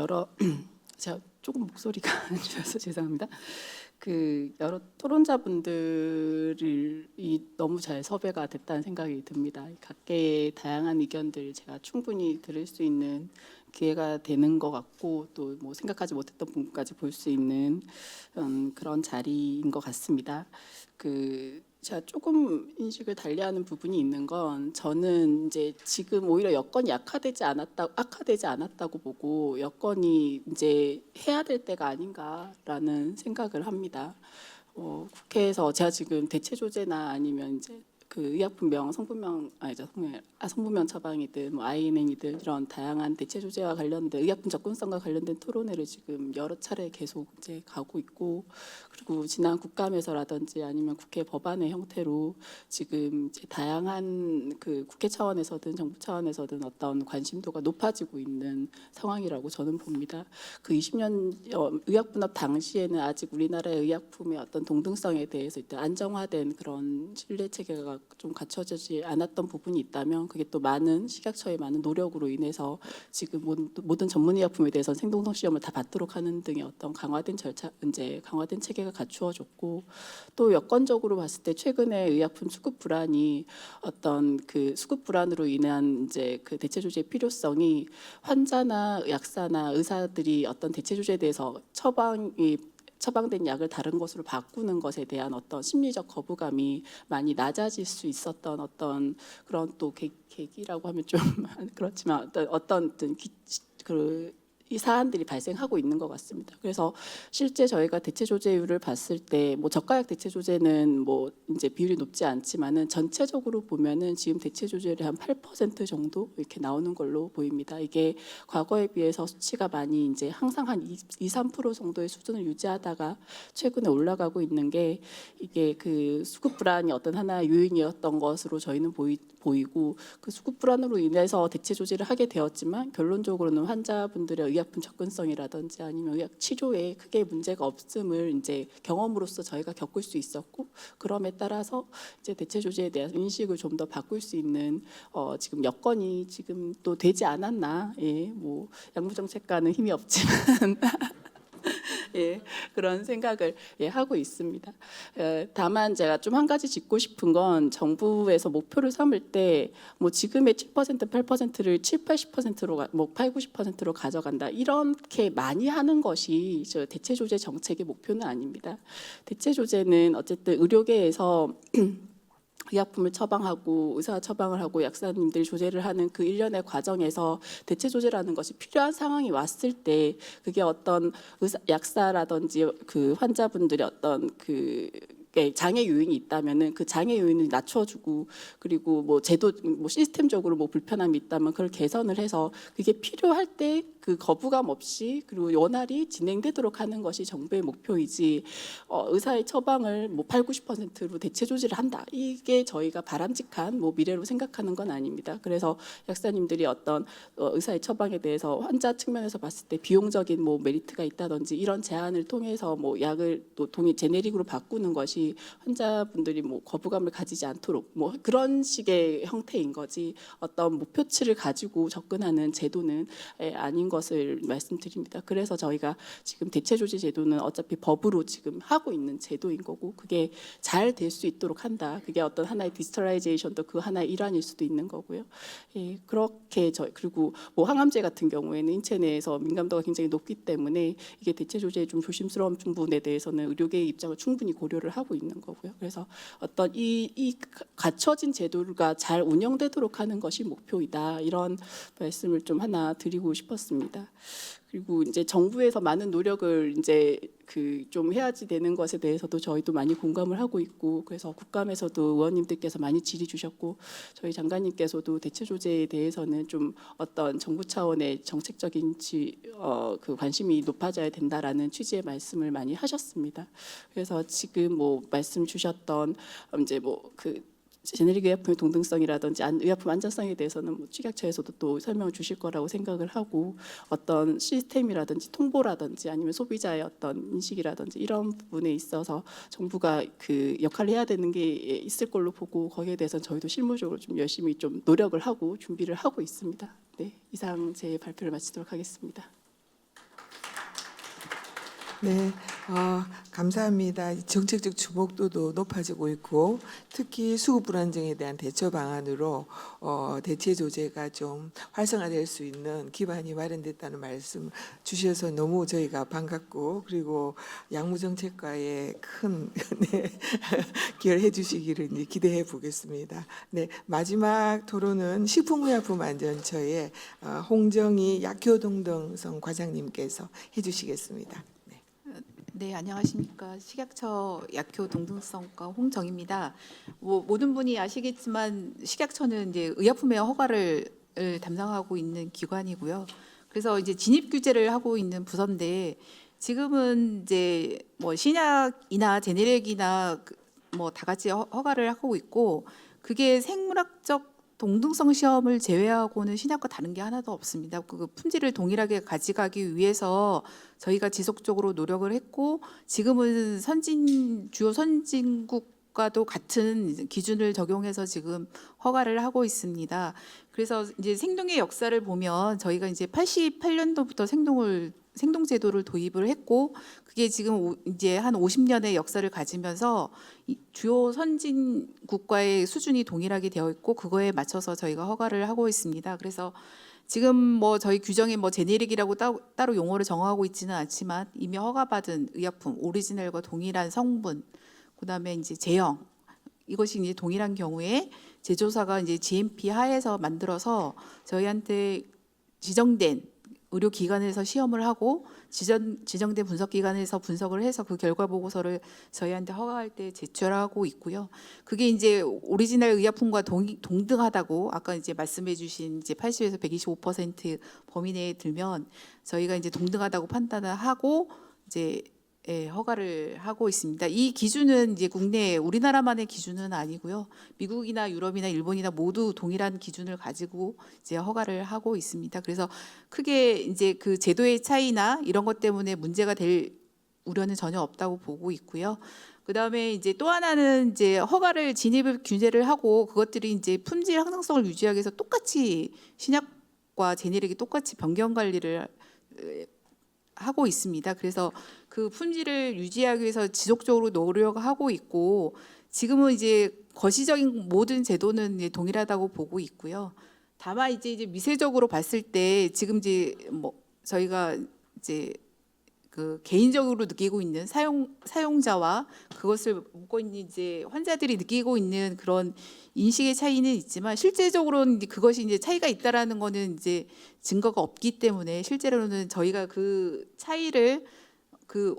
K: 제가 조금 목소리가 안 좋아서 죄송합니다. 여러 토론자분들이 너무 잘 섭외가 됐다는 생각이 듭니다. 각계의 다양한 의견들 제가 충분히 들을 수 있는 기회가 되는 것 같고 또 뭐 생각하지 못했던 부분까지 볼 수 있는 그런 자리인 것 같습니다. 제가 조금 인식을 달리하는 부분이 있는 건 저는 이제 지금 오히려 여건이 악화되지 않았다고 보고 여건이 이제 해야 될 때가 아닌가라는 생각을 합니다. 국회에서 제가 지금 대체 조제나 아니면 이제 의약품명, 성분명 처방이든 뭐 INN이든 이런 다양한 대체 조제와 관련된 의약품 접근성과 관련된 토론회를 지금 여러 차례 계속 이제 가고 있고 그리고 지난 국감에서라든지 아니면 국회 법안의 형태로 지금 이제 다양한 국회 차원에서든 정부 차원에서든 어떤 관심도가 높아지고 있는 상황이라고 저는 봅니다. 20년 의약분업 당시에는 아직 우리나라의 의약품의 어떤 동등성에 대해서 일단 안정화된 그런 신뢰 체계가 제도가 좀 갖춰지지 않았던 부분이 있다면 그게 또 많은 식약처의 많은 노력으로 인해서 지금 모든 전문의약품에 대해서 생동성 시험을 다 받도록 하는 등의 어떤 강화된 절차, 이제 강화된 체계가 갖추어졌고, 또 여건적으로 봤을 때 최근에 의약품 수급 불안이 어떤 그 수급 불안으로 인한 이제 그 대체 조치의 필요성이 환자나 약사나 의사들이 어떤 대체 조치에 대해서 처방된 약을 다른 것으로 바꾸는 것에 대한 어떤 심리적 거부감이 많이 낮아질 수 있었던 어떤 그런 또 계기라고 하면 좀 그렇지만 어떤 이 사안들이 발생하고 있는 것 같습니다. 그래서 실제 저희가 대체 조제율을 봤을 때 뭐 저가약 대체 조제는 뭐 이제 비율이 높지 않지만은 전체적으로 보면은 지금 대체 조제율이 한 8% 정도 이렇게 나오는 걸로 보입니다. 이게 과거에 비해서 수치가 많이 이제 항상 한 2~3% 정도의 수준을 유지하다가 최근에 올라가고 있는 게 이게 그 수급 불안이 어떤 하나의 요인이었던 것으로 저희는 보이고, 그 수급 불안으로 인해서 대체 조제를 하게 되었지만 결론적으로는 환자분들의 의약품 접근성이라든지 아니면 의학 치료에 크게 문제가 없음을 이제 경험으로서 저희가 겪을 수 있었고, 그럼에 따라서 이제 대체 조제에 대한 인식을 좀 더 바꿀 수 있는 지금 여건이 지금 또 되지 않았나. 예, 뭐 약무정책과는 힘이 없지만 예, 그런 생각을 하고 있습니다. 다만 제가 좀 한 가지 짚고 싶은 건 정부에서 목표를 삼을 때 뭐 지금의 7%, 8%를 7, 80%로 뭐 8, 90%로 가져간다, 이렇게 많이 하는 것이 저 대체 조제 정책의 목표는 아닙니다. 대체 조제는 어쨌든 의료계에서 의약품을 처방하고 의사가 처방을 하고 약사님들이 조제를 하는 그 일련의 과정에서 대체 조제라는 것이 필요한 상황이 왔을 때 그게 어떤 약사라든지 그 환자분들의 어떤 그 장애 요인이 있다면은 그 장애 요인을 낮춰주고, 그리고 뭐 제도 뭐 시스템적으로 뭐 불편함이 있다면 그걸 개선을 해서 그게 필요할 때 그 거부감 없이 그리고 원활히 진행되도록 하는 것이 정부의 목표이지, 의사의 처방을 뭐 8, 90%로 대체 조제를 한다, 이게 저희가 바람직한 뭐 미래로 생각하는 건 아닙니다. 그래서 약사님들이 어떤 의사의 처방에 대해서 환자 측면에서 봤을 때 비용적인 뭐 메리트가 있다든지 이런 제안을 통해서 뭐 약을 또 제네릭으로 바꾸는 것이 환자분들이 뭐 거부감을 가지지 않도록 뭐 그런 식의 형태인 거지, 어떤 목표치를 가지고 접근하는 제도는 아닌 것을 말씀드립니다. 그래서 저희가 지금 대체 조제 제도는 어차피 법으로 지금 하고 있는 제도인 거고, 그게 잘 될 수 있도록 한다, 그게 어떤 하나의 디지털라이제이션도 그 하나의 일환일 수도 있는 거고요. 예, 그렇게 그리고 뭐 항암제 같은 경우에는 인체 내에서 민감도가 굉장히 높기 때문에 이게 대체 조제에 좀 조심스러운 부분에 대해서는 의료계의 입장을 충분히 고려를 하고 있는 거고요. 그래서 어떤 이 갖춰진 제도가 잘 운영되도록 하는 것이 목표이다, 이런 말씀을 좀 하나 드리고 싶었습니다. 그리고 이제 정부에서 많은 노력을 이제 그 좀 해야지 되는 것에 대해서도 저희도 많이 공감을 하고 있고, 그래서 국감에서도 의원님들께서 많이 질의 주셨고 저희 장관님께서도 대체 조제에 대해서는 좀 어떤 정부 차원의 정책적인 그 관심이 높아져야 된다라는 취지의 말씀을 많이 하셨습니다. 그래서 지금 뭐 말씀 주셨던 이제 뭐 그 제네릭 의약품의 동등성이라든지 의약품 안전성에 대해서는 뭐 식약처에서도 또 설명을 주실 거라고 생각을 하고, 어떤 시스템이라든지 통보라든지 아니면 소비자의 어떤 인식이라든지 이런 부분에 있어서 정부가 그 역할을 해야 되는 게 있을 걸로 보고, 거기에 대해서는 저희도 실무적으로 좀 열심히 좀 노력을 하고 준비를 하고 있습니다. 네, 이상 제 발표를 마치도록 하겠습니다.
F: 네, 감사합니다. 정책적 주목도도 높아지고 있고, 특히 수급 불안정에 대한 대처 방안으로 대체 조제가 좀 활성화될 수 있는 기반이 마련됐다는 말씀 주셔서 너무 저희가 반갑고, 그리고 약무정책과에 큰 네, 기여해 주시기를 이제 기대해 보겠습니다. 네, 마지막 토론은 식품의약품안전처의 홍정희 약효동등성 과장님께서 해주시겠습니다.
L: 네, 안녕하십니까. 식약처 약효 동등성과 홍정입니다. 모든 분이 아시겠지만 식약처는 이제 의약품의 허가를 담당하고 있는 기관이고요. 그래서 이제 진입 규제를 하고 있는 부서인데, 지금은 이제 뭐 신약이나 제네릭이나 뭐 다 같이 허가를 하고 있고, 그게 생물학적 동등성 시험을 제외하고는 신약과 다른 게 하나도 없습니다. 그 품질을 동일하게 가져가기 위해서 저희가 지속적으로 노력을 했고, 지금은 주요 선진국 의약과도 같은 기준을 적용해서 지금 허가를 하고 있습니다. 그래서 이제 생동의 역사를 보면 저희가 이제 88년도부터 생동제도를 도입을 했고 그게 지금 이제 한 50년의 역사를 가지면서 주요 선진 국가의 수준이 동일하게 되어 있고 그거에 맞춰서 저희가 허가를 하고 있습니다. 그래서 지금 뭐 저희 규정에 뭐 제네릭이라고 따로 용어를 정하고 있지는 않지만 이미 허가받은 의약품 오리지널과 동일한 성분, 그다음에 이제 제형 이것이 이제 동일한 경우에 제조사가 이제 GMP 하에서 만들어서 저희한테 지정된 의료기관에서 시험을 하고 지정된 분석기관에서 분석을 해서 그 결과 보고서를 저희한테 허가할 때 제출하고 있고요. 그게 이제 오리지널 의약품과 동등하다고 아까 이제 말씀해주신 이제 80에서 125% 범위 내에 들면 저희가 이제 동등하다고 판단을 하고 이제 허가를 하고 있습니다. 이 기준은 이제 국내 우리나라만의 기준은 아니고요. 미국이나 유럽이나 일본이나 모두 동일한 기준을 가지고 이제 허가를 하고 있습니다. 그래서 크게 이제 그 제도의 차이나 이런 것 때문에 문제가 될 우려는 전혀 없다고 보고 있고요. 그다음에 이제 또 하나는 이제 허가를 진입을 규제를 하고 그것들이 이제 품질 항상성을 유지하기 위해서 똑같이 신약과 제네릭이 똑같이 변경 관리를 하고 있습니다. 그래서 그 품질을 유지하기 위해서 지속적으로 노력하고 있고 지금은 이제 거시적인 모든 제도는 이제 동일하다고 보고 있고요. 다만 이제 미세적으로 봤을 때 지금 이제 뭐 저희가 이제 그 개인적으로 느끼고 있는 사용자와 그것을 묻고 있는 이제 환자들이 느끼고 있는 그런 인식의 차이는 있지만 실제적으로는 그것이 이제 차이가 있다라는 거는 이제 증거가 없기 때문에 실제로는 저희가 그 차이를 그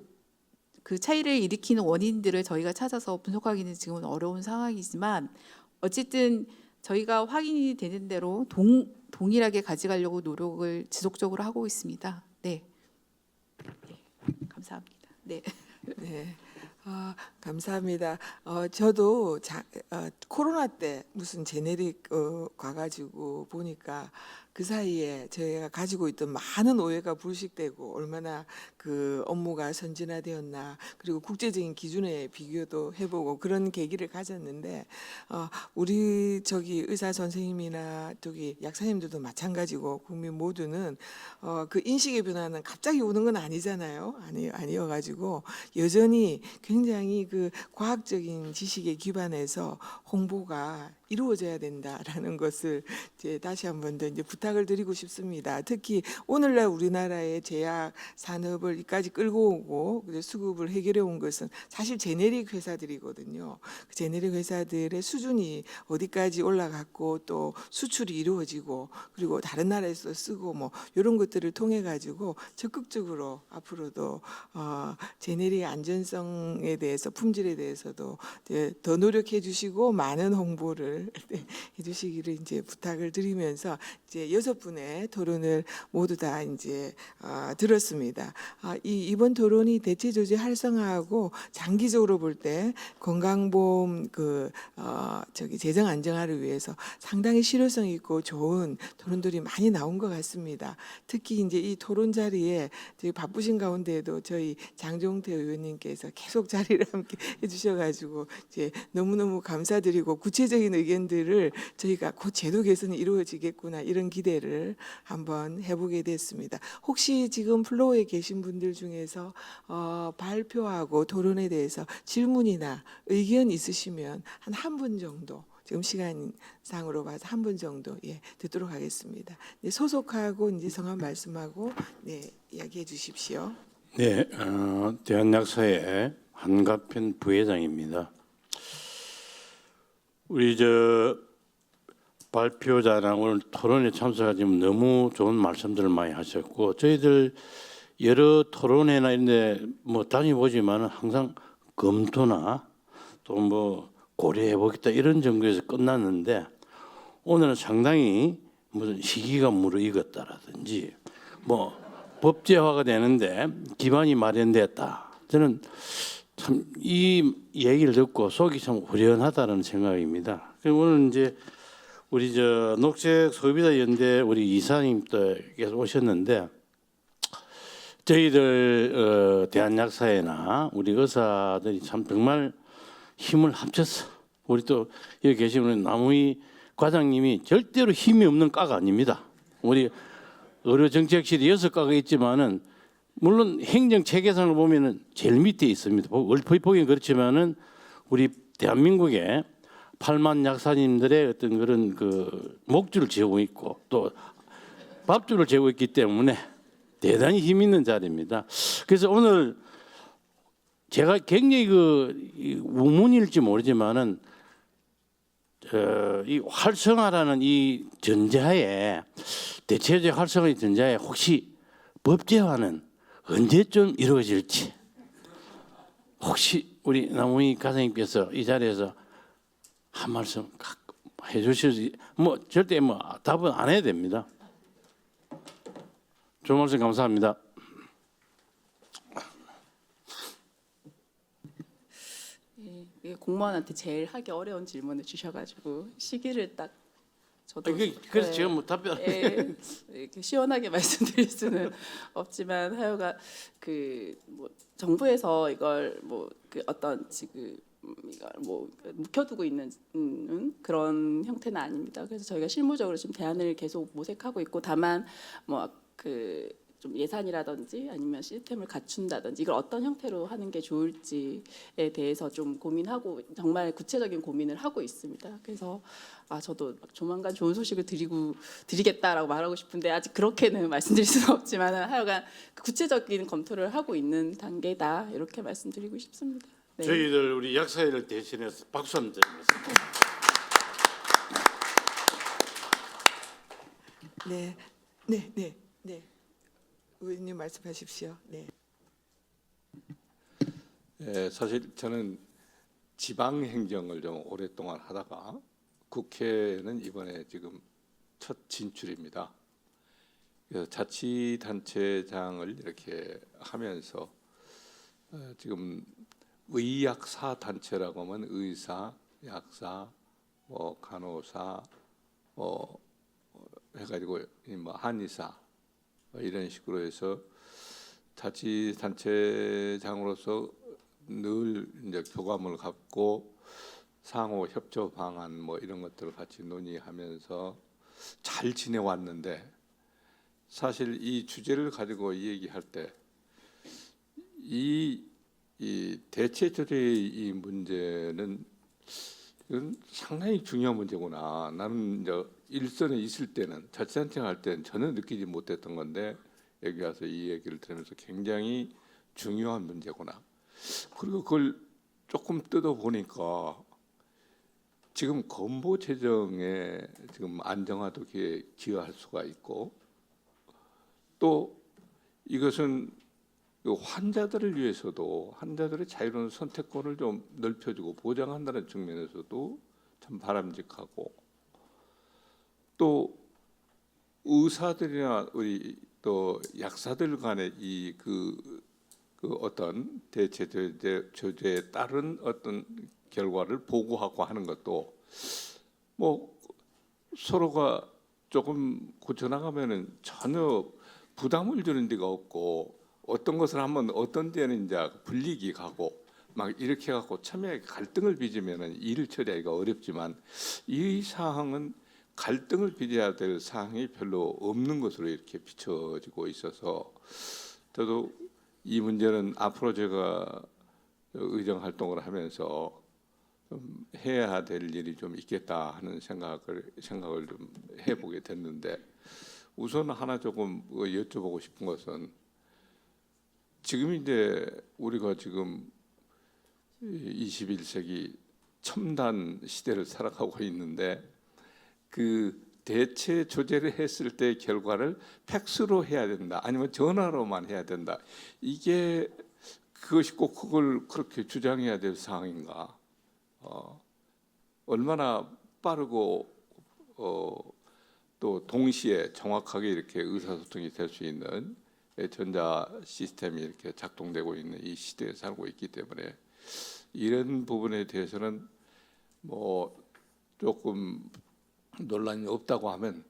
L: 차이를 일으키는 원인들을 저희가 찾아서 분석하기는 지금은 어려운 상황이지만 어쨌든 저희가 확인이 되는 대로 동일하게 가져가려고 노력을 지속적으로 하고 있습니다. 네. 감사합니다. 네.
F: 네. 감사합니다. 저도 코로나 때 무슨 제네릭 가가지고 보니까 그 사이에 저희가 가지고 있던 많은 오해가 불식되고 얼마나 그 업무가 선진화되었나 그리고 국제적인 기준에 비교도 해보고 그런 계기를 가졌는데 우리 저기 의사 선생님이나 저기 약사님들도 마찬가지고 국민 모두는 그 인식의 변화는 갑자기 오는 건 아니잖아요. 아니어가지고 여전히 굉장히 그 과학적인 지식에 기반해서 홍보가 이루어져야 된다라는 것을 이제 다시 한번 더 이제 부탁을 드리고 싶습니다. 특히 오늘날 우리나라의 제약 산업을 이까지 끌고 오고 수급을 해결해 온 것은 사실 제네릭 회사들이거든요. 그 제네릭 회사들의 수준이 어디까지 올라갔고 또 수출이 이루어지고 그리고 다른 나라에서 쓰고 뭐 이런 것들을 통해 가지고 적극적으로 앞으로도 제네릭 안전성에 대해서 품질에 대해서도 더 노력해 주시고 많은 홍보를 해주시기를 이제 부탁을 드리면서 이제 6분의 토론을 모두 다 이제 들었습니다. 이번 토론이 대체 조직 활성화하고 장기적으로 볼 때 건강보험 재정 안정화를 위해서 상당히 실효성 있고 좋은 토론들이 많이 나온 것 같습니다. 특히 이제 이 토론 자리에 되게 바쁘신 가운데에도 저희 장종태 의원님께서 계속 자리를 함께 해주셔가지고 이제 너무너무 감사드리고 구체적인 의견들을 저희가 곧 제도 개선이 이루어지겠구나 이런 기대를 한번 해보게 됐습니다. 혹시 지금 플로어에 계신 분들 중에서 발표하고 토론에 대해서 질문이나 의견 있으시면 한 분 정도 지금 시간상으로 봐서 한 분 정도 듣도록 하겠습니다. 네, 소속하고 이제 성함 말씀하고 이야기해 주십시오.
M: 네, 대한약사회 한가편 부회장입니다. 우리 발표자랑 오늘 토론에 참석하시면 너무 좋은 말씀들을 많이 하셨고 저희들 여러 토론회나 이런데 뭐 다녀보지만 항상 검토나 또 뭐 고려해보겠다 이런 정도에서 끝났는데 오늘은 상당히 무슨 시기가 무르익었다라든지 뭐 법제화가 되는데 기반이 마련됐다. 저는 참 이 얘기를 듣고 속이 참 후련하다는 생각입니다. 오늘 이제 우리 녹색 소비자 연대 우리 이사님께서 오셨는데 저희들 대한약사회나 우리 의사들이 참 정말 힘을 합쳐서 우리 또 여기 계시는 남우희 과장님이 절대로 힘이 없는 과가 아닙니다. 우리 의료정책실이 6과가 있지만은 물론 행정체계상을 보면은 제일 밑에 있습니다. 얼핏 보기엔 그렇지만은 우리 대한민국의 8만 약사님들의 어떤 그런 그 목줄을 지우고 있고 또 밥줄을 재고 있기 때문에 대단히 힘 있는 자리입니다. 그래서 오늘 제가 굉장히 그 우문일지 모르지만은 이 활성화라는 이 전자에 대체적 활성화의 전자에 혹시 법제화는 언제쯤 이루어질지 혹시 우리 남우희 과장님께서 이 자리에서 한 말씀 해주실지 뭐 절대 뭐 답은 안 해야 됩니다. 좋은 말씀 감사합니다.
K: 예, 공무원한테 제일 하기 어려운 질문을 주셔가지고 시기를 딱 저도
M: 그래서 제가 뭐 답변
K: 이렇게 시원하게 말씀드릴 수는 없지만 하여간 뭐 정부에서 이걸 뭐 어떤 지금 이걸 뭐 묵혀두고 있는 그런 형태는 아닙니다. 그래서 저희가 실무적으로 지금 대안을 계속 모색하고 있고 다만 뭐 좀 예산이라든지 아니면 시스템을 갖춘다든지 이걸 어떤 형태로 하는 게 좋을지에 대해서 좀 고민하고 정말 구체적인 고민을 하고 있습니다. 그래서 저도 조만간 좋은 소식을 드리겠다라고 말하고 싶은데 아직 그렇게는 말씀드릴 수는 없지만 하여간 구체적인 검토를 하고 있는 단계다 이렇게 말씀드리고 싶습니다. 네.
M: 저희들 우리 약사회를 대신해서 박수 한번 드리겠습니다.
F: 네. 의원님 말씀하십시오. 네.
B: 사실 저는 지방 행정을 좀 오랫동안 하다가 국회는 이번에 지금 첫 진출입니다. 그래서 자치단체장을 이렇게 하면서 지금 의약사 단체라고 하면 의사, 약사, 뭐 간호사, 뭐 해가지고 뭐 한의사 이런 식으로 해서 자치단체장으로서 늘 이제 교감을 갖고 상호 협조 방안 뭐 이런 것들을 같이 논의하면서 잘 지내왔는데 사실 이 주제를 가지고 얘기할 때 이 대체조례의 이 문제는 이건 상당히 중요한 문제구나. 나는 이제 일선에 있을 때는 자치단체 할 때는 전혀 느끼지 못했던 건데 여기 와서 이 얘기를 들으면서 굉장히 중요한 문제구나. 그리고 그걸 조금 뜯어 보니까 지금 건보 재정에 지금 안정화도 기여할 수가 있고 또 이것은 환자들을 위해서도 환자들의 자유로운 선택권을 좀 넓혀주고 보장한다는 측면에서도 참 바람직하고 또 의사들이나 우리 또 약사들 간의 그 어떤 대체조제에 따른 어떤 결과를 보고하고 하는 것도 뭐 서로가 조금 고쳐나가면은 전혀 부담을 주는 데가 없고 어떤 것을 하면 어떤 데는 이제 불리기 가고 막 이렇게 갖고 첨예하게 갈등을 빚으면은 일을 처리하기가 어렵지만 이 사항은 갈등을 빚어야 될 사항이 별로 없는 것으로 이렇게 비춰지고 있어서 저도 이 문제는 앞으로 제가 의정 활동을 하면서 좀 해야 될 일이 좀 있겠다 하는 생각을 좀 해보게 됐는데 우선 하나 조금 여쭤보고 싶은 것은 지금 이제 우리가 지금 21세기 첨단 시대를 살아가고 있는데 그 대체 조제를 했을 때 결과를 팩스로 해야 된다 아니면 전화로만 해야 된다 이게 그것이 꼭 그걸 그렇게 주장해야 될 상황인가 얼마나 빠르고 또 동시에 정확하게 이렇게 의사소통이 될 수 있는 전자 시스템이 이렇게 작동되고 있는 이 시대에 살고 있기 때문에 이런 부분에 대해서는 뭐 조금 논란이 없다고 하면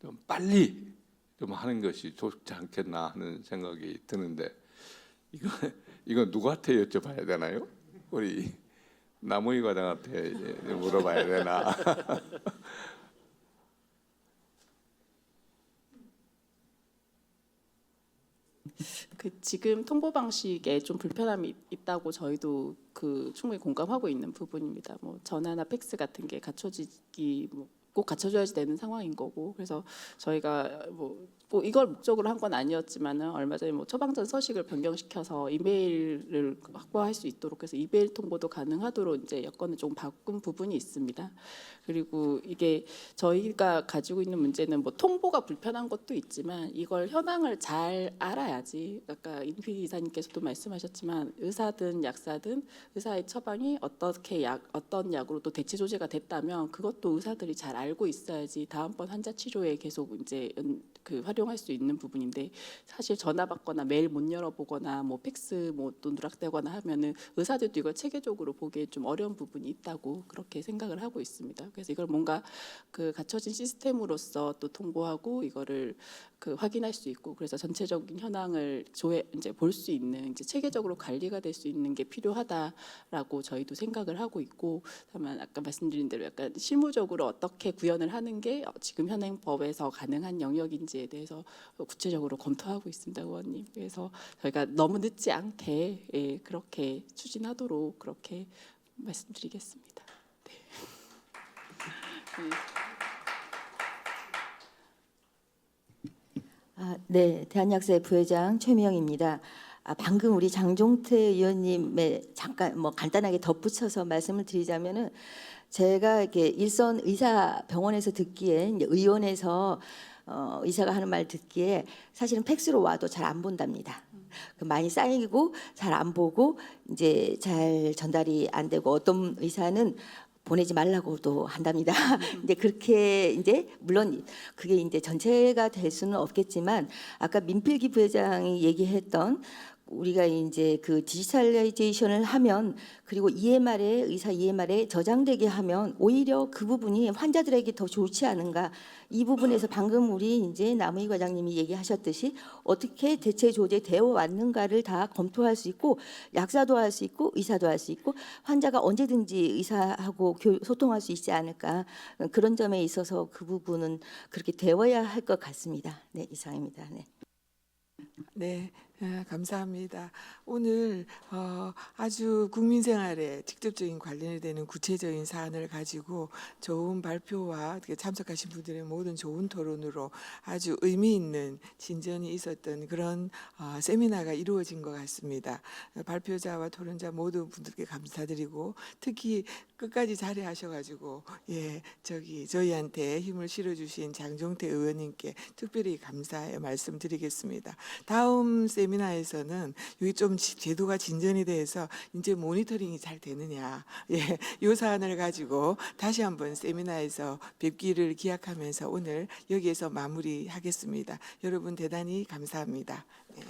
B: 좀 빨리 좀 하는 것이 좋지 않겠나 하는 생각이 드는데 이거 누구한테 여쭤봐야 되나요? 우리 남우희 과장한테 물어봐야 되나?
K: 지금 통보 방식에 좀 불편함이 있다고 저희도 충분히 공감하고 있는 부분입니다. 뭐 전화나 팩스 같은 게 갖춰지기 꼭 갖춰줘야지 되는 상황인 거고, 그래서 저희가 뭐 이걸 목적으로 한 건 아니었지만은 얼마 전에 뭐 처방전 서식을 변경시켜서 이메일을 확보할 수 있도록 해서 이메일 통보도 가능하도록 이제 여건을 좀 바꾼 부분이 있습니다. 그리고 이게 저희가 가지고 있는 문제는 뭐 통보가 불편한 것도 있지만 이걸 현황을 잘 알아야지. 아까 임필 이사님께서도 말씀하셨지만 의사든 약사든 의사의 처방이 어떤 약으로 또 대체 조제가 됐다면 그것도 의사들이 잘 알고 있어야지 다음번 환자 치료에 계속 이제 활용할 수 있는 부분인데, 사실 전화 받거나 메일 못 열어보거나 뭐 팩스 뭐 또 누락되거나 하면은 의사들도 이걸 체계적으로 보기에 좀 어려운 부분이 있다고 그렇게 생각을 하고 있습니다. 그래서 이걸 뭔가 갖춰진 시스템으로서 또 통보하고 이거를 확인할 수 있고, 그래서 전체적인 현황을 이제 볼 수 있는 이제 체계적으로 관리가 될 수 있는 게 필요하다라고 저희도 생각을 하고 있고, 다만 아까 말씀드린 대로 약간 실무적으로 어떻게 구현을 하는 게 지금 현행 법에서 가능한 영역인지에 대해서 구체적으로 검토하고 있습니다, 의원님. 그래서 저희가 너무 늦지 않게 그렇게 추진하도록 그렇게 말씀드리겠습니다. 네.
N: 네, 대한약사회 부회장 최미영입니다. 방금 우리 장종태 의원님의 잠깐 간단하게 덧붙여서 말씀을 드리자면은, 제가 이렇게 일선 의사 병원에서 듣기에, 이제 의원에서 의사가 하는 말 듣기에 사실은 팩스로 와도 잘 안 본답니다. 많이 쌓이고 잘 안 보고 이제 잘 전달이 안 되고, 어떤 의사는 보내지 말라고도 한답니다. 이제 그렇게 이제 물론 그게 이제 전체가 될 수는 없겠지만, 아까 민필기 부회장이 얘기했던 우리가 이제 디지털라이제이션을 하면, 그리고 EMR에 의사 EMR에 저장되게 하면 오히려 그 부분이 환자들에게 더 좋지 않은가. 이 부분에서 방금 우리 이제 남의 과장님이 얘기하셨듯이 어떻게 대체 조제되어 왔는가를 다 검토할 수 있고, 약사도 할 수 있고 의사도 할 수 있고 환자가 언제든지 의사하고 소통할 수 있지 않을까. 그런 점에 있어서 그 부분은 그렇게 되어야 할 것 같습니다. 네, 이상입니다. 네.
F: 네, 감사합니다. 오늘 아주 국민 생활에 직접적인 관련이 되는 구체적인 사안을 가지고 좋은 발표와 참석하신 분들의 모든 좋은 토론으로 아주 의미 있는 진전이 있었던 그런 세미나가 이루어진 것 같습니다. 발표자와 토론자 모든 분들께 감사드리고, 특히 끝까지 자리하셔가지고 저희한테 힘을 실어주신 장종태 의원님께 특별히 감사의 말씀드리겠습니다. 다음 세미나에서는 여기 좀 제도가 진전이 돼서 이제 모니터링이 잘 되느냐, 이 사안을 가지고 다시 한번 세미나에서 뵙기를 기약하면서 오늘 여기에서 마무리하겠습니다. 여러분 대단히 감사합니다. 네.